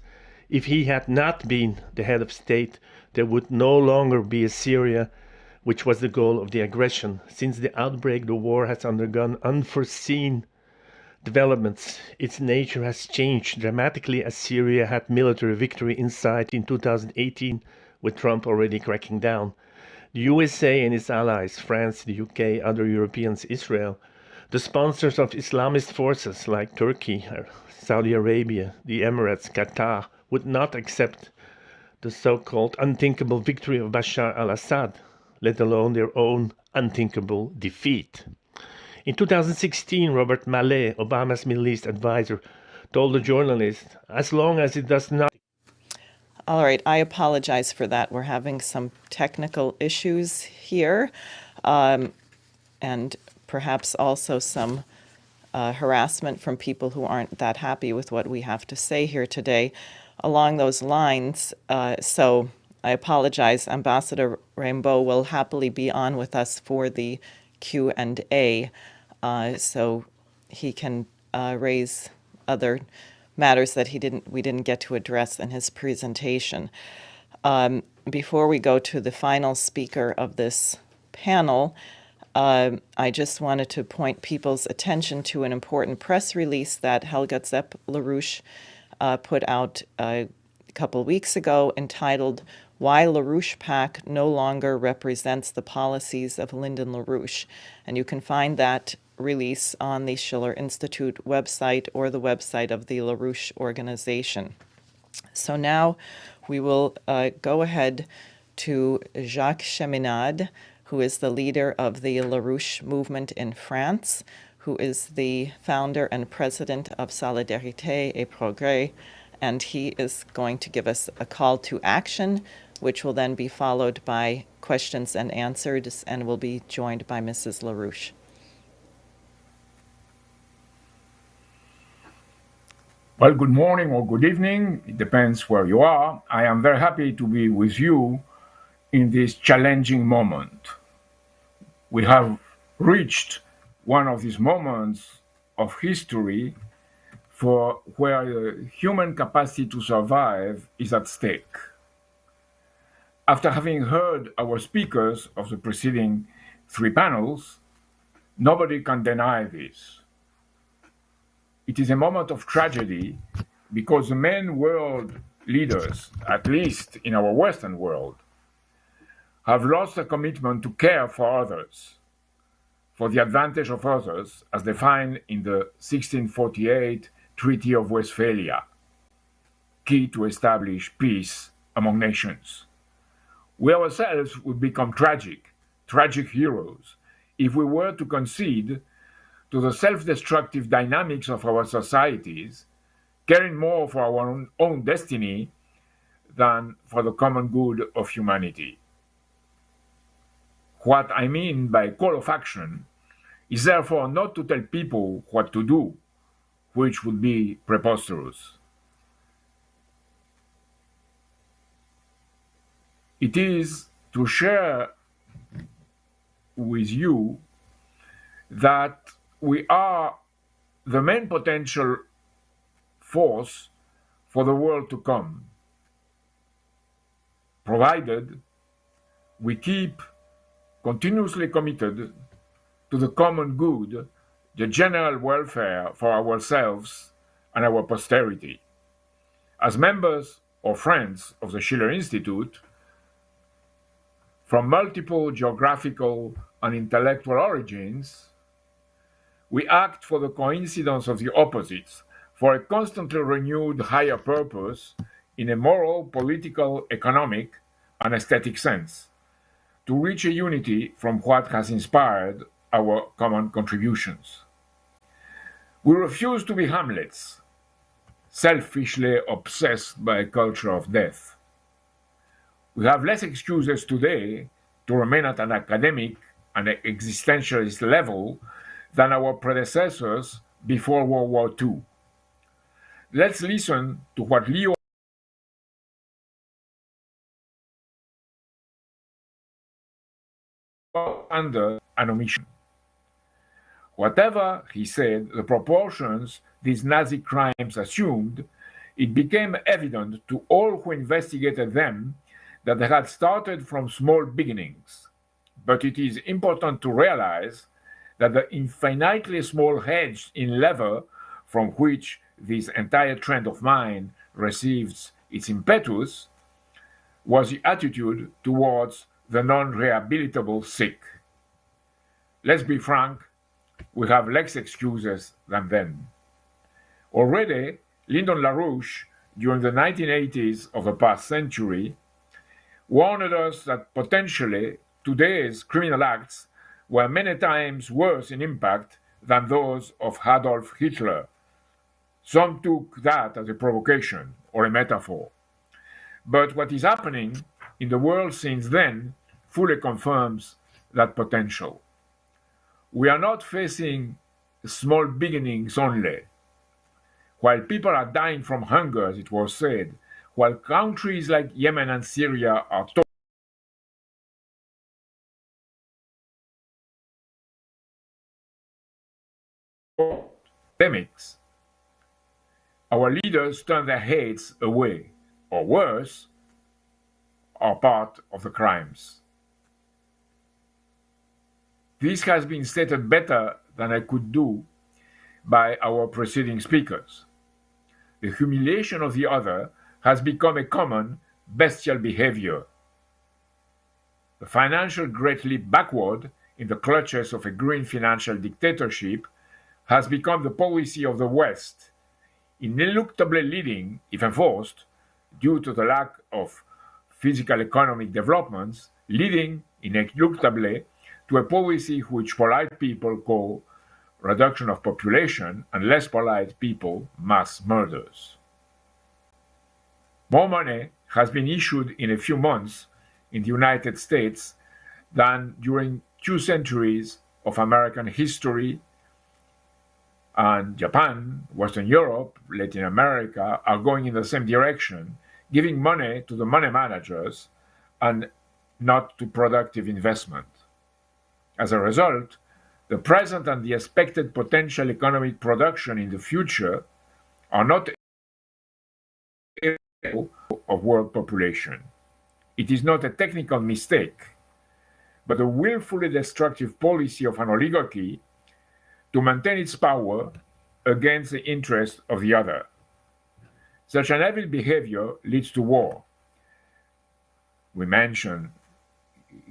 If he had not been the head of state, there would no longer be a Syria, which was the goal of the aggression. Since the outbreak, the war has undergone unforeseen developments. Its nature has changed dramatically as Syria had military victory in sight in 2018, with Trump already cracking down. The USA and its allies, France, the UK, other Europeans, Israel, the sponsors of Islamist forces like Turkey, Saudi Arabia, the Emirates, Qatar, would not accept the so-called unthinkable victory of Bashar al-Assad, let alone their own unthinkable defeat. In 2016, Robert Malley, Obama's Middle East advisor, told a journalist, as long as it does not... All right, I apologize for that. We're having some technical issues here, and perhaps also some harassment from people who aren't that happy with what we have to say here today. Along those lines, so I apologize. Ambassador Rainbow will happily be on with us for the Q&A, so he can raise other matters that we didn't get to address in his presentation. Before we go to the final speaker of this panel, I just wanted to point people's attention to an important press release that Helga Zepp-LaRouche put out a couple weeks ago entitled, "Why LaRouche PAC No Longer Represents the Policies of Lyndon LaRouche." And you can find that release on the Schiller Institute website or the website of the LaRouche organization. So now we will go ahead to Jacques Cheminade, who is the leader of the LaRouche movement in France, who is the founder and president of Solidarité et Progrès, and he is going to give us a call to action, which will then be followed by questions and answers, and will be joined by Mrs. LaRouche. Well, good morning or good evening. It depends where you are. I am very happy to be with you in this challenging moment. We have reached one of these moments of history for where the human capacity to survive is at stake. After having heard our speakers of the preceding three panels, nobody can deny this. It is a moment of tragedy because the main world leaders, at least in our Western world, have lost their commitment to care for others, for the advantage of others, as defined in the 1648 Treaty of Westphalia, key to establish peace among nations. We ourselves would become tragic heroes, if we were to concede to the self-destructive dynamics of our societies, caring more for our own destiny than for the common good of humanity. What I mean by call of action is therefore not to tell people what to do, which would be preposterous. It is to share with you that we are the main potential force for the world to come, provided we keep continuously committed to the common good, the general welfare for ourselves and our posterity. As members or friends of the Schiller Institute, from multiple geographical and intellectual origins, we act for the coincidence of the opposites, for a constantly renewed higher purpose in a moral, political, economic, and aesthetic sense, to reach a unity from what has inspired our common contributions. We refuse to be Hamlets, selfishly obsessed by a culture of death. We have less excuses today to remain at an academic and existentialist level than our predecessors before World War II. Let's listen to what Leo under an omission. Whatever, he said, the proportions these Nazi crimes assumed, it became evident to all who investigated them that they had started from small beginnings. But it is important to realize that the infinitely small hedge in lever from which this entire trend of mine receives its impetus was the attitude towards the non-rehabilitable sick. Let's be frank, we have less excuses than then. Already, Lyndon LaRouche, during the 1980s of the past century, warned us that potentially today's criminal acts were many times worse in impact than those of Adolf Hitler. Some took that as a provocation or a metaphor. But what is happening in the world since then fully confirms that potential. We are not facing small beginnings only. While people are dying from hunger, as it was said, while countries like Yemen and Syria are pandemics, our leaders turn their heads away, or worse, are part of the crimes. This has been stated better than I could do by our preceding speakers. The humiliation of the other has become a common bestial behavior. The financial great leap backward in the clutches of a green financial dictatorship has become the policy of the West, ineluctably leading, if enforced, due to the lack of physical economic developments, leading ineluctably to a policy which polite people call reduction of population and less polite people mass murders. More money has been issued in a few months in the United States than during 2 centuries of American history, and Japan, Western Europe, Latin America are going in the same direction, giving money to the money managers and not to productive investment. As a result, the present and the expected potential economic production in the future are not of world population. It is not a technical mistake, but a willfully destructive policy of an oligarchy to maintain its power against the interest of the other. Such an evil behavior leads to war. We mention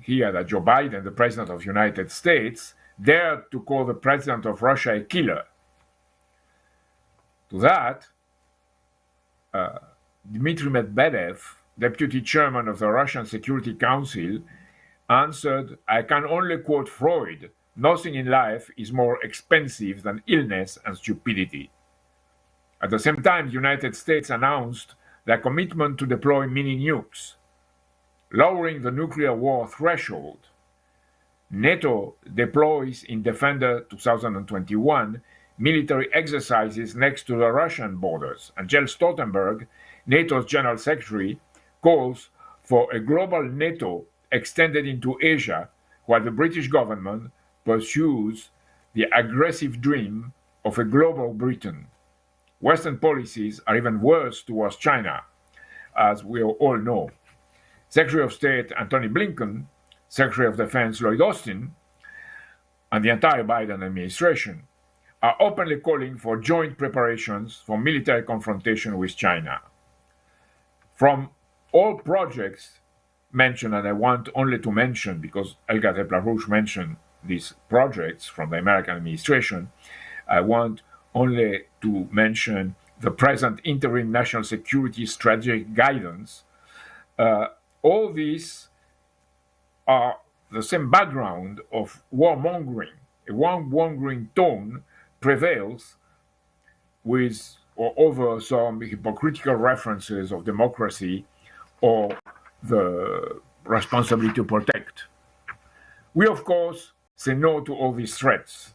here that Joe Biden, the president of the United States, dared to call the president of Russia a killer. To that, Dmitry Medvedev, deputy chairman of the Russian Security Council, answered, "I can only quote Freud, nothing in life is more expensive than illness and stupidity." At the same time, the United States announced their commitment to deploy mini nukes, lowering the nuclear war threshold. NATO deploys in Defender 2021 military exercises next to the Russian borders, and Jens Stoltenberg, NATO's General Secretary, calls for a global NATO extended into Asia, while the British government pursues the aggressive dream of a global Britain. Western policies are even worse towards China, as we all know. Secretary of State Antony Blinken, Secretary of Defense Lloyd Austin, and the entire Biden administration are openly calling for joint preparations for military confrontation with China. From all projects mentioned, and I want only to mention, because Helga Zepp-LaRouche mentioned these projects from the American administration, I want only to mention the present interim national security strategic guidance. All these are the same background of warmongering. A warmongering tone prevails with or over some hypocritical references of democracy or the responsibility to protect. We, of course, say no to all these threats.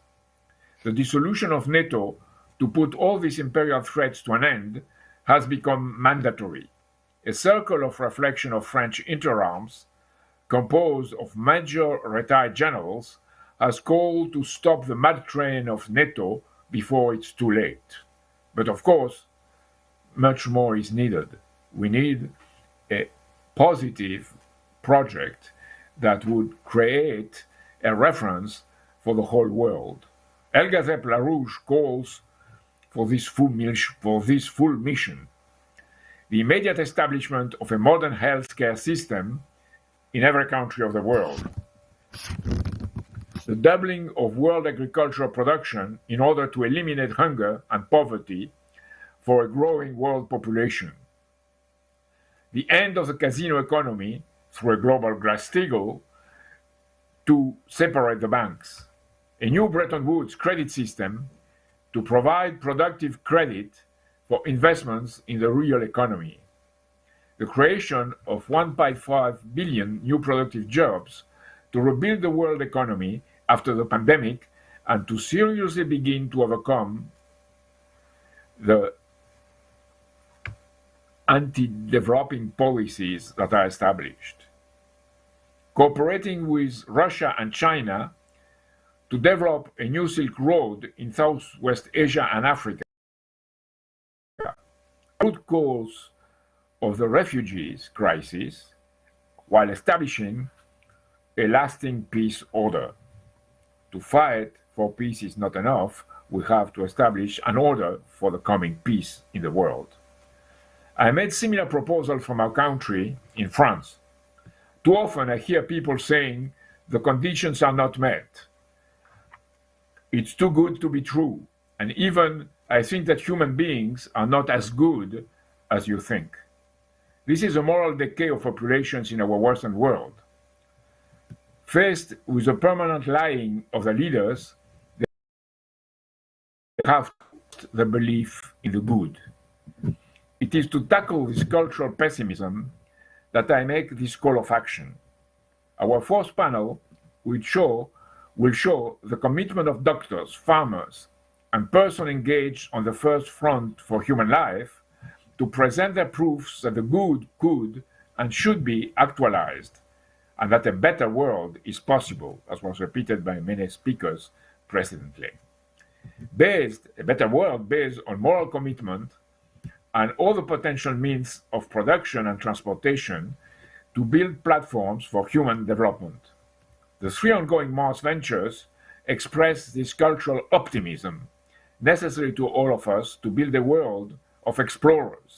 The dissolution of NATO to put all these imperial threats to an end has become mandatory. A circle of reflection of French interarms, composed of major retired generals, has called to stop the mad train of NATO before it's too late. But of course, much more is needed. We need a positive project that would create a reference for the whole world. Elgazep Larouche calls for this full mission: the immediate establishment of a modern healthcare system in every country of the world, the doubling of world agricultural production in order to eliminate hunger and poverty for a growing world population, the end of the casino economy through a global Glass-Steagall to separate the banks, a new Bretton Woods credit system to provide productive credit for investments in the real economy, the creation of 1.5 billion new productive jobs to rebuild the world economy after the pandemic and to seriously begin to overcome the anti-developing policies that are established, cooperating with Russia and China to develop a new Silk Road in Southwest Asia and Africa, root cause of the refugees crisis, while establishing a lasting peace order. To fight for peace is not enough. We have to establish an order for the coming peace in the world. I made similar proposals from our country in France. Too often I hear people saying the conditions are not met. It's too good to be true. And even I think that human beings are not as good as you think. This is a moral decay of populations in our Western world. Faced with the permanent lying of the leaders, they have the belief in the good. It is to tackle this cultural pessimism that I make this call of action. Our fourth panel will show the commitment of doctors, farmers, and persons engaged on the first front for human life to present their proofs that the good could and should be actualized, and that a better world is possible, as was repeated by many speakers precedently. A better world based on moral commitment and all the potential means of production and transportation to build platforms for human development. The three ongoing Mars ventures express this cultural optimism necessary to all of us to build a world of explorers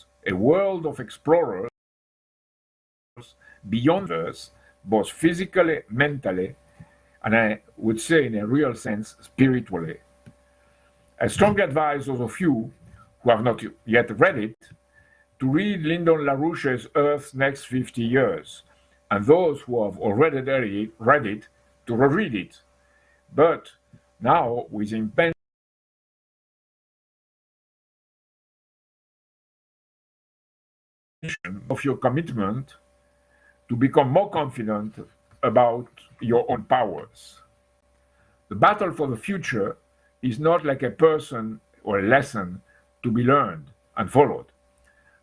beyond us, both physically, mentally, and I would say in a real sense, spiritually. I strongly advise those of you who have not yet read it to read Lyndon LaRouche's Earth's Next 50 Years, and those who have already read it to reread it, but now with impending of your commitment to become more confident about your own powers. The battle for the future is not like a person or a lesson to be learned and followed,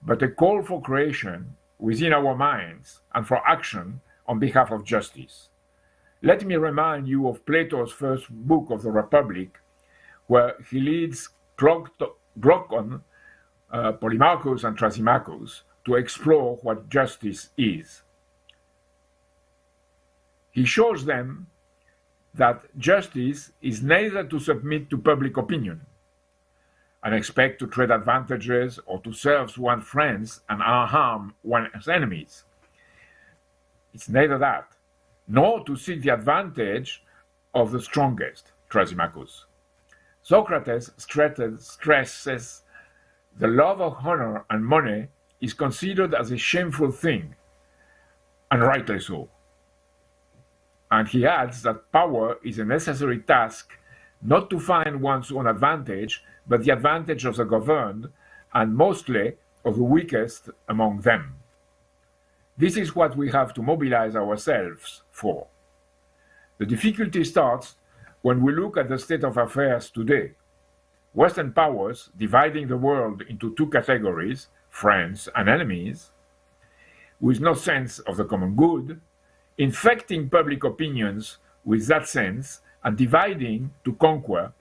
but a call for creation within our minds and for action on behalf of justice. Let me remind you of Plato's first book of the Republic, where he leads Glaucon, Polemarchus, and Thrasymachus to explore what justice is. He shows them that justice is neither to submit to public opinion and expect to trade advantages or to serve one's friends and harm one's enemies. It's neither that, nor to seek the advantage of the strongest, Thrasymachus. Socrates stresses the love of honor and money is considered as a shameful thing, and rightly so. And he adds that power is a necessary task not to find one's own advantage, but the advantage of the governed, and mostly of the weakest among them. This is what we have to mobilize ourselves for. The difficulty starts when we look at the state of affairs today. Western powers dividing the world into two categories, friends and enemies, with no sense of the common good, infecting public opinions with that sense and dividing to conquer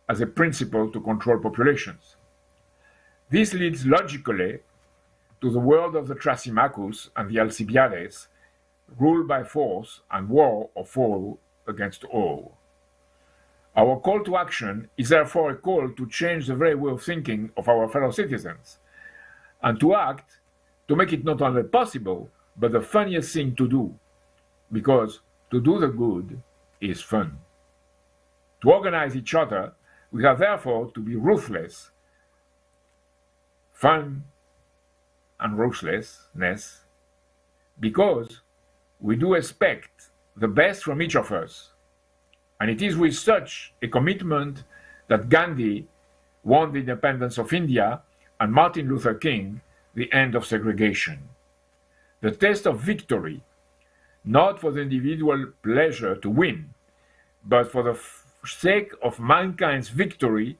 as a principle to control populations. This leads logically to the world of the Thrasymachus and the Alcibiades, ruled by force and war of all against all. Our call to action is therefore a call to change the very way of thinking of our fellow citizens, and to act to make it not only possible, but the funniest thing to do, because to do the good is fun. To organize each other, we have therefore to be ruthless. Fun and ruthlessness, because we do expect the best from each of us. And it is with such a commitment that Gandhi won the independence of India and Martin Luther King the end of segregation. The test of victory, not for the individual pleasure to win, but for the sake of mankind's victory,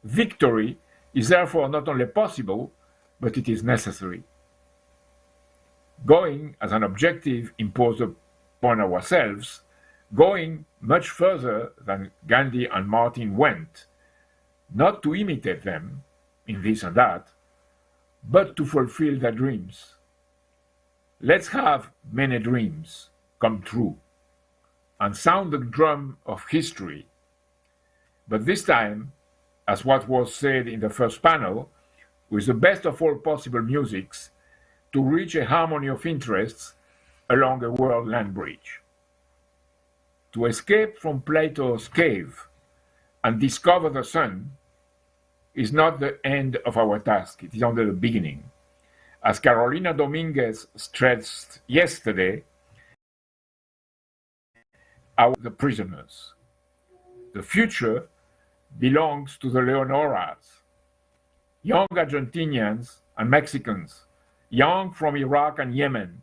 victory is therefore not only possible, but it is necessary. Going as an objective imposed upon ourselves, going much further than Gandhi and Martin went, not to imitate them in this and that, but to fulfill their dreams. Let's have many dreams come true and sound the drum of history. But this time, as what was said in the first panel, with the best of all possible musics, to reach a harmony of interests along a world land bridge. To escape from Plato's cave and discover the sun is not the end of our task, it is only the beginning. As Carolina Dominguez stressed yesterday, are the prisoners. The future belongs to the Leonoras, young Argentinians and Mexicans, young from Iraq and Yemen,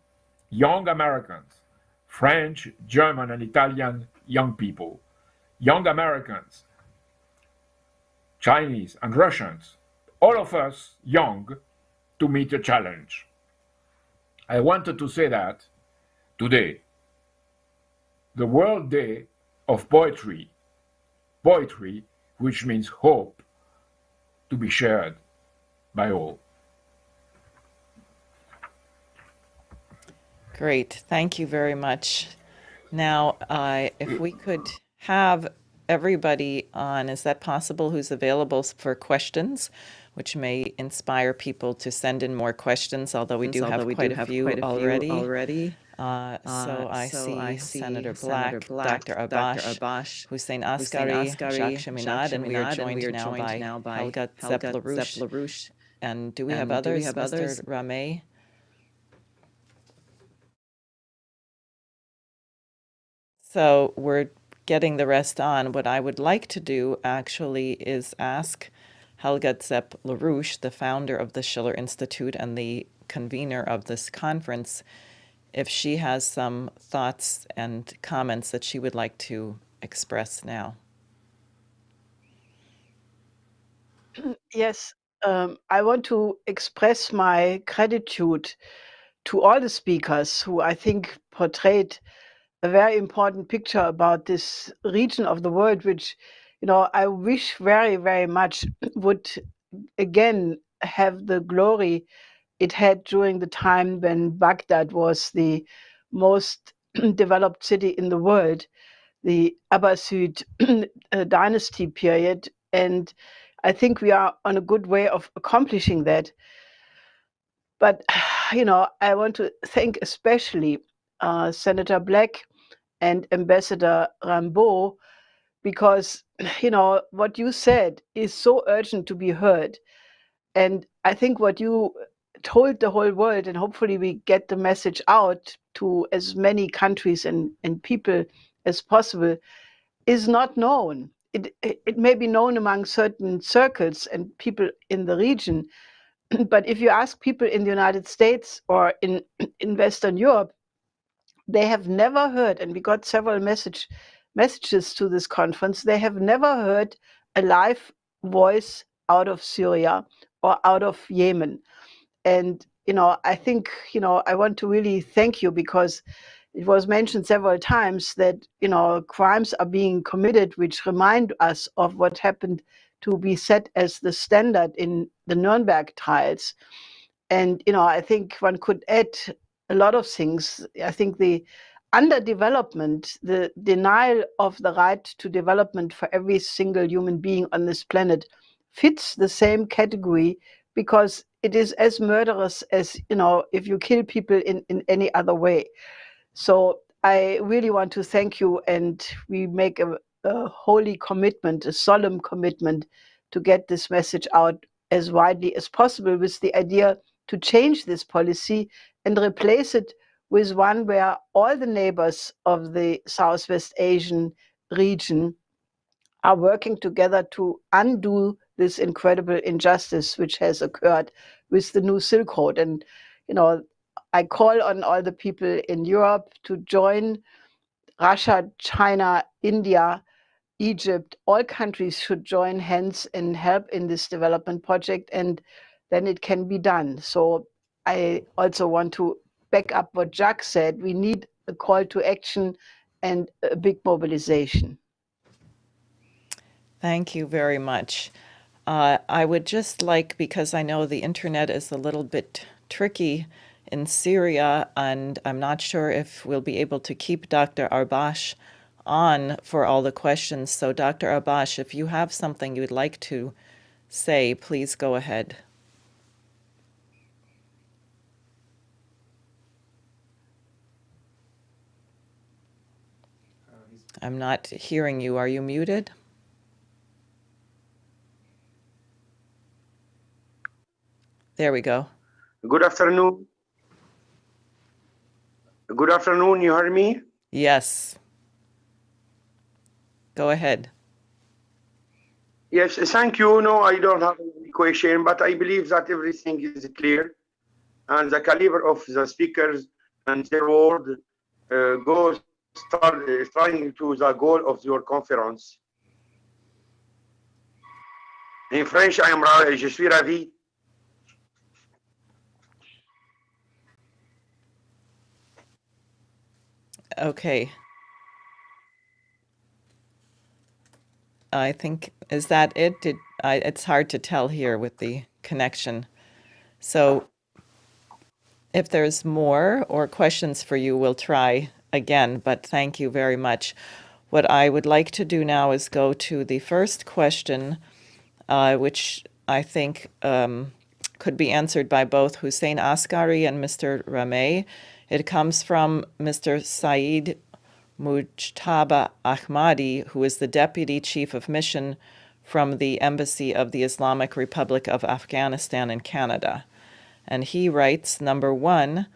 young Americans, French, German, and Italian young people, young Americans, Chinese, and Russians, all of us young to meet a challenge. I wanted to say that today, the World Day of Poetry, poetry which means hope to be shared by all. Great. Thank you very much. Now, if we could have everybody on, is that possible, who's available for questions, which may inspire people to send in more questions, although we do have quite a few already. So I see Senator Black, Dr. Abash, Hussein Askari, Jacques Cheminade, and we are joined now by Helga Zepp-LaRouche. And do we have others, Mr. Rameh? So we're getting the rest on. What I would like to do actually is ask Helga Zepp-LaRouche, the founder of the Schiller Institute and the convener of this conference, if she has some thoughts and comments that she would like to express now. Yes, I want to express my gratitude to all the speakers who I think portrayed a very important picture about this region of the world, which, I wish very, very much would again have the glory it had during the time when Baghdad was the most developed city in the world, the Abbasid dynasty period. And I think we are on a good way of accomplishing that. But, I want to thank especially Senator Black and Ambassador Rambaud, because, what you said is so urgent to be heard. And I think what you told the whole world, and hopefully we get the message out to as many countries and people as possible, is not known. it may be known among certain circles and people in the region, but if you ask people in the United States or in Western Europe, they have never heard, and we got several messages to this conference, they have never heard a live voice out of Syria or out of Yemen. And, I think, I want to really thank you, because it was mentioned several times that, crimes are being committed which remind us of what happened to be set as the standard in the Nuremberg trials. And, I think one could add a lot of things. I think the underdevelopment, the denial of the right to development for every single human being on this planet fits the same category, because it is as murderous as, if you kill people in any other way. So I really want to thank you, and we make a holy commitment, a solemn commitment, to get this message out as widely as possible, with the idea to change this policy and replace it with one where all the neighbors of the Southwest Asian region are working together to undo this incredible injustice which has occurred with the new Silk Road. And, I call on all the people in Europe to join. Russia, China, India, Egypt, all countries should join hands and help in this development project, and then it can be done. So I also want to back up what Jacques said. We need a call to action and a big mobilization. Thank you very much. I would just like, because I know the internet is a little bit tricky in Syria, and I'm not sure if we'll be able to keep Dr. Arbash on for all the questions. So Dr. Arbash, if you have something you'd like to say, please go ahead. I'm not hearing you. Are you muted? There we go. Good afternoon. Good afternoon. You heard me? Yes. Go ahead. Yes, thank you. No, I don't have any question, but I believe that everything is clear, and the caliber of the speakers and their word goes trying to the goal of your conference. In French, je suis ravi. Okay. I think, is that it? It's hard to tell here with the connection. So if there's more or questions for you, we'll try again, but thank you very much. What I would like to do now is go to the first question, which I think could be answered by both Hussein Askari and Mr. Rameh. It comes from Mr. Saeed Mujtaba Ahmadi, who is the Deputy Chief of Mission from the Embassy of the Islamic Republic of Afghanistan in Canada. And he writes, number one,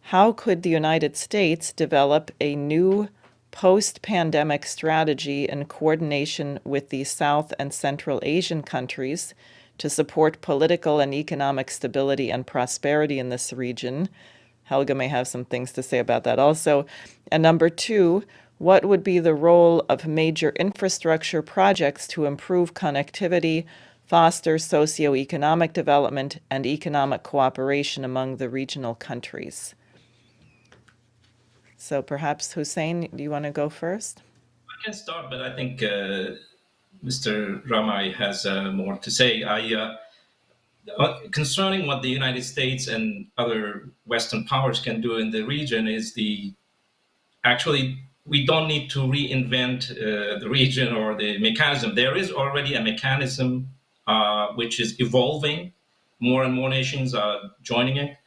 how could the United States develop a new post-pandemic strategy in coordination with the South and Central Asian countries to support political and economic stability and prosperity in this region? Helga may have some things to say about that also. And number two, what would be the role of major infrastructure projects to improve connectivity, foster socioeconomic development, and economic cooperation among the regional countries? So perhaps, Hussein, do you want to go first? I can start, but I think Mr. Ramay has more to say. Concerning what the United States and other Western powers can do in the region is actually, we don't need to reinvent the region or the mechanism. There is already a mechanism which is evolving. More and more nations are joining it,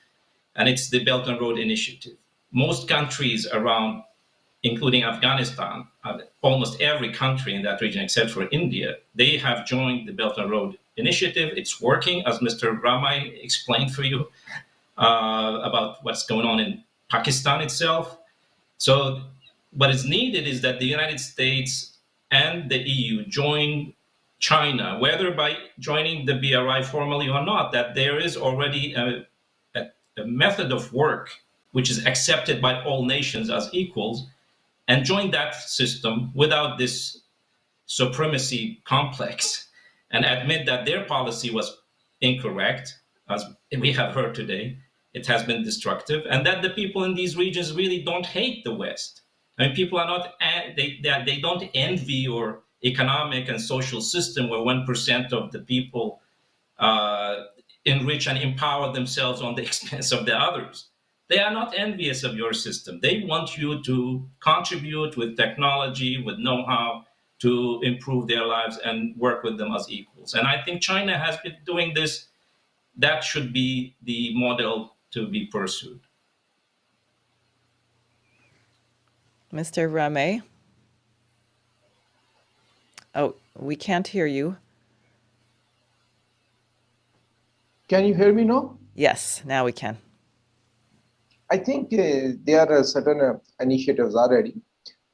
and it's the Belt and Road Initiative. Most countries around, including Afghanistan, almost every country in that region except for India, they have joined the Belt and Road Initiative. It's working, as Mr. Ramay explained for you about what's going on in Pakistan itself. So what is needed is that the United States and the EU join China, whether by joining the BRI formally or not, that there is already a method of work which is accepted by all nations as equals, and join that system without this supremacy complex, and admit that their policy was incorrect, as we have heard today. It has been destructive, and that the people in these regions really don't hate the West. I mean, people are not, they don't envy your economic and social system where 1% of the people enrich and empower themselves on the expense of the others. They are not envious of your system. They want you to contribute with technology, with know-how, to improve their lives and work with them as equals. And I think China has been doing this. That should be the model to be pursued. Mr. Rameh? Oh, we can't hear you. Can you hear me now? Yes, now we can. I think there are certain initiatives already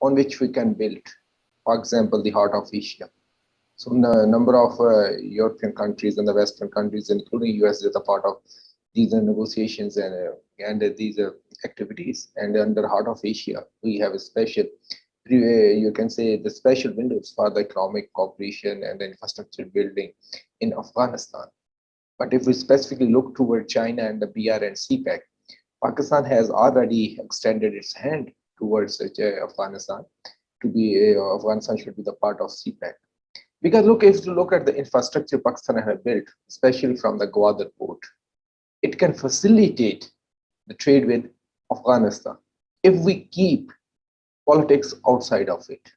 on which we can build. For example, the Heart of Asia. So a number of European countries and the Western countries, including US, is a part of these negotiations and these activities. And under Heart of Asia, we have a special, you can say, the special windows for the economic cooperation and the infrastructure building in Afghanistan. But if we specifically look toward China and the BR and CPEC, Pakistan has already extended its hand towards Afghanistan. Afghanistan should be the part of CPEC. Because look, if you look at the infrastructure Pakistan has built, especially from the Gwadar port, it can facilitate the trade with Afghanistan if we keep politics outside of it.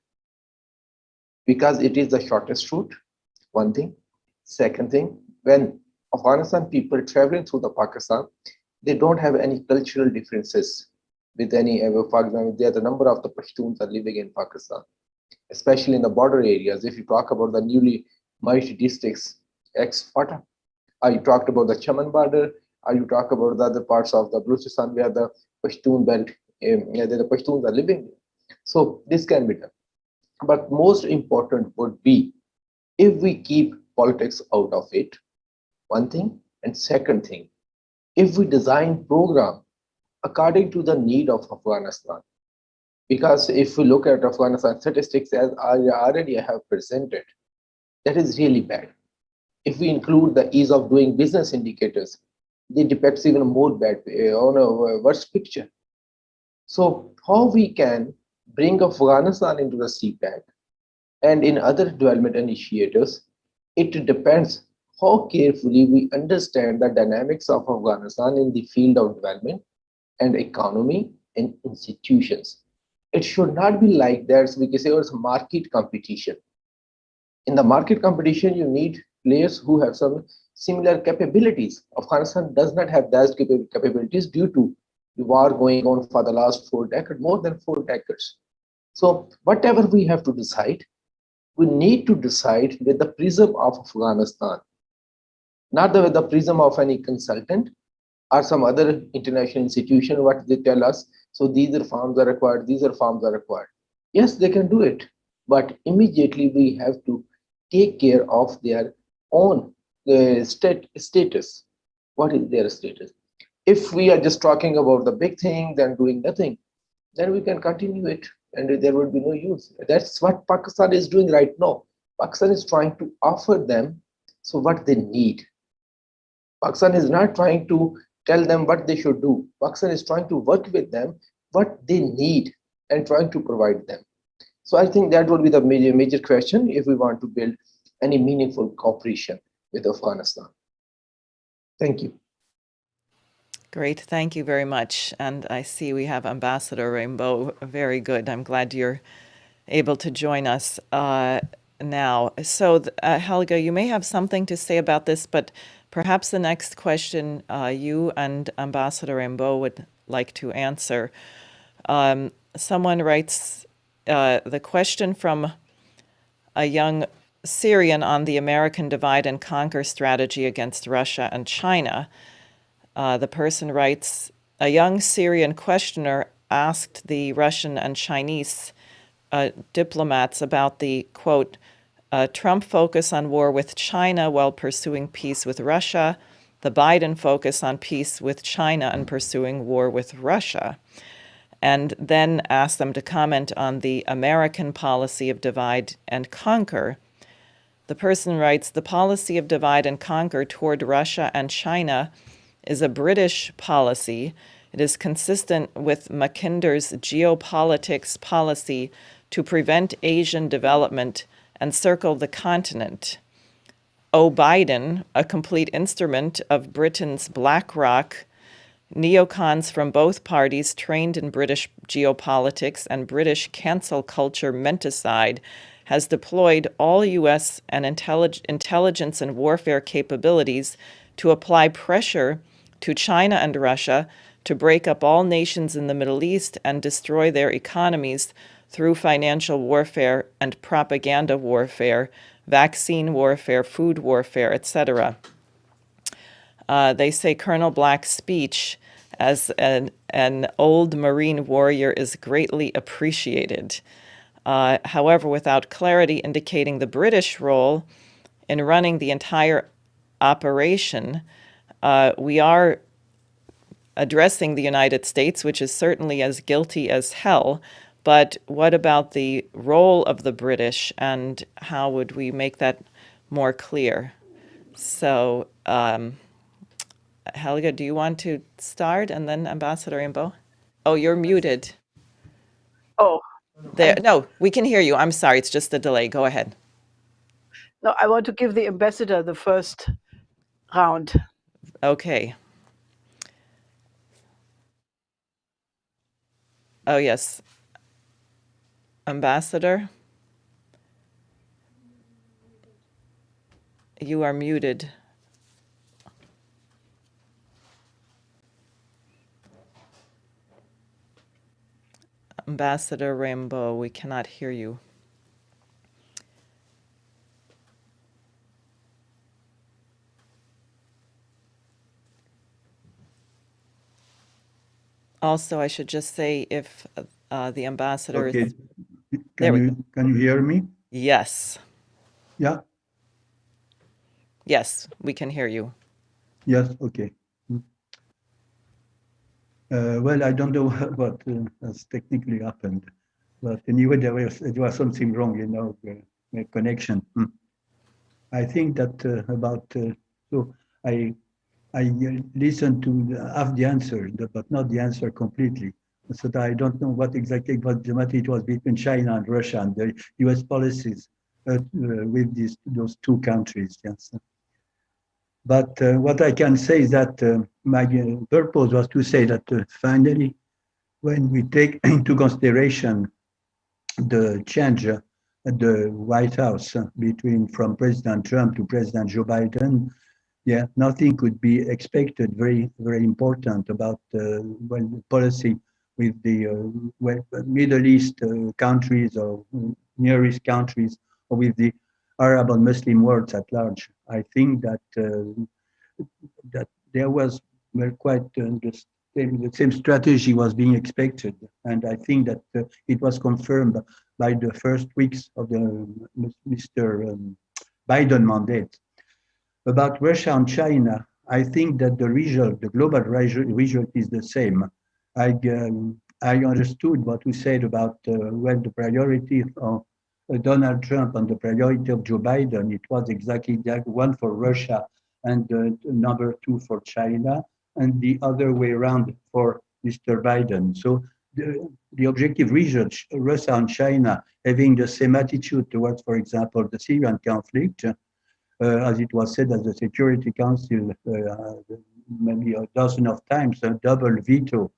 Because it is the shortest route, one thing. Second thing, when Afghanistan people traveling through the Pakistan, they don't have any cultural differences with any, for example, there are the number of the Pashtuns are living in Pakistan, especially in the border areas. If you talk about the newly merged districts, ex-Fatah, or you talked about the Chaman border, or you talk about the other parts of the Balochistan where the Pashtun belt, the Pashtuns are living. So this can be done. But most important would be if we keep politics out of it, one thing, and second thing, if we design program according to the need of Afghanistan. Because if we look at Afghanistan statistics, as I already have presented, that is really bad. If we include the ease of doing business indicators, they depict even more bad, on a worse picture. So how we can bring Afghanistan into the CPEC and in other development initiatives, it depends how carefully we understand the dynamics of Afghanistan in the field of development and economy and institutions. It should not be like that, so we can say it's market competition. In the market competition, you need players who have some similar capabilities. Afghanistan does not have those capabilities due to the war going on for the last 4 decades, more than 4 decades. So whatever we have to decide, we need to decide with the prism of Afghanistan, not with the prism of any consultant or some other international institution, what they tell us. So these reforms are required, these reforms are required. Yes, they can do it, but immediately we have to take care of their own status. What is their status? If we are just talking about the big thing, then doing nothing, then we can continue it and there would be no use. That's what Pakistan is doing right now. Pakistan is trying to offer them so what they need. Pakistan is not trying to tell them what they should do. Pakistan is trying to work with them what they need and trying to provide them. So I think that would be the major question if we want to build any meaningful cooperation with Afghanistan. Thank you. Great, thank you very much. And I see we have Ambassador Rainbow. Very good. I'm glad you're able to join us now. So Helga, you may have something to say about this, but perhaps the next question you and Ambassador Rainbow would like to answer. Someone writes the question from a young Syrian on the American divide and conquer strategy against Russia and China. The person writes, a young Syrian questioner asked the Russian and Chinese diplomats about the, quote, Trump focus on war with China while pursuing peace with Russia, the Biden focus on peace with China and pursuing war with Russia, and then asked them to comment on the American policy of divide and conquer. The person writes, the policy of divide and conquer toward Russia and China is a British policy. It is consistent with Mackinder's geopolitics policy to prevent Asian development and circle the continent. O. Biden, a complete instrument of Britain's BlackRock, neocons from both parties trained in British geopolitics and British cancel culture menticide, has deployed all U.S. and intelligence and warfare capabilities to apply pressure to China and Russia to break up all nations in the Middle East and destroy their economies through financial warfare and propaganda warfare, vaccine warfare, food warfare, etc. They say Colonel Black's speech as an old Marine warrior is greatly appreciated. However, without clarity indicating the British role in running the entire operation, we are addressing the United States, which is certainly as guilty as hell. But what about the role of the British, and how would we make that more clear? So, Helga, do you want to start, and then Ambassador Rimbaud? Oh, you're muted. Oh. There, no, we can hear you. I'm sorry, it's just a delay. Go ahead. No, I want to give the ambassador the first round. Okay. Oh, yes. Ambassador? You are muted. Ambassador Rimbaud, we cannot hear you. Also, I should just say if the ambassador Okay. is... There we go. Can you hear me? Yes. Yeah. Yes, we can hear you. Yes. Okay. Well, I don't know what has technically happened, but anyway, there was something wrong in our connection. I think that so I listened to half the answer, but not the answer completely. So that I don't know what exactly it was between China and Russia and the U.S. policies with those two countries. Yes. But what I can say is that my purpose was to say that finally, when we take into consideration the change at the White House from President Trump to President Joe Biden, yeah, nothing could be expected very, very important about policy with the Middle East countries or Near East countries, or with the Arab and Muslim world at large. I think that that there was quite the same strategy was being expected, and I think that it was confirmed by the first weeks of the Mr. Biden mandate. About Russia and China, I think that the global result is the same. I understood what you said about the priority of Donald Trump and the priority of Joe Biden. It was exactly that, one for Russia and number two for China, and the other way around for Mr. Biden. So the objective research, Russia and China having the same attitude towards, for example, the Syrian conflict, as it was said at the Security Council maybe a dozen of times, a double veto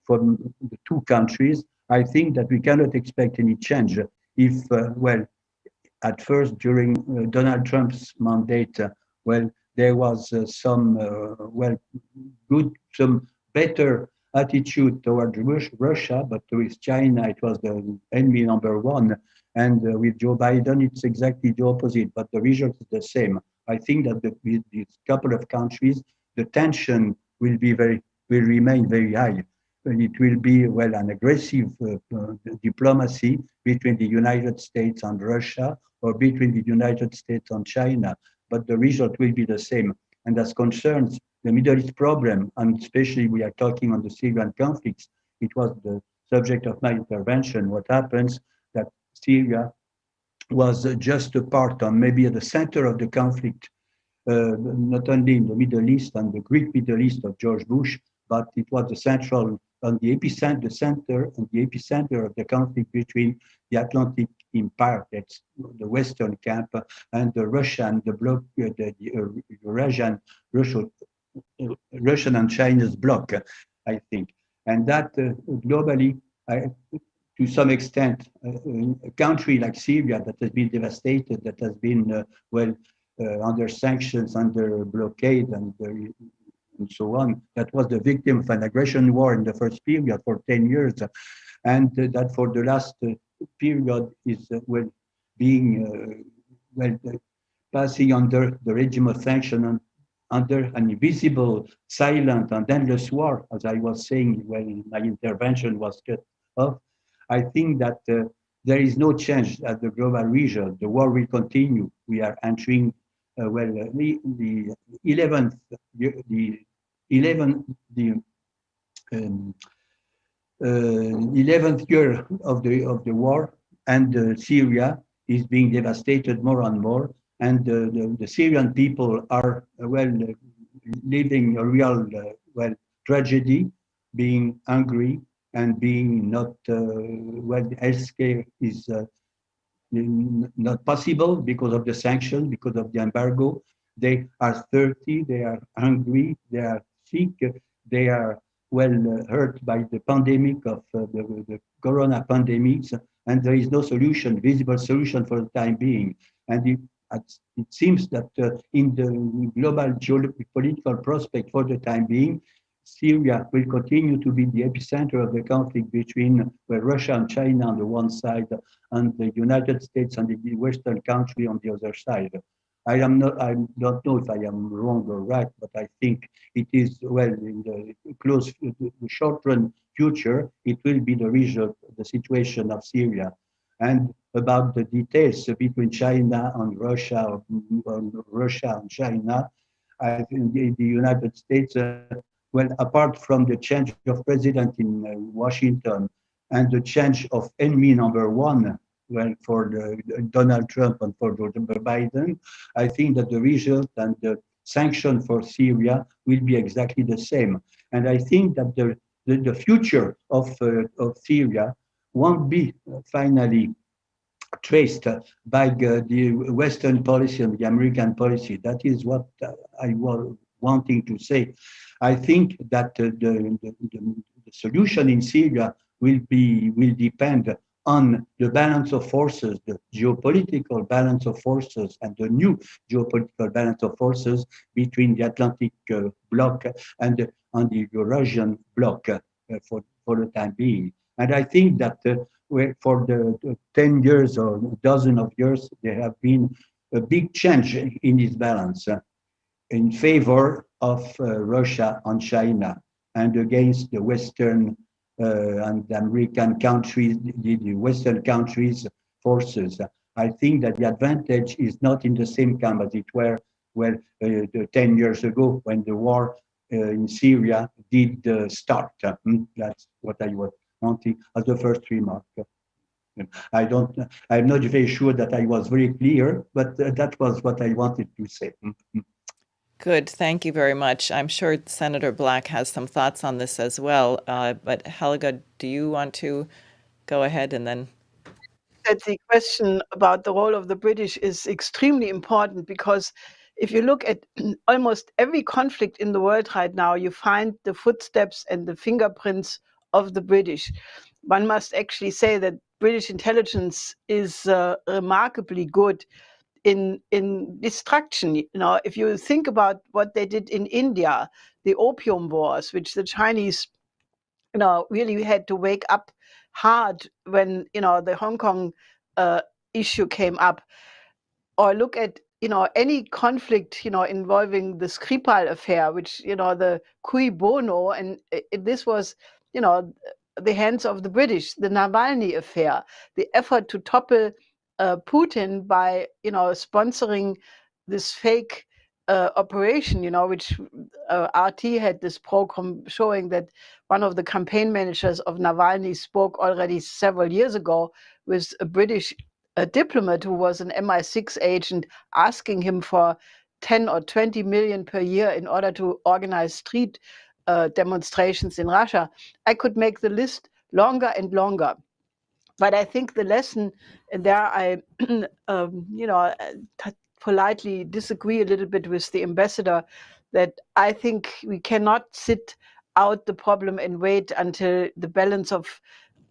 from the two countries. I think that we cannot expect any change if, at first during Donald Trump's mandate, there was some better attitude toward Russia, but with China it was the enemy number one, and with Joe Biden it's exactly the opposite. But the result is the same. I think that with these couple of countries, the tension will remain very high. it will be, well, an aggressive diplomacy between the United States and Russia, or between the United States and China, but the result will be the same. And as concerns the Middle East problem, and especially we are talking on the Syrian conflicts, it was the subject of my intervention. What happens that Syria was just a part, or maybe at the center of the conflict, not only in the Middle East and the Greek Middle East of George Bush, but it was the central, on the epicenter, the center and the epicenter of the conflict between the Atlantic Empire, that's the Western camp, and the Russian, the bloc, the Eurasian, Russian and Chinese bloc, I think. And that globally, to some extent, a country like Syria that has been devastated, that has been, under sanctions, under blockade, and so on, that was the victim of an aggression war in the first period for 10 years. And that for the last period is being passing under the regime of sanction and under an invisible, silent, and endless war, as I was saying when my intervention was cut off. I think that there is no change at the global region. The war will continue. We are entering the 11th year of the war, and Syria is being devastated more and more, and the Syrian people are living a real tragedy, being hungry and being not healthcare is not possible because of the sanctions, because of the embargo. They are thirsty, they are hungry, they are sick, they are hurt by the pandemic of the corona pandemics, and there is no solution, visible solution for the time being. And it seems that in the global geopolitical prospect for the time being, Syria will continue to be the epicenter of the conflict between Russia and China on the one side, and the United States and the Western country on the other side. I don't know if I am wrong or right, but I think it is, in the short-run future, it will be the result of the situation of Syria. And about the details between China and Russia, Russia and China, I think the United States, apart from the change of president in Washington and the change of enemy number one, for Donald Trump and for Biden, I think that the result and the sanction for Syria will be exactly the same. And I think that the future of Syria won't be finally traced by the Western policy and the American policy. That is what I was wanting to say. I think that the solution in Syria will depend on the balance of forces, the geopolitical balance of forces, and the new geopolitical balance of forces between the Atlantic bloc and the Eurasian bloc for the time being. And I think that for the 10 years or a dozen of years, there have been a big change in this balance in favor of Russia and China, and against the Western and the American countries, the Western countries' forces. I think that the advantage is not in the same camp as it were 10 years ago when the war in Syria did start. That's what I was wanting as the first remark. I'm not very sure that I was very clear, but that was what I wanted to say. Good, thank you very much. I'm sure Senator Black has some thoughts on this as well, but Helga, do you want to go ahead and then? That the question about the role of the British is extremely important, because if you look at almost every conflict in the world right now, you find the footsteps and the fingerprints of the British. One must actually say that British intelligence is remarkably good in destruction. If you think about what they did in India, the Opium Wars, which the Chinese really had to wake up hard when the Hong Kong issue came up, or look at any conflict involving the Skripal affair, which the cui bono, and this was the hands of the British, the Navalny affair, the effort to topple Putin by, sponsoring this fake operation, which RT had this program showing that one of the campaign managers of Navalny spoke already several years ago with a British diplomat who was an MI6 agent, asking him for 10 or 20 million per year in order to organize street demonstrations in Russia. I could make the list longer and longer. But I think the lesson, and there I, politely disagree a little bit with the ambassador, that I think we cannot sit out the problem and wait until the balance of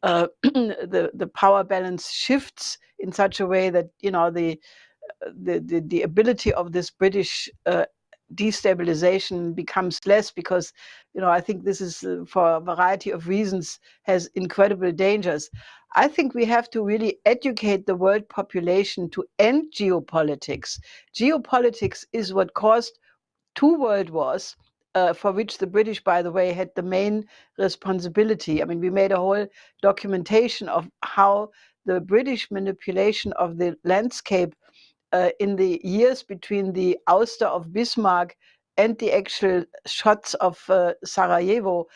the power balance shifts in such a way that the ability of this British destabilization becomes less, because I think this is for a variety of reasons has incredible dangers. I think we have to really educate the world population to end geopolitics. Geopolitics is what caused 2 world wars, for which the British, by the way, had the main responsibility. I mean, we made a whole documentation of how the British manipulation of the landscape in the years between the ouster of Bismarck and the actual shots of Sarajevo,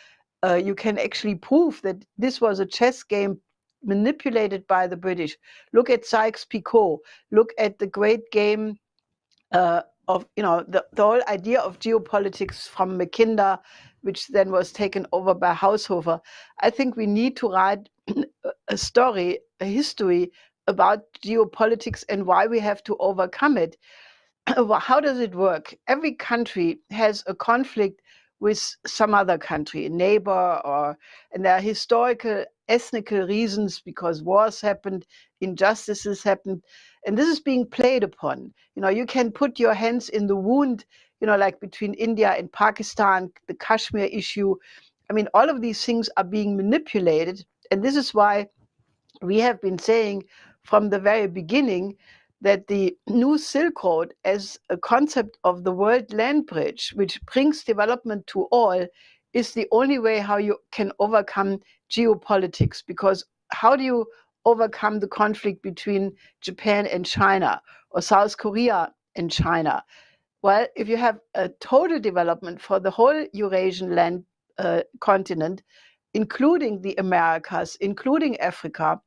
you can actually prove that this was a chess game manipulated by the British. Look at Sykes-Picot. Look at the great game of, the whole idea of geopolitics from Mackinder, which then was taken over by Haushofer. I think we need to write a story, a history about geopolitics and why we have to overcome it. How does it work? Every country has a conflict with some other country, a neighbor, and there are historical, ethnical reasons because wars happened, injustices happened, and this is being played upon. You can put your hands in the wound, like between India and Pakistan, the Kashmir issue. I mean, all of these things are being manipulated, and this is why we have been saying from the very beginning that the new Silk Road as a concept of the world land bridge, which brings development to all, is the only way how you can overcome geopolitics. Because how do you overcome the conflict between Japan and China or South Korea and China? Well, if you have a total development for the whole Eurasian land continent, including the Americas, including Africa,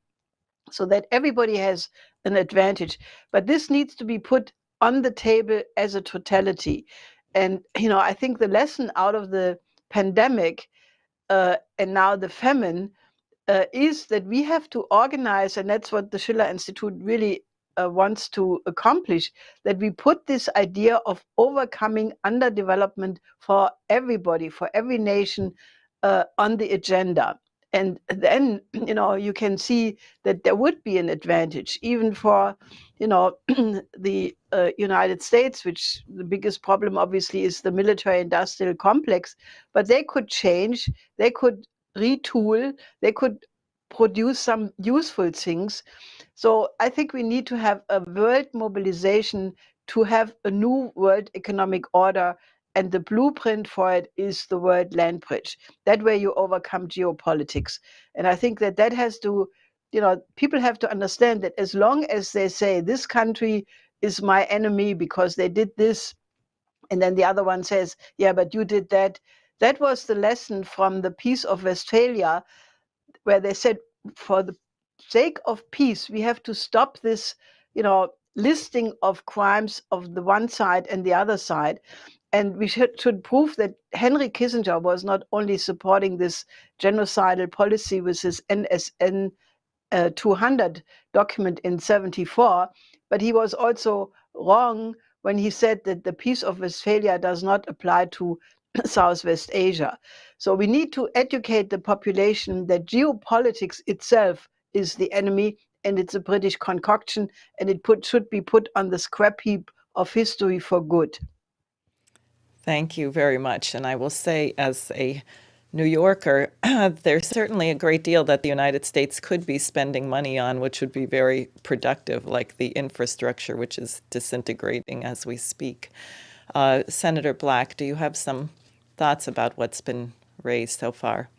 so that everybody has an advantage. But this needs to be put on the table as a totality. And, I think the lesson out of the pandemic and now the famine is that we have to organize, and that's what the Schiller Institute really wants to accomplish, that we put this idea of overcoming underdevelopment for everybody, for every nation on the agenda. And then, you can see that there would be an advantage even for, the United States, which the biggest problem obviously is the military-industrial complex, but they could change, they could retool, they could produce some useful things. So I think we need to have a world mobilization to have a new world economic order, and the blueprint for it is the world land bridge. That way you overcome geopolitics. And I think that has to, people have to understand that as long as they say this country is my enemy because they did this, and then the other one says, yeah, but you did that. That was the lesson from the Peace of Westphalia, where they said, for the sake of peace, we have to stop this, listing of crimes of the one side and the other side. And we should prove that Henry Kissinger was not only supporting this genocidal policy with his NSN 200 document in 1974, but he was also wrong when he said that the Peace of Westphalia does not apply to Southwest Asia. So we need to educate the population that geopolitics itself is the enemy, and it's a British concoction, and it should be put on the scrap heap of history for good. Thank you very much. And I will say, as a New Yorker, there's certainly a great deal that the United States could be spending money on, which would be very productive, like the infrastructure, which is disintegrating as we speak. Senator Black, do you have some thoughts about what's been raised so far?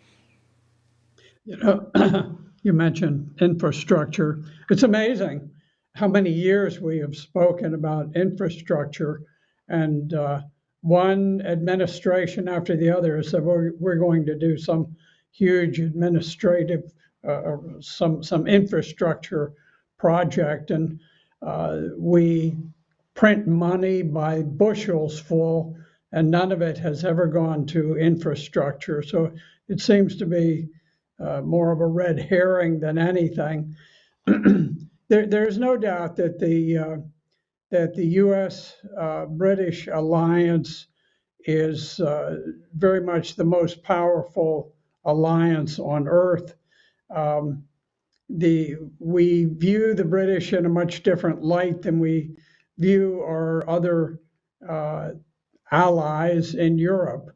You know, you mentioned infrastructure. It's amazing how many years we have spoken about infrastructure, and one administration after the other has said we're going to do some huge administrative some infrastructure project, and we print money by bushels full, and none of it has ever gone to infrastructure. So it seems to be more of a red herring than anything. There's no doubt that the U.S. British alliance is very much the most powerful alliance on earth. We view the British in a much different light than we view our other allies in Europe.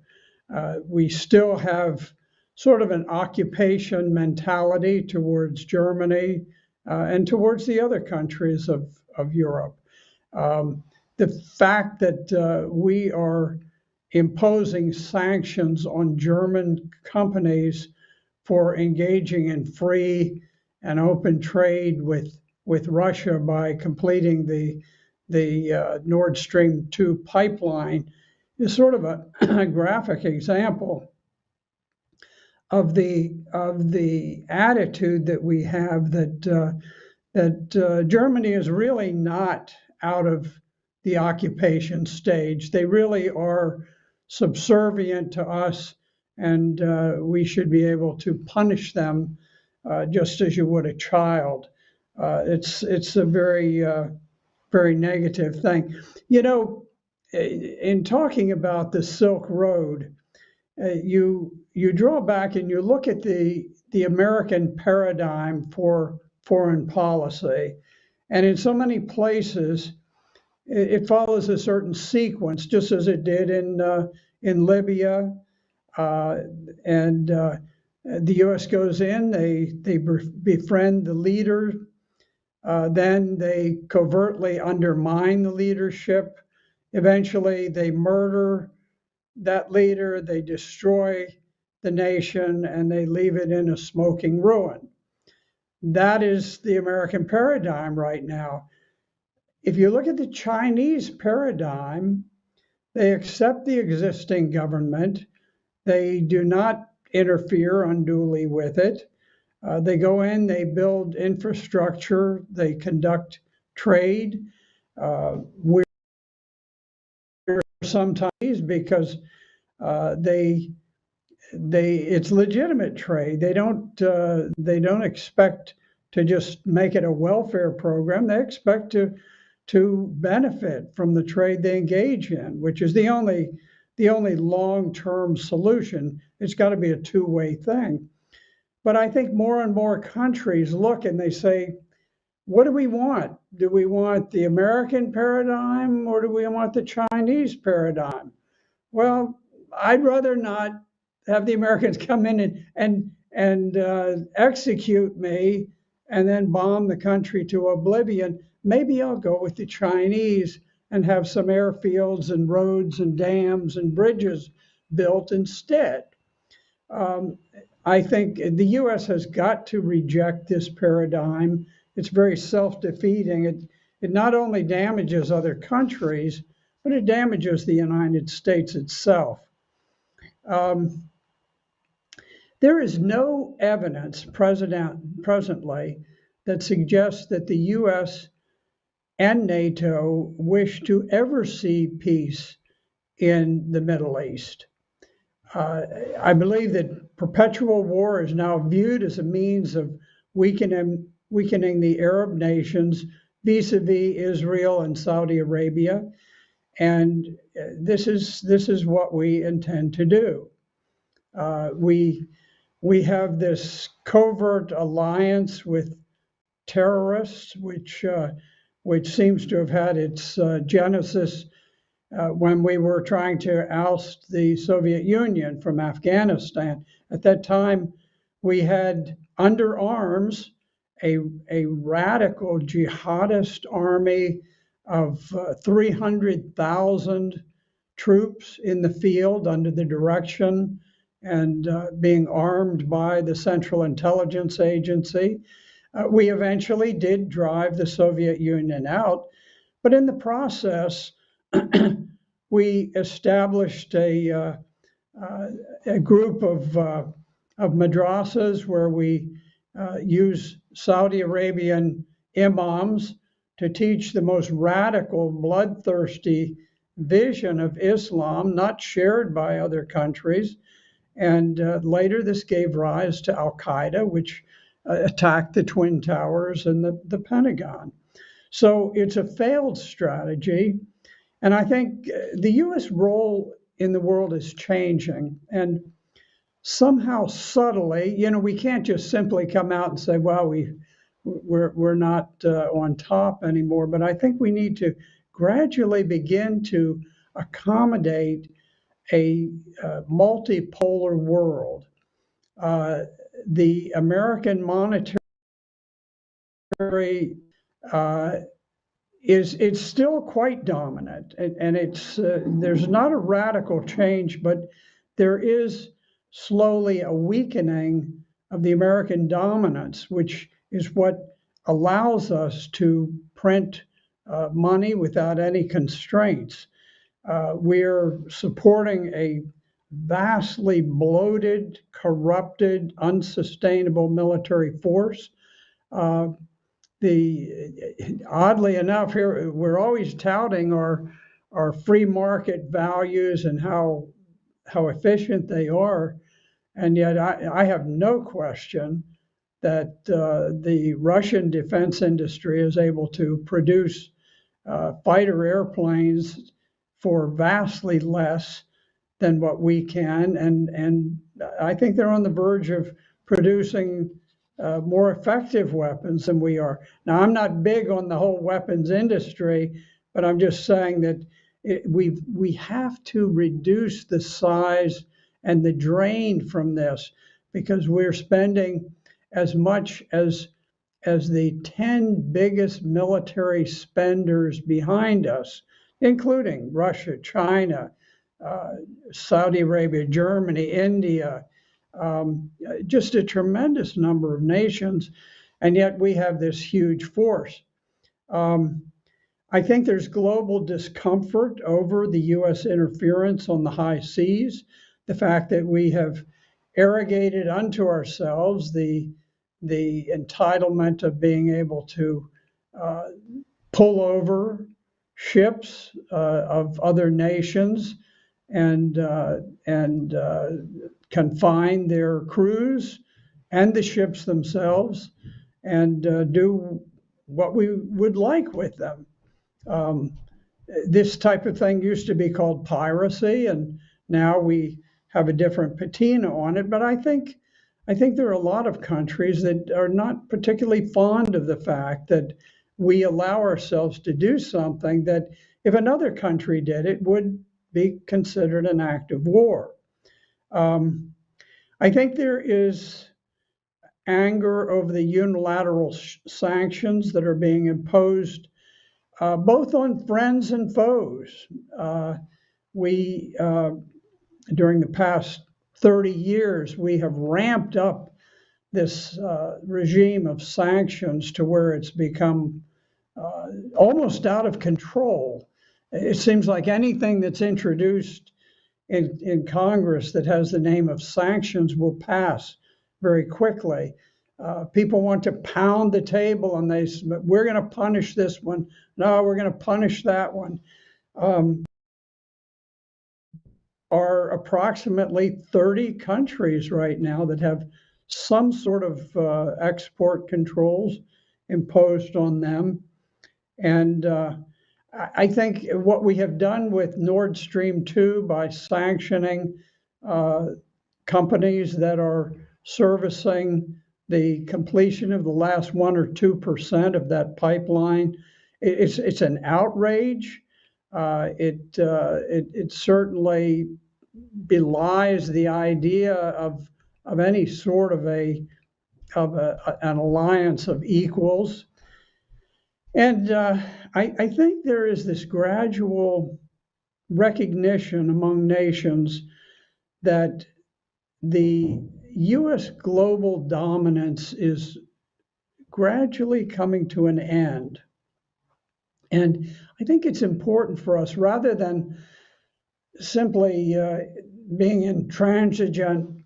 We still have sort of an occupation mentality towards Germany and towards the other countries of Europe. The fact that we are imposing sanctions on German companies for engaging in free and open trade with Russia by completing the Nord Stream 2 pipeline is sort of a graphic example of the attitude that we have that Germany is really not out of the occupation stage. They really are subservient to us, and we should be able to punish them just as you would a child. It's a very very negative thing. You know, in talking about the Silk Road, you draw back and you look at the American paradigm for foreign policy, and in so many places it follows a certain sequence, just as it did in Libya, and the U.S. goes in, they befriend the leader, then they covertly undermine the leadership. Eventually, they murder that leader, they destroy the nation, and they leave it in a smoking ruin. That is the American paradigm right now. If you look at the Chinese paradigm, they accept the existing government. They do not interfere unduly with it. They go in, they build infrastructure, they conduct trade. We're sometimes because it's legitimate trade. They don't expect to just make it a welfare program. They expect to benefit from the trade they engage in, which is the only long-term solution. It's got to be a two-way thing. But I think more and more countries look and they say, what do we want? Do we want the American paradigm or do we want the Chinese paradigm? Well, I'd rather not have the Americans come in and execute me and then bomb the country to oblivion. Maybe I'll go with the Chinese and have some airfields and roads and dams and bridges built instead. I think the U.S. has got to reject this paradigm. It's very self-defeating. It not only damages other countries, but it damages the United States itself. There is no evidence presently that suggests that the U.S. and NATO wish to ever see peace in the Middle East. I believe that perpetual war is now viewed as a means of weakening the Arab nations vis-a-vis Israel and Saudi Arabia, and this is what we intend to do. We have this covert alliance with terrorists, which seems to have had its genesis when we were trying to oust the Soviet Union from Afghanistan. At that time, we had under arms a radical jihadist army of 300,000 troops in the field under the direction and being armed by the Central Intelligence Agency. We eventually did drive the Soviet Union out, but in the process, we established a group of madrasas where we use Saudi Arabian imams to teach the most radical, bloodthirsty vision of Islam, not shared by other countries. And later, this gave rise to Al Qaeda, which attacked the Twin Towers and the Pentagon. So it's a failed strategy. And I think the US role in the world is changing. And somehow subtly, we can't just simply come out and say, well, we're not on top anymore. But I think we need to gradually begin to accommodate a multipolar world. The American monetary it's still quite dominant, and it's there's not a radical change, but there is slowly a weakening of the American dominance, which is what allows us to print money without any constraints. We're supporting a vastly bloated, corrupted, unsustainable military force. Oddly enough, here we're always touting our free market values and how efficient they are, and yet I have no question that the Russian defense industry is able to produce fighter airplanes for vastly less than what we can, and I think they're on the verge of producing more effective weapons than we are. Now, I'm not big on the whole weapons industry, but I'm just saying that we have to reduce the size and the drain from this, because we're spending as much as the 10 biggest military spenders behind us, including Russia, China, Saudi Arabia, Germany, India, just a tremendous number of nations, and yet we have this huge force. I think there's global discomfort over the US interference on the high seas, the fact that we have arrogated unto ourselves the entitlement of being able to pull over ships of other nations and confine their crews and the ships themselves and do what we would like with them. This type of thing used to be called piracy, and now we have a different patina on it. But I think there are a lot of countries that are not particularly fond of the fact that we allow ourselves to do something that, if another country did it, would be considered an act of war. I think there is anger over the unilateral sanctions that are being imposed, both on friends and foes. We, during the past 30 years, we have ramped up this regime of sanctions to where it's become almost out of control. It seems like anything that's introduced in Congress that has the name of sanctions will pass very quickly. People want to pound the table and we're going to punish this one. No, we're going to punish that one. Are approximately 30 countries right now that have some sort of export controls imposed on them. And I think what we have done with Nord Stream 2 by sanctioning companies that are servicing the completion of the last 1 or 2% of that pipeline, it's an outrage. It certainly belies the idea of any sort of an alliance of equals. And I think there is this gradual recognition among nations that the U.S. global dominance is gradually coming to an end. And I think it's important for us, rather than simply being intransigent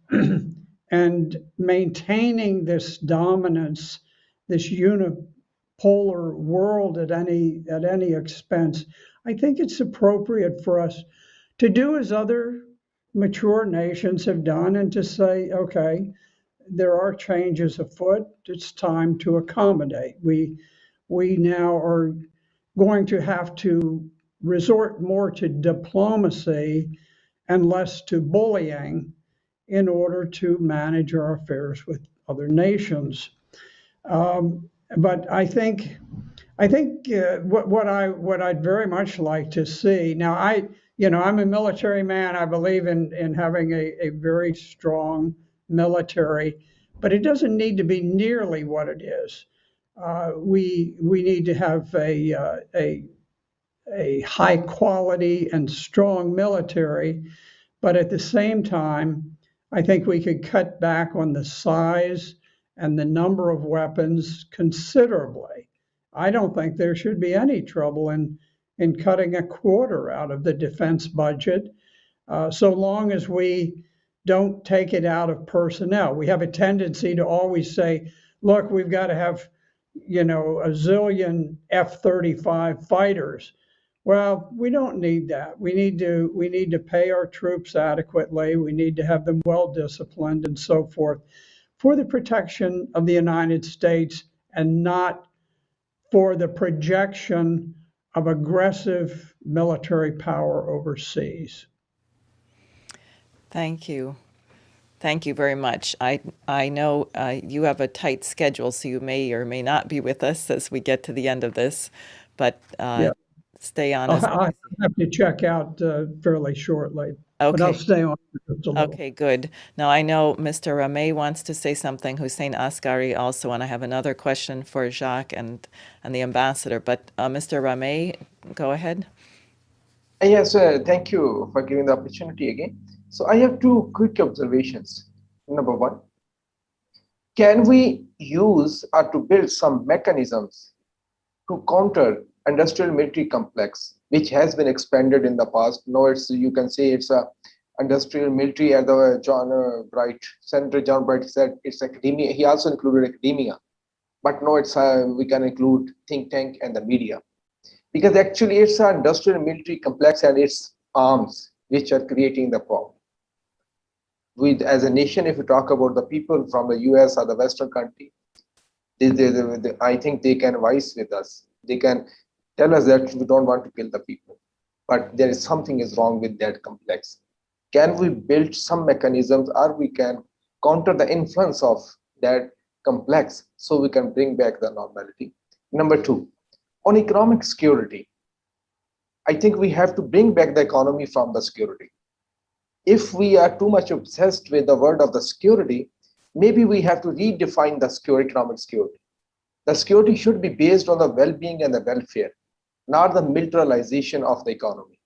and maintaining this dominance, this unipolar world at any expense, I think it's appropriate for us to do as other mature nations have done and to say, okay, there are changes afoot. It's time to accommodate. We now are going to have to resort more to diplomacy and less to bullying in order to manage our affairs with other nations. But I think what I'd very much like to see now, I'm a military man. I believe in having a very strong military, but it doesn't need to be nearly what it is. We need to have a high quality and strong military, but at the same time, I think we could cut back on the size and the number of weapons considerably. I don't think there should be any trouble in cutting a quarter out of the defense budget, so long as we don't take it out of personnel. We have a tendency to always say, look, we've got to have, a zillion F-35 fighters. Well, we don't need that. We need to pay our troops adequately. We need to have them well disciplined and so forth for the protection of the United States and not for the projection of aggressive military power overseas. Thank you. Thank you very much. I know you have a tight schedule, so you may or may not be with us as we get to the end of this, but stay on us. I have to check out fairly shortly, but I'll stay on for just a little. Okay, good. Now, I know Mr. Rameh wants to say something, Hussein Askari also, and I have another question for Jacques and the ambassador, but Mr. Rameh, go ahead. Yes, thank you for giving the opportunity again. So I have two quick observations. Number one, can we use or to build some mechanisms to counter industrial military complex, which has been expanded in the past? Now you can say it's a industrial military, as Senator John Bright said, it's academia. He also included academia, but now it's we can include think tank and the media, because actually it's an industrial military complex and its arms which are creating the problem. As a nation, if you talk about the people from the US or the Western country, I think they can advise with us. They can tell us that we don't want to kill the people, but there is something is wrong with that complex. Can we build some mechanisms, or we can counter the influence of that complex so we can bring back the normality? Number two, on economic security, I think we have to bring back the economy from the security. If we are too much obsessed with the word of the security, maybe we have to redefine the economic security. The security should be based on the well-being and the welfare, not the militarization of the economy.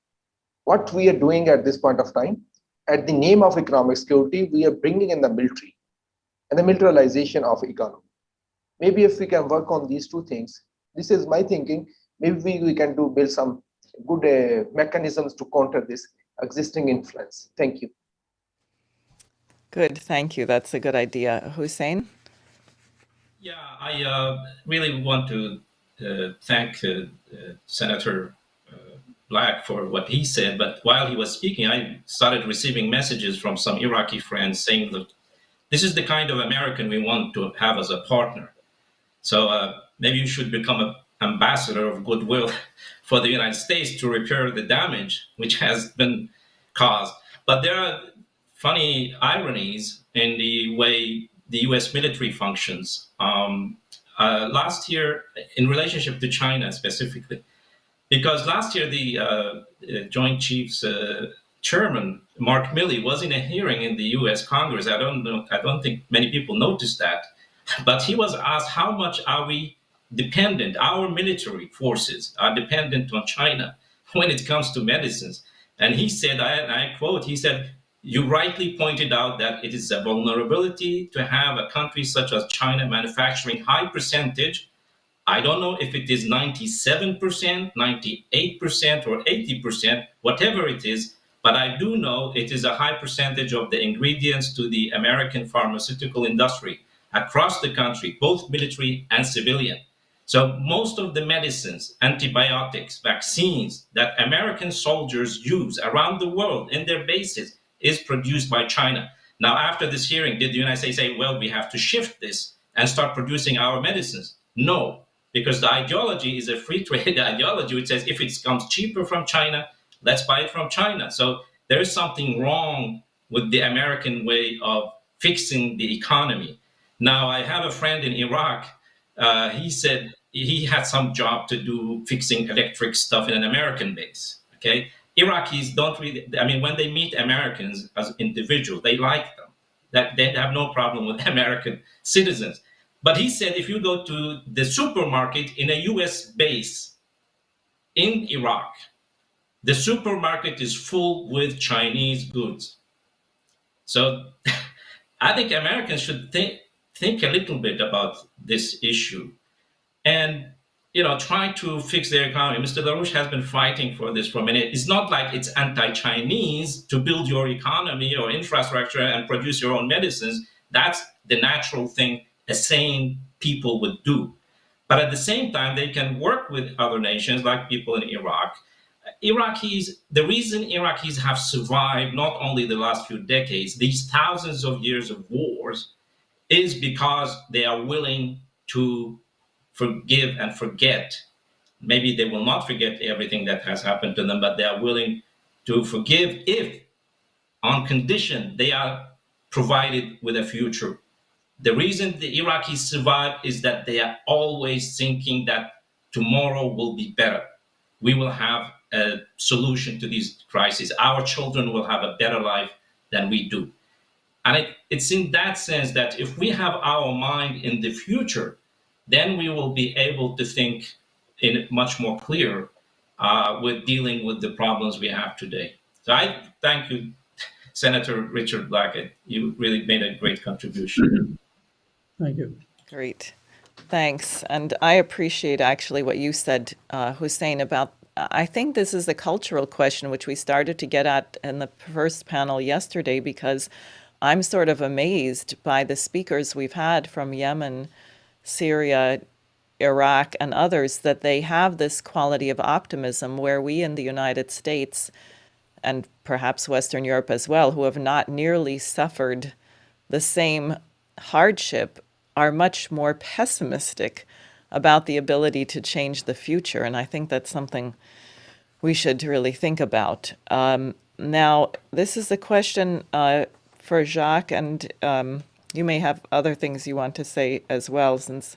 What we are doing at this point of time, at the name of economic security, we are bringing in the military and the militarization of economy. Maybe if we can work on these two things, this is my thinking, maybe we can build some good mechanisms to counter this existing influence. Thank you. Good, thank you. That's a good idea. Hussein? Yeah, I really want to thank Senator Black for what he said, but while he was speaking, I started receiving messages from some Iraqi friends saying that this is the kind of American we want to have as a partner. So maybe you should become an ambassador of goodwill for the United States to repair the damage which has been caused. But there are funny ironies in the way the U.S. military functions. Last year, in relationship to China specifically, because last year the Joint Chiefs Chairman Mark Milley was in a hearing in the U.S. Congress. I don't think many people noticed that, but he was asked how much are we dependent, our military forces are dependent on China when it comes to medicines. And he said, I quote, he said, You rightly pointed out that it is a vulnerability to have a country such as China manufacturing high percentage. I don't know if it is 97%, 98%, or 80%, whatever it is, but I do know it is a high percentage of the ingredients to the American pharmaceutical industry across the country, both military and civilian. So most of the medicines, antibiotics, vaccines that American soldiers use around the world in their bases is produced by China. Now, after this hearing, did the United States say, well, we have to shift this and start producing our medicines? No, because the ideology is a free trade ideology, which says if it comes cheaper from China, let's buy it from China. So there is something wrong with the American way of fixing the economy. Now, I have a friend in Iraq. He said he had some job to do fixing electric stuff in an American base. Okay, Iraqis don't really. I mean, when they meet Americans as individuals, they like them. That they have no problem with American citizens. But he said if you go to the supermarket in a U.S. base in Iraq, the supermarket is full with Chinese goods. So I think Americans should think a little bit about this issue and try to fix their economy. Mr. Larouche has been fighting for this for a minute. It's not like it's anti-Chinese to build your economy or infrastructure and produce your own medicines. That's the natural thing a sane people would do. But at the same time, they can work with other nations like people in Iraq. The reason Iraqis have survived not only the last few decades, these thousands of years of wars, is because they are willing to forgive and forget. Maybe they will not forget everything that has happened to them, but they are willing to forgive if, on condition, they are provided with a future. The reason the Iraqis survive is that they are always thinking that tomorrow will be better. We will have a solution to these crises. Our children will have a better life than we do. And it's in that sense that if we have our mind in the future, then we will be able to think in much more clear with dealing with the problems we have today. So I thank you, Senator Richard Blackett. You really made a great contribution. Thank you. Great. Thanks. And I appreciate actually what you said, Hussein, about I think this is a cultural question, which we started to get at in the first panel yesterday, because I'm sort of amazed by the speakers we've had from Yemen, Syria, Iraq, and others, that they have this quality of optimism where we in the United States, and perhaps Western Europe as well, who have not nearly suffered the same hardship, are much more pessimistic about the ability to change the future. And I think that's something we should really think about. Now, this is a question for Jacques, and you may have other things you want to say as well, since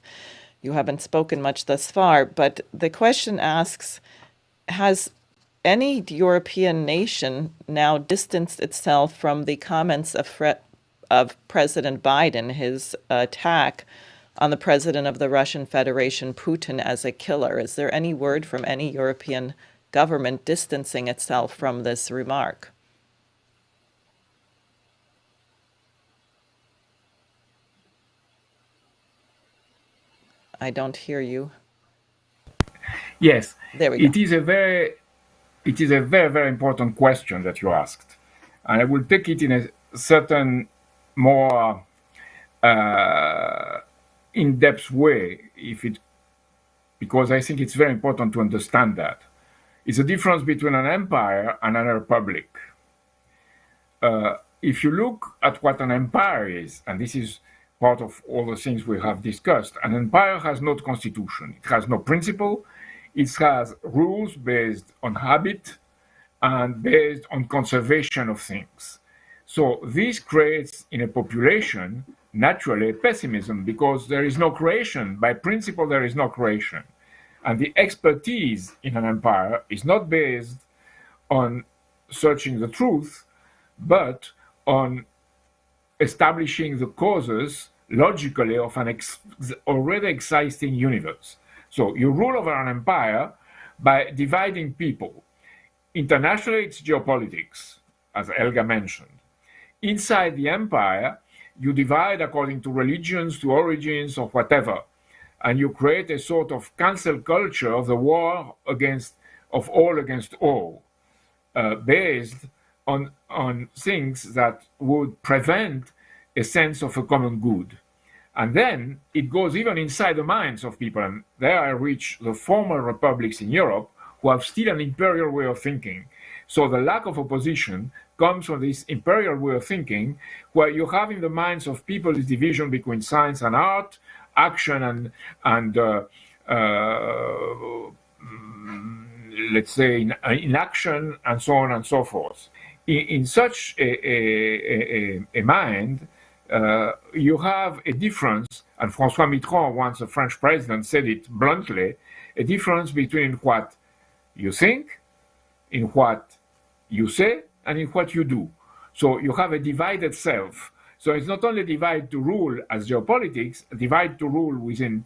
you haven't spoken much thus far. But the question asks, has any European nation now distanced itself from the comments of President Biden, his attack on the president of the Russian Federation, Putin, as a killer? Is there any word from any European government distancing itself from this remark? I don't hear you. Yes, there we go. It is a very, very important question that you asked, and I will take it in a certain more in-depth way, because I think it's very important to understand that. It's a difference between an empire and a republic. If you look at what an empire is, and this is part of all the things we have discussed, an empire has no constitution, it has no principle, it has rules based on habit and based on conservation of things. So this creates in a population naturally pessimism, because there is no creation. By principle, there is no creation. And the expertise in an empire is not based on searching the truth, but on establishing the causes logically of an already existing universe. So you rule over an empire by dividing people. Internationally, it's geopolitics, as Elga mentioned. inside the empire, you divide according to religions, to origins, or whatever, and you create a sort of cancel culture of the war of all against all, based on things that would prevent a sense of a common good. And then it goes even inside the minds of people. And there I reach the former republics in Europe who have still an imperial way of thinking. So the lack of opposition comes from this imperial way of thinking, where you have in the minds of people this division between science and art, action and let's say inaction, and so on and so forth. In such a mind, you have a difference, and François Mitterrand, once a French president, said it bluntly, a difference between what you think, in what you say, and in what you do. So you have a divided self. So it's not only divide to rule as geopolitics, divide to rule within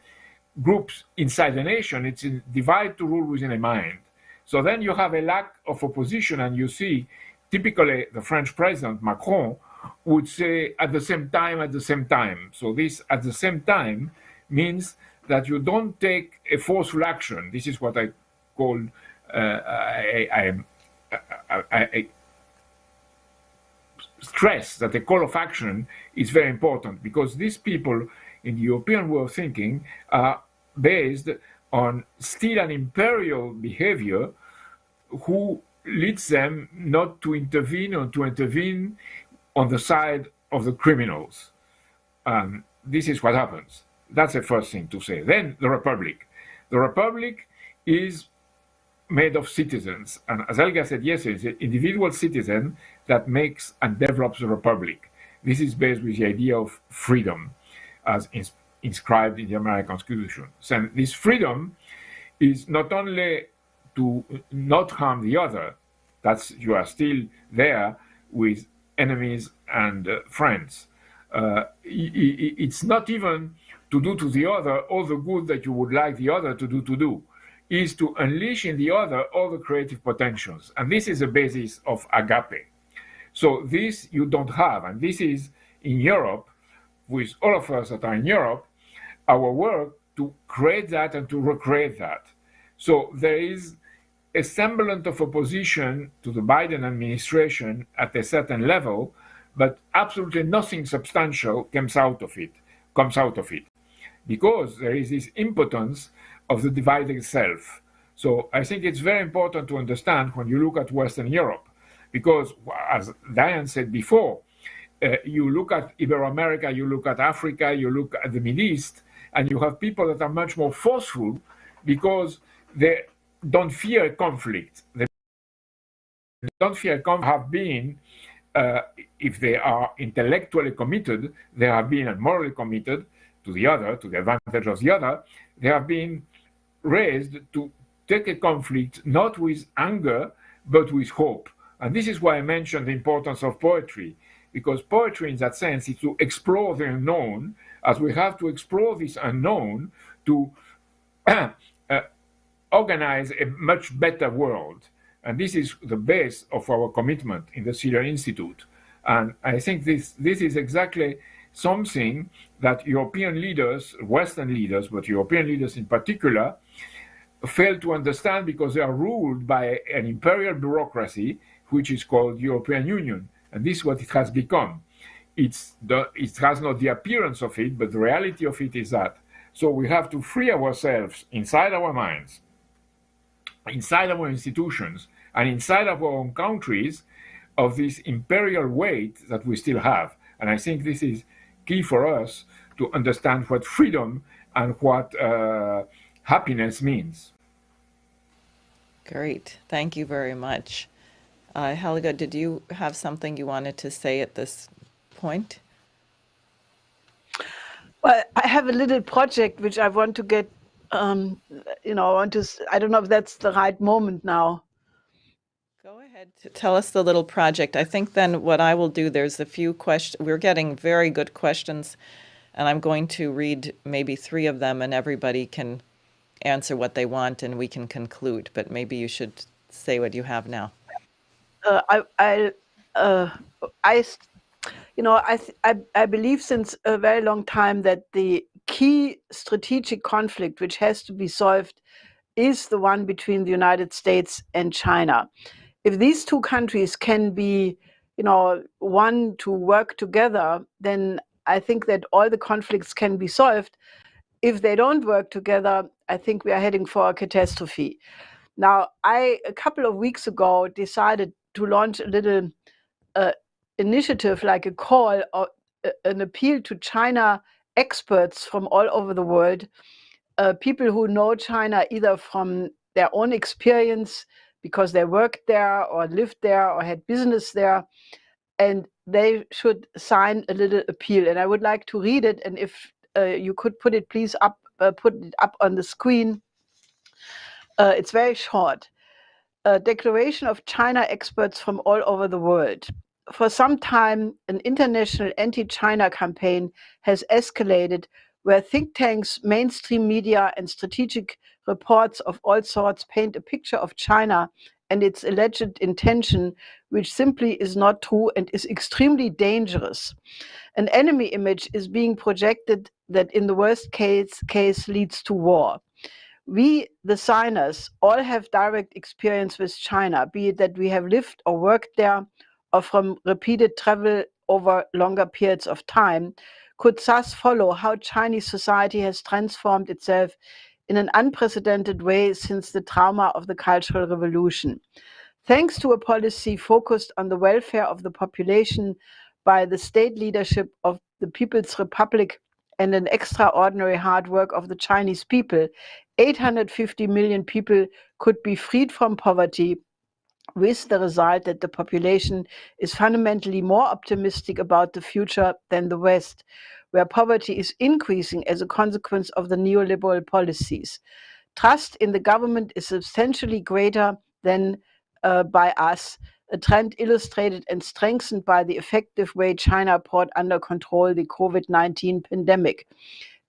groups inside the nation, it's divide to rule within a mind. So then you have a lack of opposition, and you see, typically the French president, Macron, would say at the same time. So this at the same time means that you don't take a forceful action. This is what I call, I stress that the call of action is very important, because these people in the European way of thinking are based on still an imperial behavior who leads them not to intervene or to intervene on the side of the criminals. This is what happens. That's the first thing to say. Then the Republic. The Republic is made of citizens. And as Helga said yesterday, it's an individual citizen that makes and develops the Republic. This is based with the idea of freedom as inscribed in the American Constitution. So this freedom is not only to not harm the other, that's you are still there with enemies and friends. It's not even to do to the other all the good that you would like the other to do, is to unleash in the other all the creative potentials. And this is the basis of agape. So this you don't have, and this is in Europe, with all of us that are in Europe, our work to create that and to recreate that. So there is a semblance of opposition to the Biden administration at a certain level, but absolutely nothing substantial comes out of it, because there is this impotence of the divided self. So I think it's very important to understand when you look at Western Europe, because as Diane said before, you look at Ibero-America, you look at Africa, you look at the Middle East, and you have people that are much more forceful because they don't fear conflict. They don't fear conflict, have been, if they are intellectually committed, they have been and morally committed to the other, to the advantage of the other, they have been raised to take a conflict not with anger, but with hope. And this is why I mentioned the importance of poetry, because poetry in that sense is to explore the unknown, as we have to explore this unknown to organize a much better world. And this is the base of our commitment in the Syrian Institute. And I think this is exactly something that European leaders, Western leaders, but European leaders in particular, fail to understand, because they are ruled by an imperial bureaucracy, which is called European Union. And this is what it has become. It has not the appearance of it, but the reality of it is that. So we have to free ourselves inside our minds, inside our institutions, and inside of our own countries of this imperial weight that we still have. And I think this is key for us to understand what freedom and what happiness means. Great. Thank you very much. Helga, did you have something you wanted to say at this point? Well, I have a little project which I want to get, I don't know if that's the right moment now. Go ahead. Tell us the little project. I think then what I will do, there's a few questions. We're getting very good questions, and I'm going to read maybe 3 of them, and everybody can answer what they want, and we can conclude. But maybe you should say what you have now. I I believe since a very long time that the key strategic conflict which has to be solved is the one between the United States and China. If these two countries can be, one to work together, then I think that all the conflicts can be solved. If they don't work together, I think we are heading for a catastrophe. Now, a couple of weeks ago, decided to launch a little initiative, like a call or an appeal to China experts from all over the world, people who know China either from their own experience because they worked there or lived there or had business there, and they should sign a little appeal. And I would like to read it, and if you could put it please up, put it up on the screen. It's very short. A declaration of China experts from all over the world. For some time, an international anti-China campaign has escalated where think tanks, mainstream media, and strategic reports of all sorts paint a picture of China and its alleged intention, which simply is not true and is extremely dangerous. An enemy image is being projected that in the worst case leads to war. We, the signers, all have direct experience with China, be it that we have lived or worked there or from repeated travel over longer periods of time, could thus follow how Chinese society has transformed itself in an unprecedented way since the trauma of the Cultural Revolution. Thanks to a policy focused on the welfare of the population by the state leadership of the People's Republic and an extraordinary hard work of the Chinese people, 850 million people could be freed from poverty, with the result that the population is fundamentally more optimistic about the future than the West, where poverty is increasing as a consequence of the neoliberal policies. Trust in the government is substantially greater than by us, a trend illustrated and strengthened by the effective way China brought under control the COVID-19 pandemic.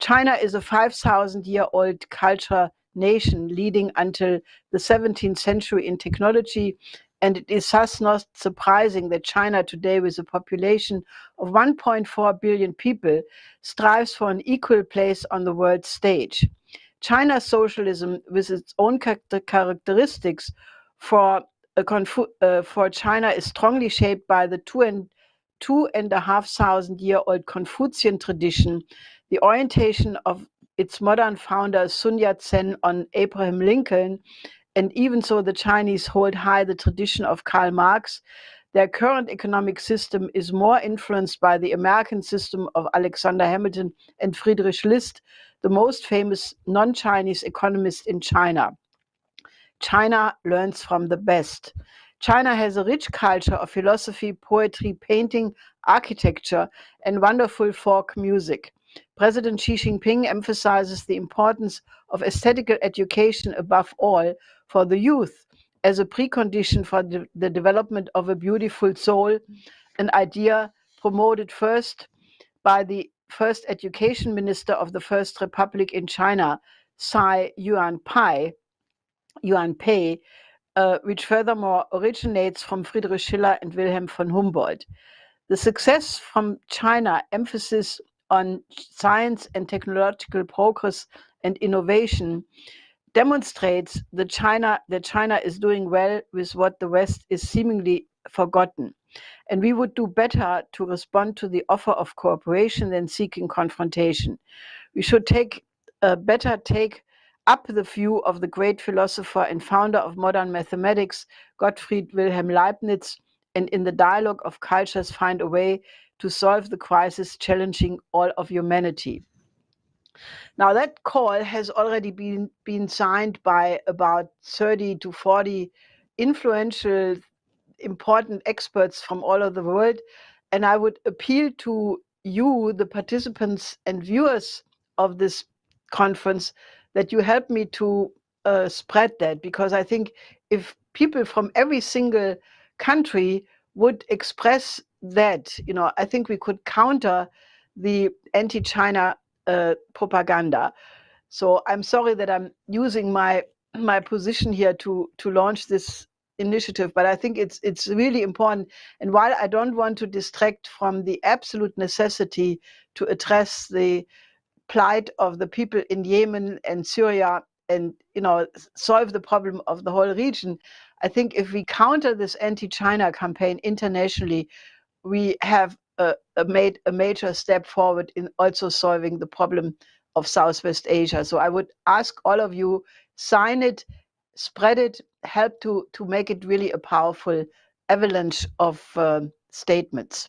China is a 5,000-year-old culture nation leading until the 17th century in technology, and it is thus not surprising that China today, with a population of 1.4 billion people, strives for an equal place on the world stage. China's socialism, with its own characteristics for China, is strongly shaped by the 2,500-year-old Confucian tradition, the orientation of its modern founder Sun Yat-sen on Abraham Lincoln, and even so the Chinese hold high the tradition of Karl Marx. Their current economic system is more influenced by the American system of Alexander Hamilton and Friedrich List, the most famous non-Chinese economist in China. China learns from the best. China has a rich culture of philosophy, poetry, painting, architecture, and wonderful folk music. President Xi Jinping emphasizes the importance of aesthetical education above all for the youth as a precondition for the development of a beautiful soul, an idea promoted first by the first education minister of the First Republic in China, Tsai Yuanpei, which furthermore originates from Friedrich Schiller and Wilhelm von Humboldt. The success from China emphasis on science and technological progress and innovation demonstrates that China is doing well with what the West is seemingly forgotten. And we would do better to respond to the offer of cooperation than seeking confrontation. We should take up the view of the great philosopher and founder of modern mathematics, Gottfried Wilhelm Leibniz, and in the dialogue of cultures find a way to solve the crisis challenging all of humanity. Now, that call has already been signed by about 30 to 40 influential, important experts from all over the world. And I would appeal to you, the participants and viewers of this conference, that you help me to spread that, because I think if people from every single country would express that, I think we could counter the anti-China propaganda. So I'm sorry that I'm using my position here to launch this initiative, but I think it's really important. And while I don't want to distract from the absolute necessity to address the plight of the people in Yemen and Syria and solve the problem of the whole region, I think if we counter this anti-China campaign internationally, we have made a major step forward in also solving the problem of Southwest Asia. So I would ask all of you, sign it, spread it, help to make it really a powerful avalanche of statements.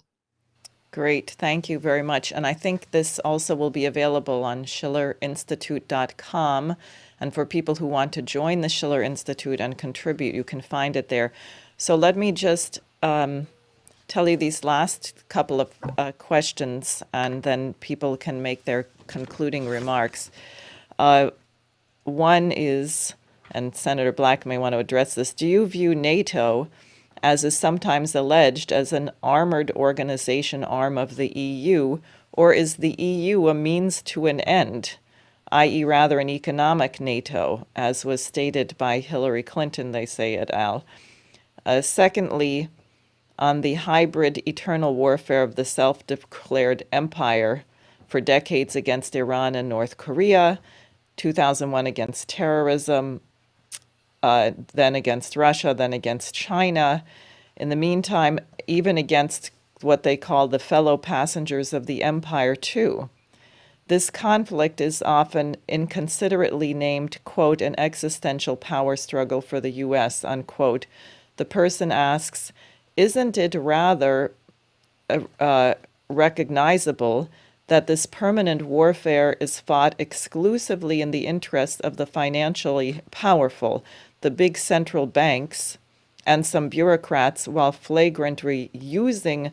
Great, thank you very much. And I think this also will be available on schillerinstitute.com. And for people who want to join the Schiller Institute and contribute, you can find it there. So let me just tell you these last couple of questions, and then people can make their concluding remarks. One is, and Senator Black may want to address this, do you view NATO, as is sometimes alleged, as an armored organization arm of the EU, or is the EU a means to an end, i.e. rather an economic NATO, as was stated by Hillary Clinton, they say, et al.? Secondly, on the hybrid eternal warfare of the self-declared empire for decades against Iran and North Korea, 2001 against terrorism, then against Russia, then against China. In the meantime, even against what they call the fellow passengers of the empire too. This conflict is often inconsiderately named, quote, an existential power struggle for the U.S., unquote. The person asks, isn't it rather recognizable that this permanent warfare is fought exclusively in the interest of the financially powerful, the big central banks, and some bureaucrats, while flagrantly using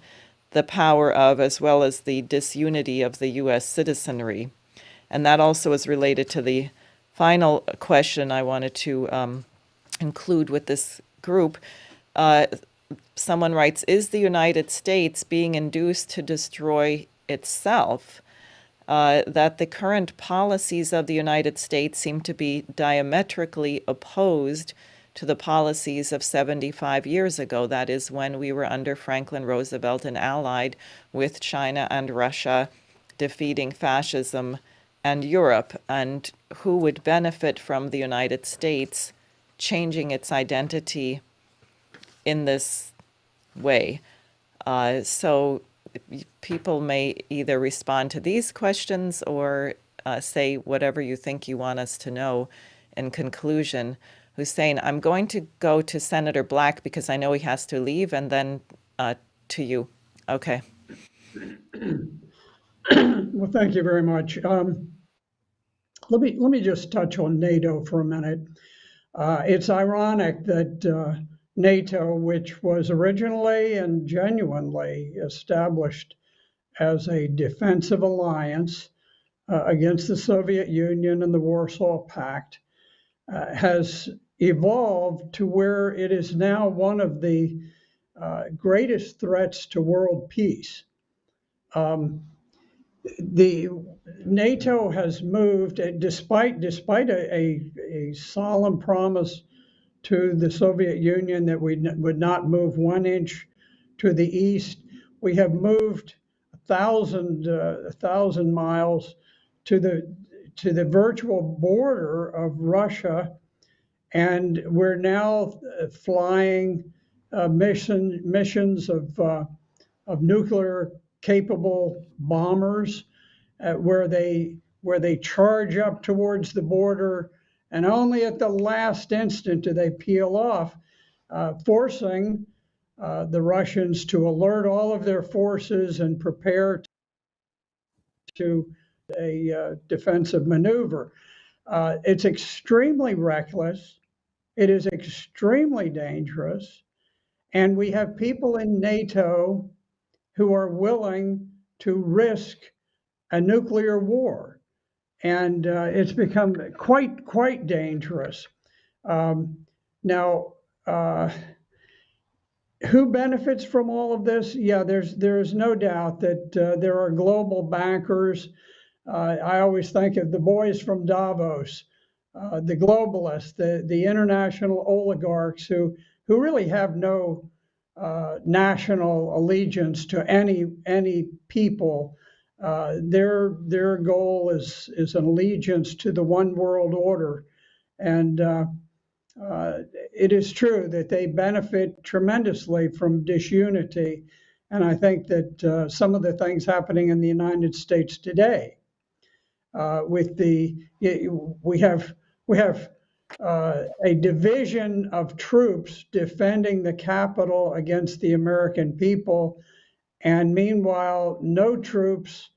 the power of, as well as the disunity of the U.S. citizenry? And that also is related to the final question I wanted to include with this group. Someone writes, is the United States being induced to destroy itself? That the current policies of the United States seem to be diametrically opposed to the policies of 75 years ago. That is when we were under Franklin Roosevelt and allied with China and Russia, defeating fascism and Europe. And who would benefit from the United States changing its identity in this way? So people may either respond to these questions or say whatever you think you want us to know in conclusion. Hussein, I'm going to go to Senator Black because I know he has to leave, and then to you. Okay. Well, thank you very much. Let me just touch on NATO for a minute. It's ironic that NATO, which was originally and genuinely established as a defensive alliance against the Soviet Union and the Warsaw Pact, has evolved to where it is now one of the greatest threats to world peace. The NATO has moved, despite a solemn promise to the Soviet Union that we would not move 1 inch to the east. We have moved 1,000 miles to the virtual border of Russia, and we're now flying missions of nuclear capable bombers where they charge up towards the border, and only at the last instant do they peel off, forcing the Russians to alert all of their forces and prepare to a defensive maneuver. It's extremely reckless. It is extremely dangerous. And we have people in NATO who are willing to risk a nuclear war. And it's become quite dangerous. Now, who benefits from all of this? Yeah, there's no doubt that there are global bankers. I always think of the boys from Davos, the globalists, the international oligarchs who who really have no national allegiance to any people. Their goal is an allegiance to the one world order, and it is true that they benefit tremendously from disunity. And I think that some of the things happening in the United States today, we have a division of troops defending the Capitol against the American people, and meanwhile, no troops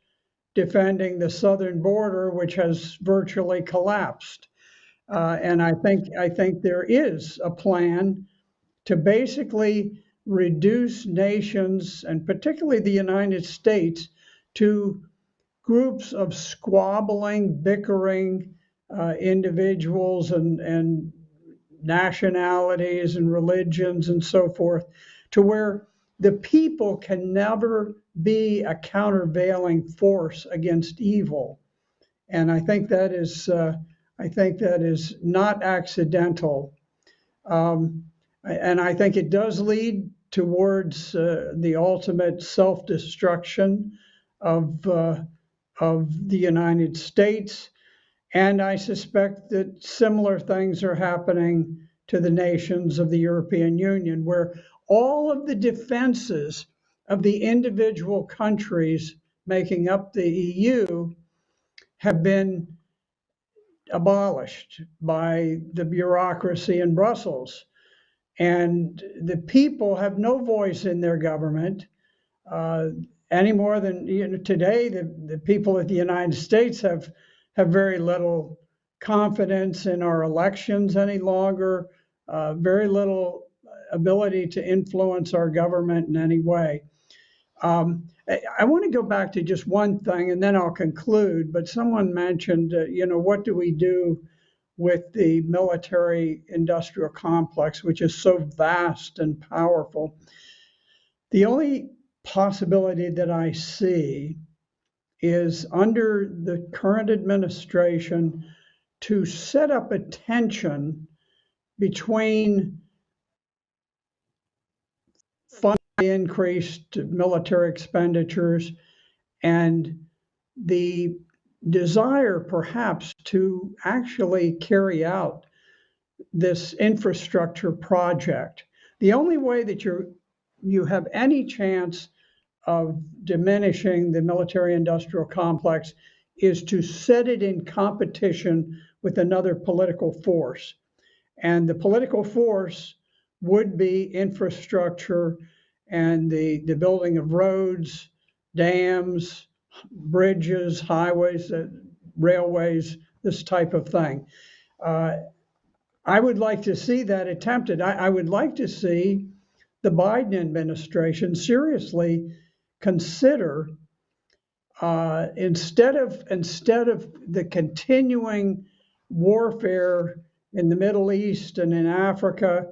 defending the southern border, which has virtually collapsed. And I think there is a plan to basically reduce nations, and particularly the United States, to groups of squabbling, bickering individuals and nationalities and religions and so forth, to where the people can never be a countervailing force against evil. And I think that is not accidental. And I think it does lead towards the ultimate self-destruction of the United States. And I suspect that similar things are happening to the nations of the European Union, where all of the defenses of the individual countries making up the EU have been abolished by the bureaucracy in Brussels. And the people have no voice in their government any more than today. The people of the United States have very little confidence in our elections any longer, very little ability to influence our government in any way. I want to go back to just one thing and then I'll conclude, but someone mentioned, what do we do with the military industrial complex, which is so vast and powerful? The only possibility that I see is under the current administration to set up a tension between funding increased military expenditures and the desire perhaps to actually carry out this infrastructure project. The only way that you have any chance of diminishing the military industrial complex is to set it in competition with another political force. And the political force would be infrastructure and the building of roads, dams, bridges, highways, railways, this type of thing. I would like to see that attempted. I would like to see the Biden administration seriously consider instead of the continuing warfare in the Middle East and in Africa,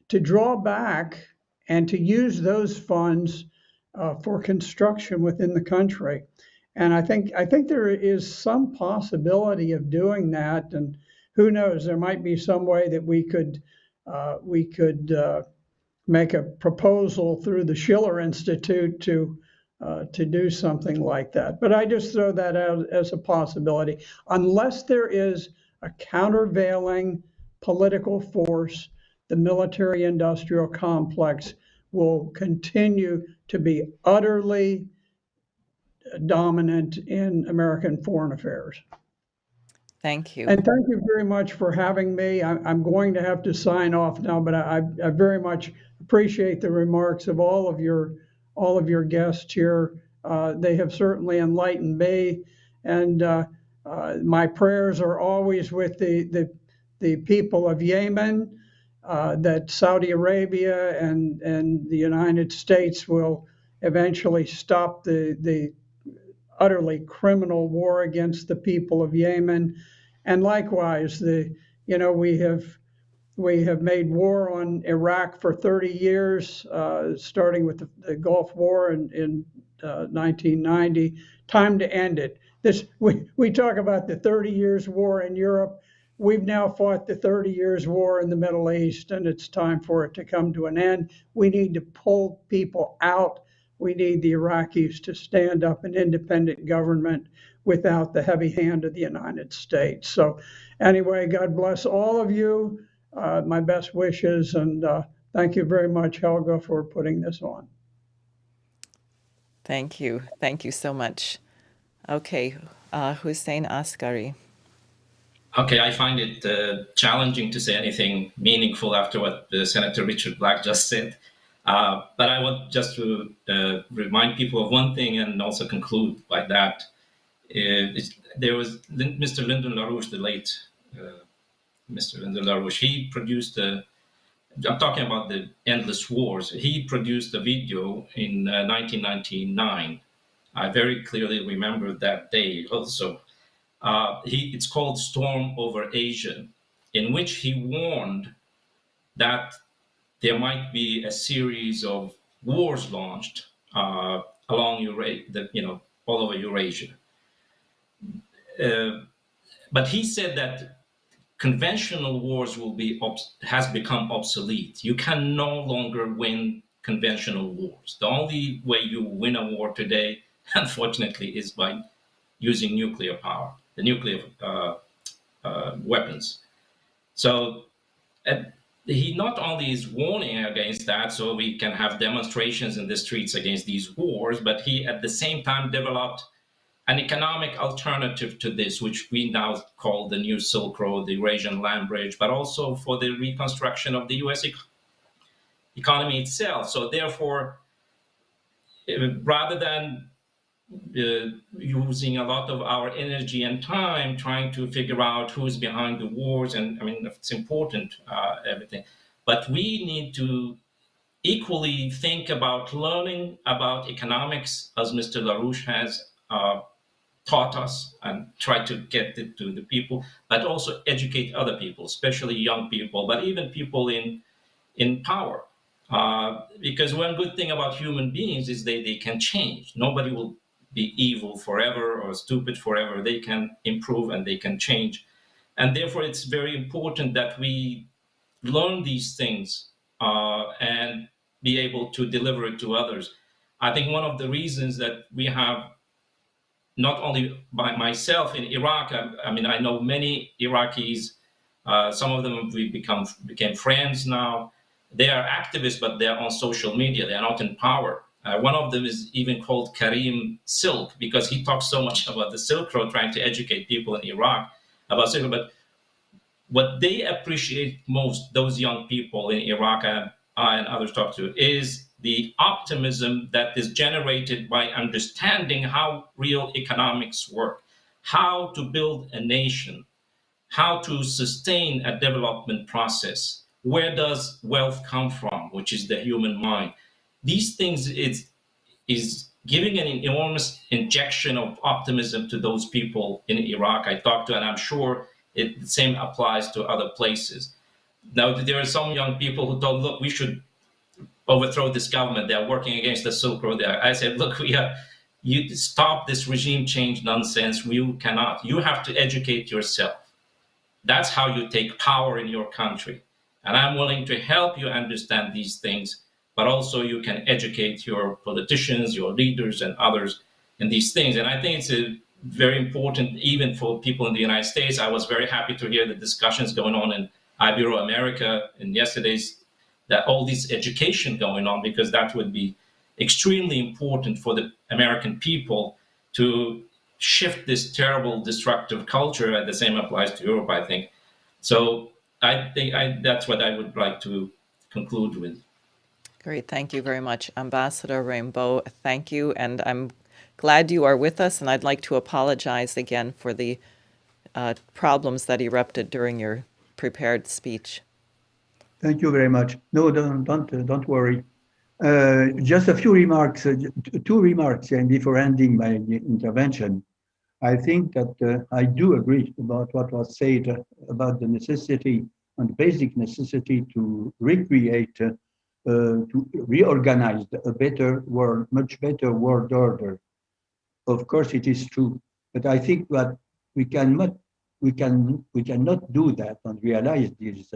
to draw back and to use those funds for construction within the country. And I think there is some possibility of doing that. And who knows, there might be some way that we could make a proposal through the Schiller Institute to do something like that. But I just throw that out as a possibility. Unless there is a countervailing political force, the military-industrial complex will continue to be utterly dominant in American foreign affairs. Thank you. And thank you very much for having me. I'm going to have to sign off now, but I very much appreciate the remarks of all of your guests here. They have certainly enlightened me, and my prayers are always with the people of Yemen, that Saudi Arabia and the United States will eventually stop the utterly criminal war against the people of Yemen. And likewise, we have made war on Iraq for 30 years, starting with the Gulf War in 1990. Time to end it. We talk about the 30 years war in Europe. we've now fought the 30 years war in the Middle East, and it's time for it to come to an end. We need to pull people out. We need the Iraqis to stand up an independent government without the heavy hand of the United States. So anyway, God bless all of you. My best wishes, and thank you very much, Helga, for putting this on. Thank you. Thank you so much. Okay, Hussein Askari. Okay, I find it challenging to say anything meaningful after what Senator Richard Black just said. But I want just to remind people of one thing and also conclude by that. There was Mr. Lyndon LaRouche, the late Mr. Lyndon LaRouche. He produced I'm talking about the endless wars. He produced a video in 1999. I very clearly remember that day also. It's called Storm Over Asia, in which he warned that there might be a series of wars launched along all over Eurasia. But he said that conventional wars has become obsolete. You can no longer win conventional wars. The only way you win a war today, unfortunately, is by using nuclear power, the nuclear weapons. So he not only is warning against that, so we can have demonstrations in the streets against these wars, but he at the same time developed an economic alternative to this, which we now call the New Silk Road, the Eurasian Land Bridge, but also for the reconstruction of the US economy itself. So therefore, rather than using a lot of our energy and time trying to figure out who's behind the wars, and I mean, it's important, everything, but we need to equally think about learning about economics, as Mr. LaRouche has taught us, and try to get it to the people, but also educate other people, especially young people, but even people in power. Because one good thing about human beings is they can change. Nobody will be evil forever or stupid forever. They can improve and they can change. And therefore, it's very important that we learn these things and be able to deliver it to others. I think one of the reasons that we have, not only by myself in Iraq, I mean, I know many Iraqis, some of them we became friends now. They are activists, but they're on social media. They're not in power. One of them is even called Karim Silk, because he talks so much about the Silk Road, trying to educate people in Iraq about Silk Road. But what they appreciate most, those young people in Iraq and others talk to, is the optimism that is generated by understanding how real economics work, how to build a nation, how to sustain a development process. Where does wealth come from, which is the human mind? These things is giving an enormous injection of optimism to those people in Iraq I talked to, and I'm sure the same applies to other places. Now, there are some young people who told, look, we should overthrow this government. They're working against the Silk Road. I said, look, you stop this regime change nonsense. You cannot. You have to educate yourself. That's how you take power in your country. And I'm willing to help you understand these things, but also you can educate your politicians, your leaders, and others in these things. And I think it's very important, even for people in the United States. I was very happy to hear the discussions going on in Ibero-America in yesterday's, that all this education going on, because that would be extremely important for the American people to shift this terrible destructive culture. And the same applies to Europe, I think. So I think that's what I would like to conclude with. Great. Thank you very much, Ambassador Raimbeau. Thank you. And I'm glad you are with us. And I'd like to apologize again for the problems that erupted during your prepared speech. Thank you very much. No, don't worry. Just a few remarks, two remarks, and before ending my intervention. I think that I do agree about what was said about the necessity and the basic necessity to recreate, to reorganize a better world, much better world order. Of course, it is true, but I think that we cannot we cannot do that and realize this,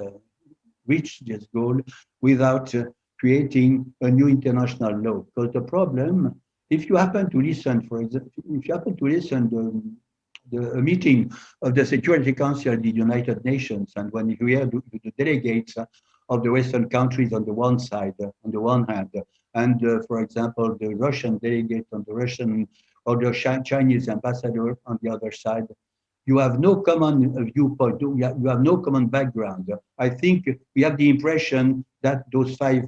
reach this goal without creating a new international law. Because the problem, if you happen to listen, for example, if you happen to listen a meeting of the Security Council of the United Nations, and when you hear the delegates of the Western countries on the one side, on the one hand, and for example, the Russian delegate on the Russian or the Chinese ambassador on the other side, you have no common viewpoint, you have no common background. I think we have the impression that those five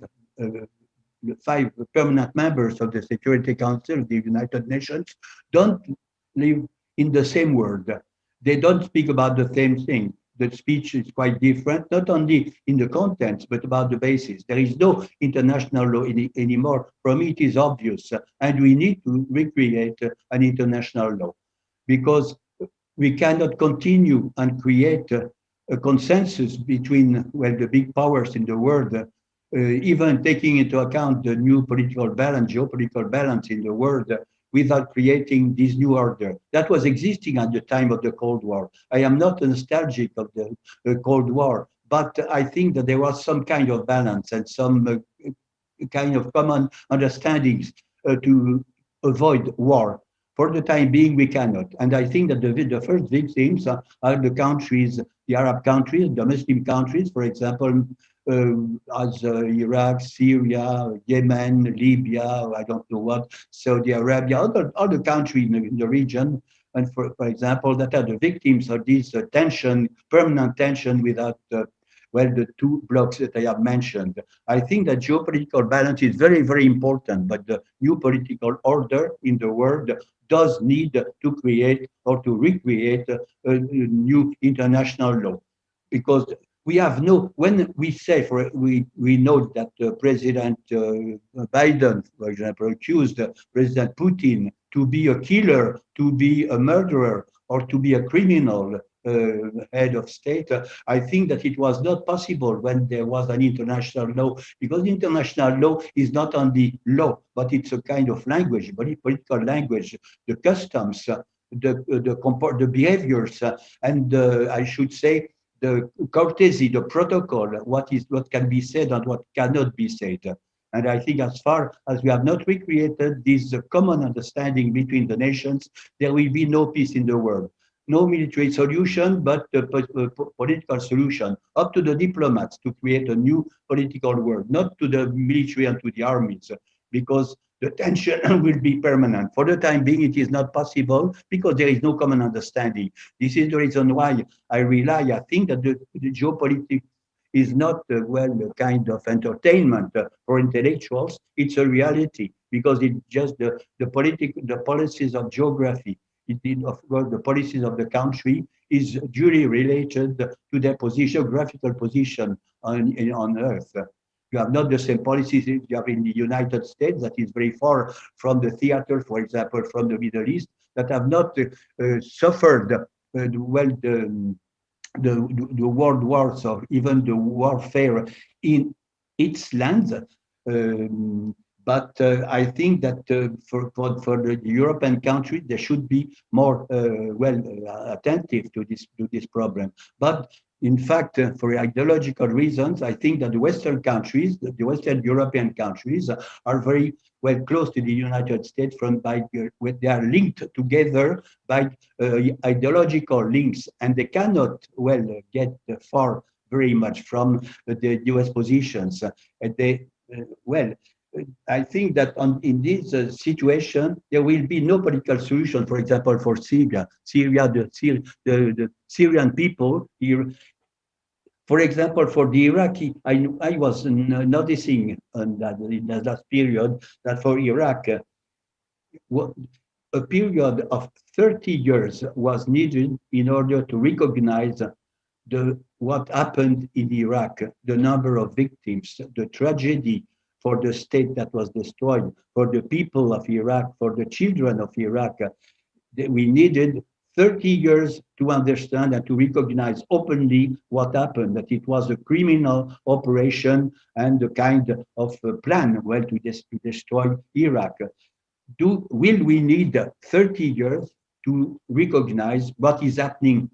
permanent members of the Security Council of the United Nations don't live in the same world. They don't speak about the same thing. The speech is quite different, not only in the contents, but about the basis. There is no international law anymore. For me, it is obvious, and we need to recreate an international law, because we cannot continue and create a consensus between, well, the big powers in the world, even taking into account the new political balance, geopolitical balance in the world, without creating this new order that was existing at the time of the Cold War. I am not nostalgic of the Cold War, but I think that there was some kind of balance and some kind of common understandings to avoid war. For the time being, we cannot. And I think that the first victims are the countries, the Arab countries, the Muslim countries, for example, as Iraq, Syria, Yemen, Libya, I don't know what, Saudi Arabia, other countries in the region, and for example, that are the victims of this tension, permanent tension without, well, the two blocks that I have mentioned. I think that geopolitical balance is very, very important, but the new political order in the world does need to create or to recreate a new international law, because we have no, when we say, we know that President Biden, for example, accused President Putin to be a killer, to be a murderer, or to be a criminal head of state. I think that it was not possible when there was an international law, because international law is not only law, but it's a kind of language, political language, the customs, the behaviors, and I should say, the courtesy, the protocol, what can be said and what cannot be said. And I think as far as we have not recreated this common understanding between the nations, there will be no peace in the world. No military solution, but a political solution, up to the diplomats to create a new political world, not to the military and to the armies, because the tension will be permanent. For the time being, it is not possible because there is no common understanding. This is the reason why I think that the geopolitics is not, well, a kind of entertainment for intellectuals. It's a reality, because it's just the policies of geography. Of course, the policies of the country is duly related to their geographical position on Earth. You have not the same policies you have in the United States, that is very far from the theater, for example, from the Middle East, that have not suffered well the world wars or even the warfare in its lands. But I think that for the European countries, they should be more attentive to this problem. But in fact, for ideological reasons, I think that the Western countries, the Western European countries, are very well close to the United States they are linked together by ideological links, and they cannot get far very much from the US positions. I think that in this situation, there will be no political solution, for example, for Syria. The Syrian people here, for example, for the Iraqi, I was noticing in the last period that for Iraq, a period of 30 years was needed in order to recognize what happened in Iraq, the number of victims, the tragedy for the state that was destroyed, for the people of Iraq, for the children of Iraq. We needed 30 years to understand and to recognize openly what happened, that it was a criminal operation and a kind of plan, to destroy Iraq. Will we need 30 years to recognize what is happening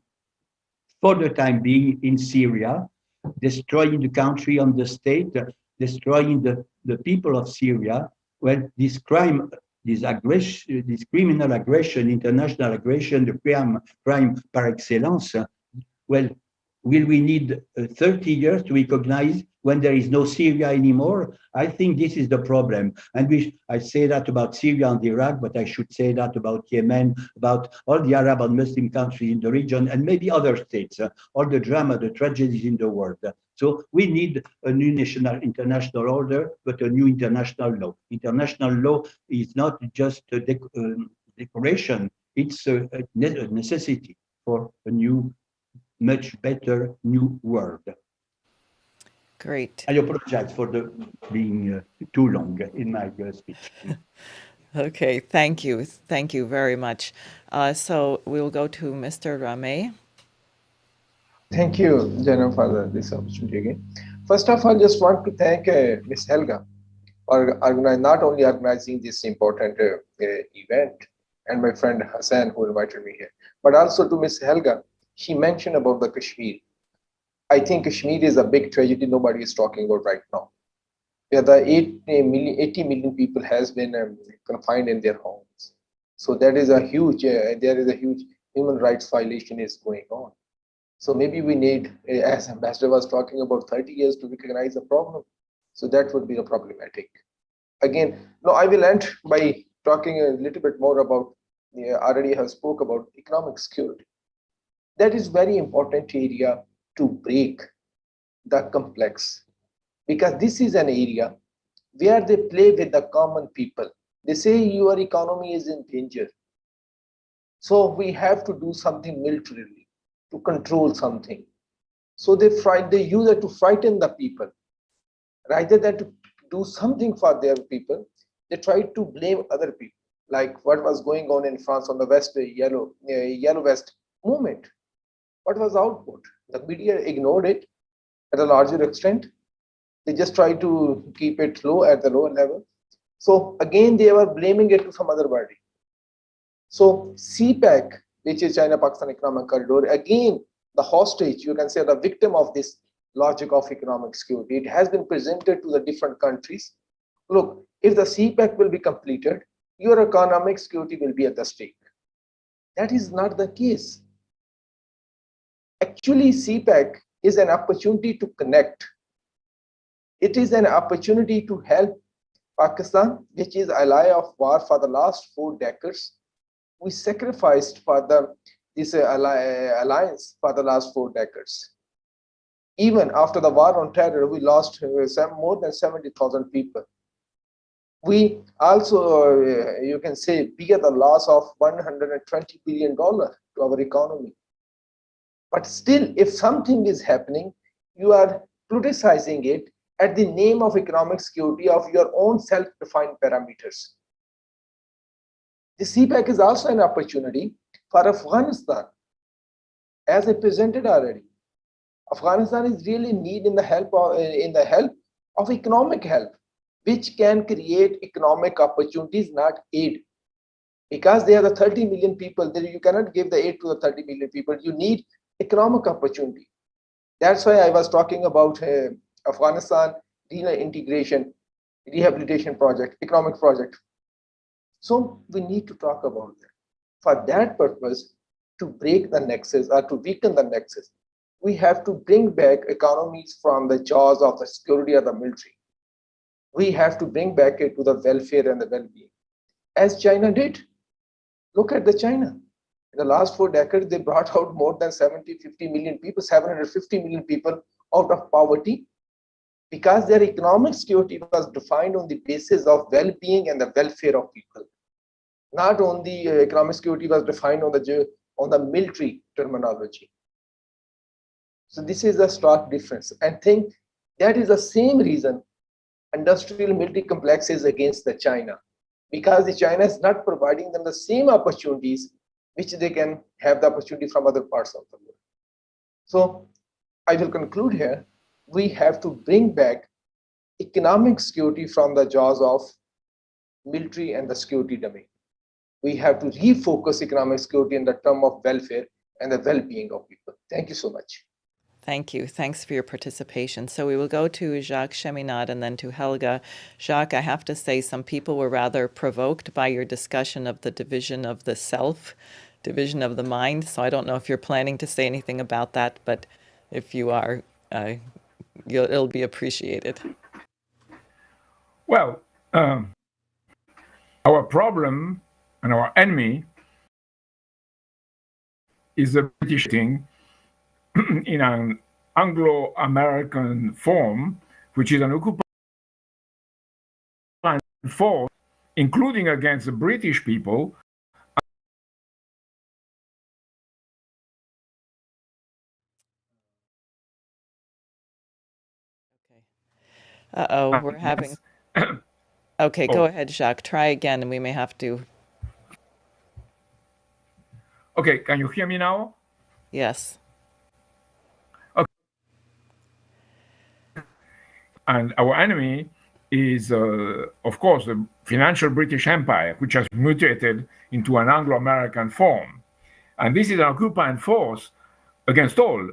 for the time being in Syria, destroying the country and the state, destroying the people of Syria. Well, this crime, this aggression, this criminal aggression, international aggression, the crime par excellence, well, will we need 30 years to recognize when there is no Syria anymore? I think this is the problem. And I say that about Syria and Iraq, but I should say that about Yemen, about all the Arab and Muslim countries in the region, and maybe other states, all the drama, the tragedies in the world. So we need a new international order, but a new international law. International law is not just a decoration, it's a necessity for a new, much better new world. Great. I apologize for being too long in my speech. Okay, thank you. Thank you very much. So we'll go to Mr. Rame. Thank you, Jana, for this opportunity again. First of all, just want to thank Ms. Helga for not only organizing this important event, and my friend Hassan who invited me here, but also to Ms. Helga. She mentioned about the Kashmir. I think Kashmir is a big tragedy nobody is talking about right now. Where the 80 million people has been confined in their homes. So that is a huge, there is a huge human rights violation is going on. So maybe we need, as Ambassador was talking about, 30 years to recognize the problem. So that would be the problematic. Again, no, I will end by talking a little bit more about, already have spoke about economic security. That is very important area to break the complex, because this is an area where they play with the common people. They say your economy is in danger. So we have to do something militarily to control something. So they use it to frighten the people. Rather than to do something for their people, they try to blame other people, like what was going on in France on the Yellow Vest movement. What was the output? The media ignored it at a larger extent. They just tried to keep it low at the lower level. So again, they were blaming it to some other body. So CPEC, which is China-Pakistan Economic Corridor, again, the hostage, you can say the victim of this logic of economic security. It has been presented to the different countries. Look, if the CPEC will be completed, your economic security will be at the stake. That is not the case. Actually, CPEC is an opportunity to connect. It is an opportunity to help Pakistan, which is ally of war for the last 4 decades. We sacrificed for this alliance for the last 4 decades. Even after the war on terror, we lost more than 70,000 people. We also, you can say, bear the loss of $120 billion to our economy. But still, if something is happening, you are criticizing it at the name of economic security of your own self-defined parameters. The CPEC is also an opportunity for Afghanistan. As I presented already, Afghanistan is really in the help of economic help, which can create economic opportunities, not aid. Because there are the 30 million people, you cannot give the aid to the 30 million people. You need economic opportunity. That's why I was talking about Afghanistan integration, rehabilitation project, economic project. So we need to talk about that. For that purpose, to break the nexus or to weaken the nexus, we have to bring back economies from the jaws of the security or the military. We have to bring back it to the welfare and the well-being, as China did. Look at the China. In the last 4 decades, they brought out more than 750 million people out of poverty, because their economic security was defined on the basis of well-being and the welfare of people. Not only economic security was defined on the military terminology. So this is a stark difference. And think that is the same reason industrial military complex is against the China, because the China is not providing them the same opportunities which they can have the opportunity from other parts of the world. So I will conclude here. We have to bring back economic security from the jaws of military and the security domain. We have to refocus economic security in the term of welfare, and the well-being of people. Thank you so much. Thank you. Thanks for your participation. So we will go to Jacques Cheminade and then to Helga. Jacques, I have to say some people were rather provoked by your discussion of the division of the self, division of the mind. So I don't know if you're planning to say anything about that, but if you are, it'll be appreciated. Well, our problem and our enemy is the British thing in an Anglo-American form, which is an occupying force, including against the British people. Uh-oh, we're having... Okay, go ahead, Jacques. Try again, and we may have to... Okay, can you hear me now? Yes. Okay. And our enemy is, of course, the financial British Empire, which has mutated into an Anglo-American form. And this is an occupying force against all,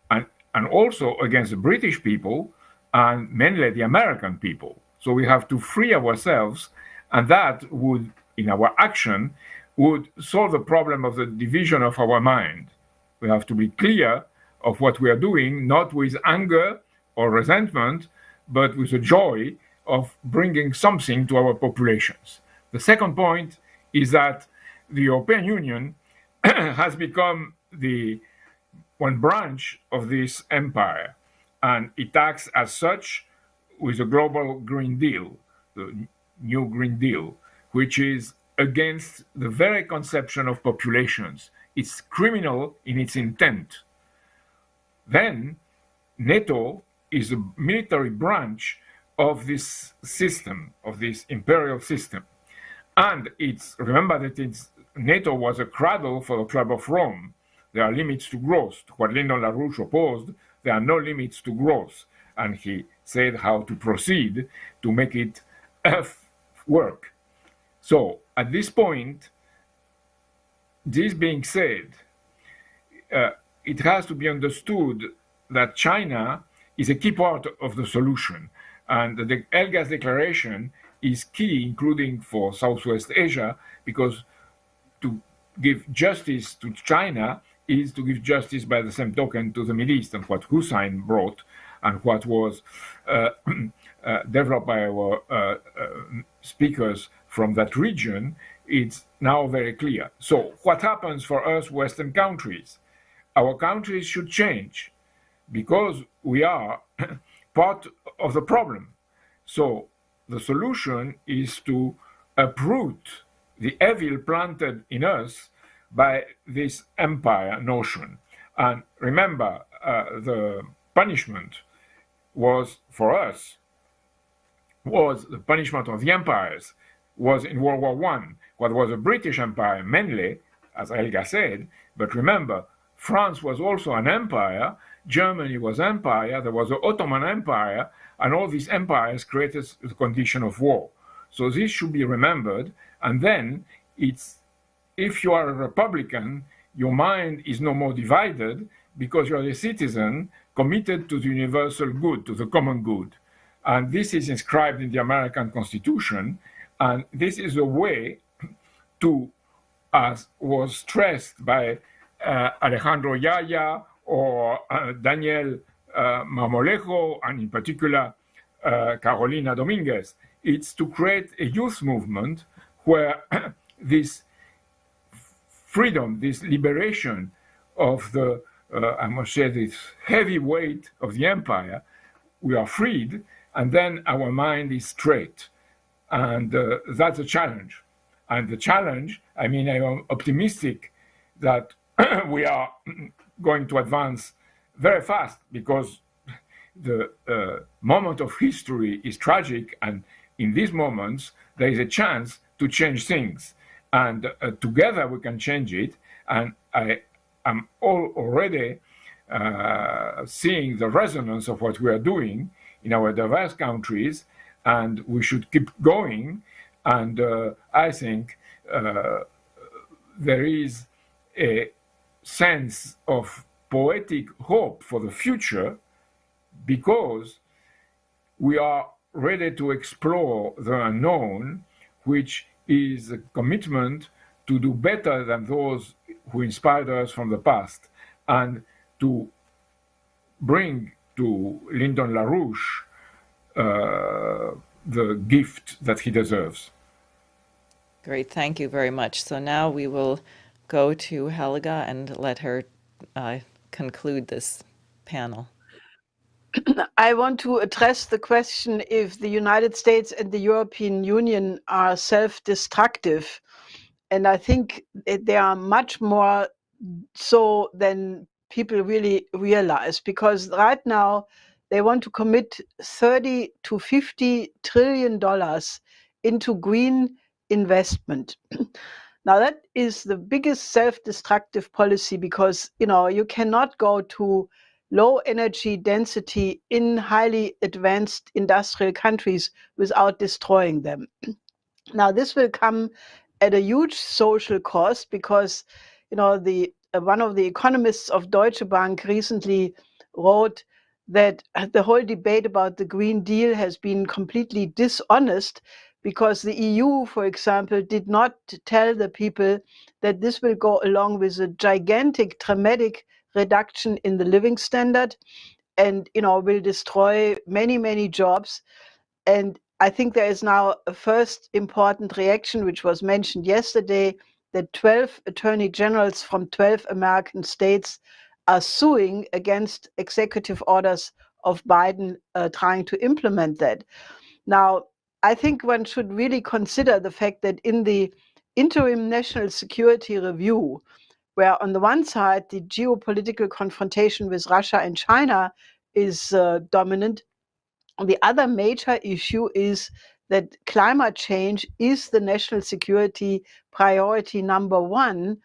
and also against the British people, and mainly the American people. So we have to free ourselves, and that would, in our action, would solve the problem of the division of our mind. We have to be clear of what we are doing, not with anger or resentment, but with the joy of bringing something to our populations. The second point is that the European Union has become the one branch of this empire, and it acts as such with the Global Green Deal, the New Green Deal, which is against the very conception of populations. It's criminal in its intent. Then NATO is a military branch of this system, of this imperial system. And remember that NATO was a cradle for the Club of Rome. There are limits to growth. What Lyndon LaRouche opposed, there are no limits to growth. And he said how to proceed to make it work. So at this point, this being said, it has to be understood that China is a key part of the solution. And the Helga's declaration is key, including for Southwest Asia, because to give justice to China is to give justice by the same token to the Middle East, and what Hussein brought and what was developed by our speakers from that region, it's now very clear. So what happens for us Western countries? Our countries should change because we are part of the problem. So the solution is to uproot the evil planted in us by this empire notion. And remember, the punishment was for us, was the punishment of the empires, was in World War I, what was a British Empire mainly, as Helga said, but remember, France was also an empire, Germany was empire, there was the Ottoman Empire, and all these empires created the condition of war. So this should be remembered, and then if you are a Republican, your mind is no more divided because you're a citizen committed to the universal good, to the common good. And this is inscribed in the American Constitution, and this is a way to, as was stressed by Alejandro Yaya or Daniel Marmolejo, and in particular Carolina Dominguez, it's to create a youth movement where this freedom, this liberation of the, I must say, this heavy weight of the empire, we are freed, and then our mind is straight. And that's a challenge. And the challenge, I mean, I am optimistic that we are going to advance very fast because the moment of history is tragic, and in these moments, there is a chance to change things. And together we can change it. And I am already seeing the resonance of what we are doing in our diverse countries, and we should keep going. And I think there is a sense of poetic hope for the future because we are ready to explore the unknown, which is a commitment to do better than those who inspired us from the past and to bring to Lyndon LaRouche the gift that he deserves. Great, thank you very much. So now we will go to Helga and let her conclude this panel. I want to address the question if the United States and the European Union are self-destructive. And I think they are much more so than people really realize, because right now they want to commit 30 to 50 trillion dollars into green investment. Now that is the biggest self-destructive policy because, you cannot go to low energy density in highly advanced industrial countries without destroying them. Now this will come at a huge social cost because, one of the economists of Deutsche Bank recently wrote that the whole debate about the Green Deal has been completely dishonest because the EU, for example, did not tell the people that this will go along with a gigantic, dramatic reduction in the living standard and, will destroy many, many jobs. And I think there is now a first important reaction, which was mentioned yesterday, that 12 attorney generals from 12 American states are suing against executive orders of Biden trying to implement that. Now, I think one should really consider the fact that in the interim national security review, where on the one side, the geopolitical confrontation with Russia and China is dominant, the other major issue is that climate change is the national security priority number one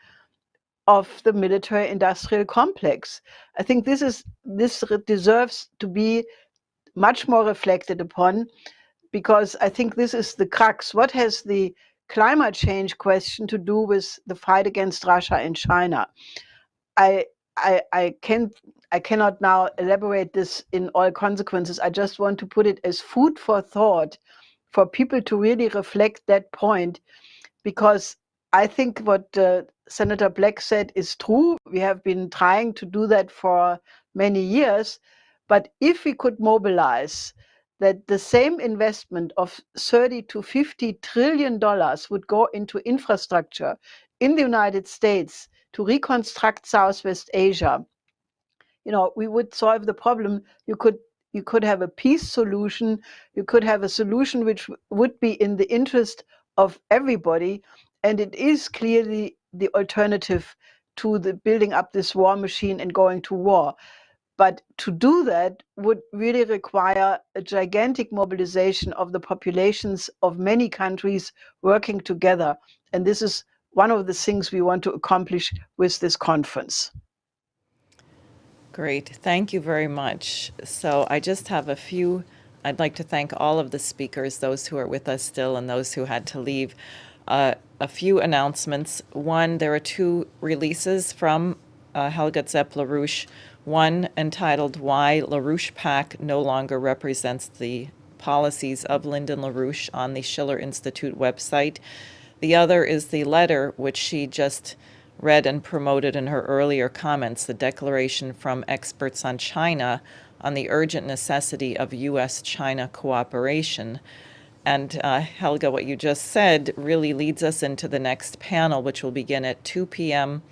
of the military-industrial complex. I think this deserves to be much more reflected upon, because I think this is the crux. What has the climate change question to do with the fight against Russia and China? I cannot now elaborate this in all consequences. I just want to put it as food for thought for people to really reflect that point, because I think what Senator Black said is true. We have been trying to do that for many years, but if we could mobilize that the same investment of 30 to 50 trillion dollars would go into infrastructure in the United States to reconstruct Southwest Asia, we would solve the problem. You could have a peace solution. You could have a solution which would be in the interest of everybody. And it is clearly the alternative to the building up this war machine and going to war. But to do that would really require a gigantic mobilization of the populations of many countries working together. And this is one of the things we want to accomplish with this conference. Great, thank you very much. So I just have I'd like to thank all of the speakers, those who are with us still and those who had to leave. A few announcements. One, there are two releases from Helga Zepp-LaRouche. One entitled Why LaRouche PAC No Longer Represents the Policies of Lyndon LaRouche on the Schiller Institute website. The other is the letter which she just read and promoted in her earlier comments, the declaration from experts on China on the urgent necessity of U.S.-China cooperation. And Helga, what you just said really leads us into the next panel, which will begin at 2 p.m.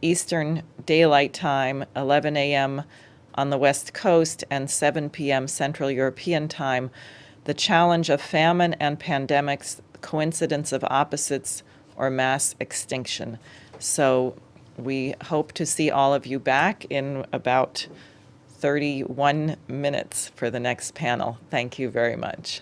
Eastern Daylight Time, 11 a.m. on the West Coast, and 7 p.m. Central European Time. The challenge of famine and pandemics, coincidence of opposites, or mass extinction. So we hope to see all of you back in about 31 minutes for the next panel. Thank you very much.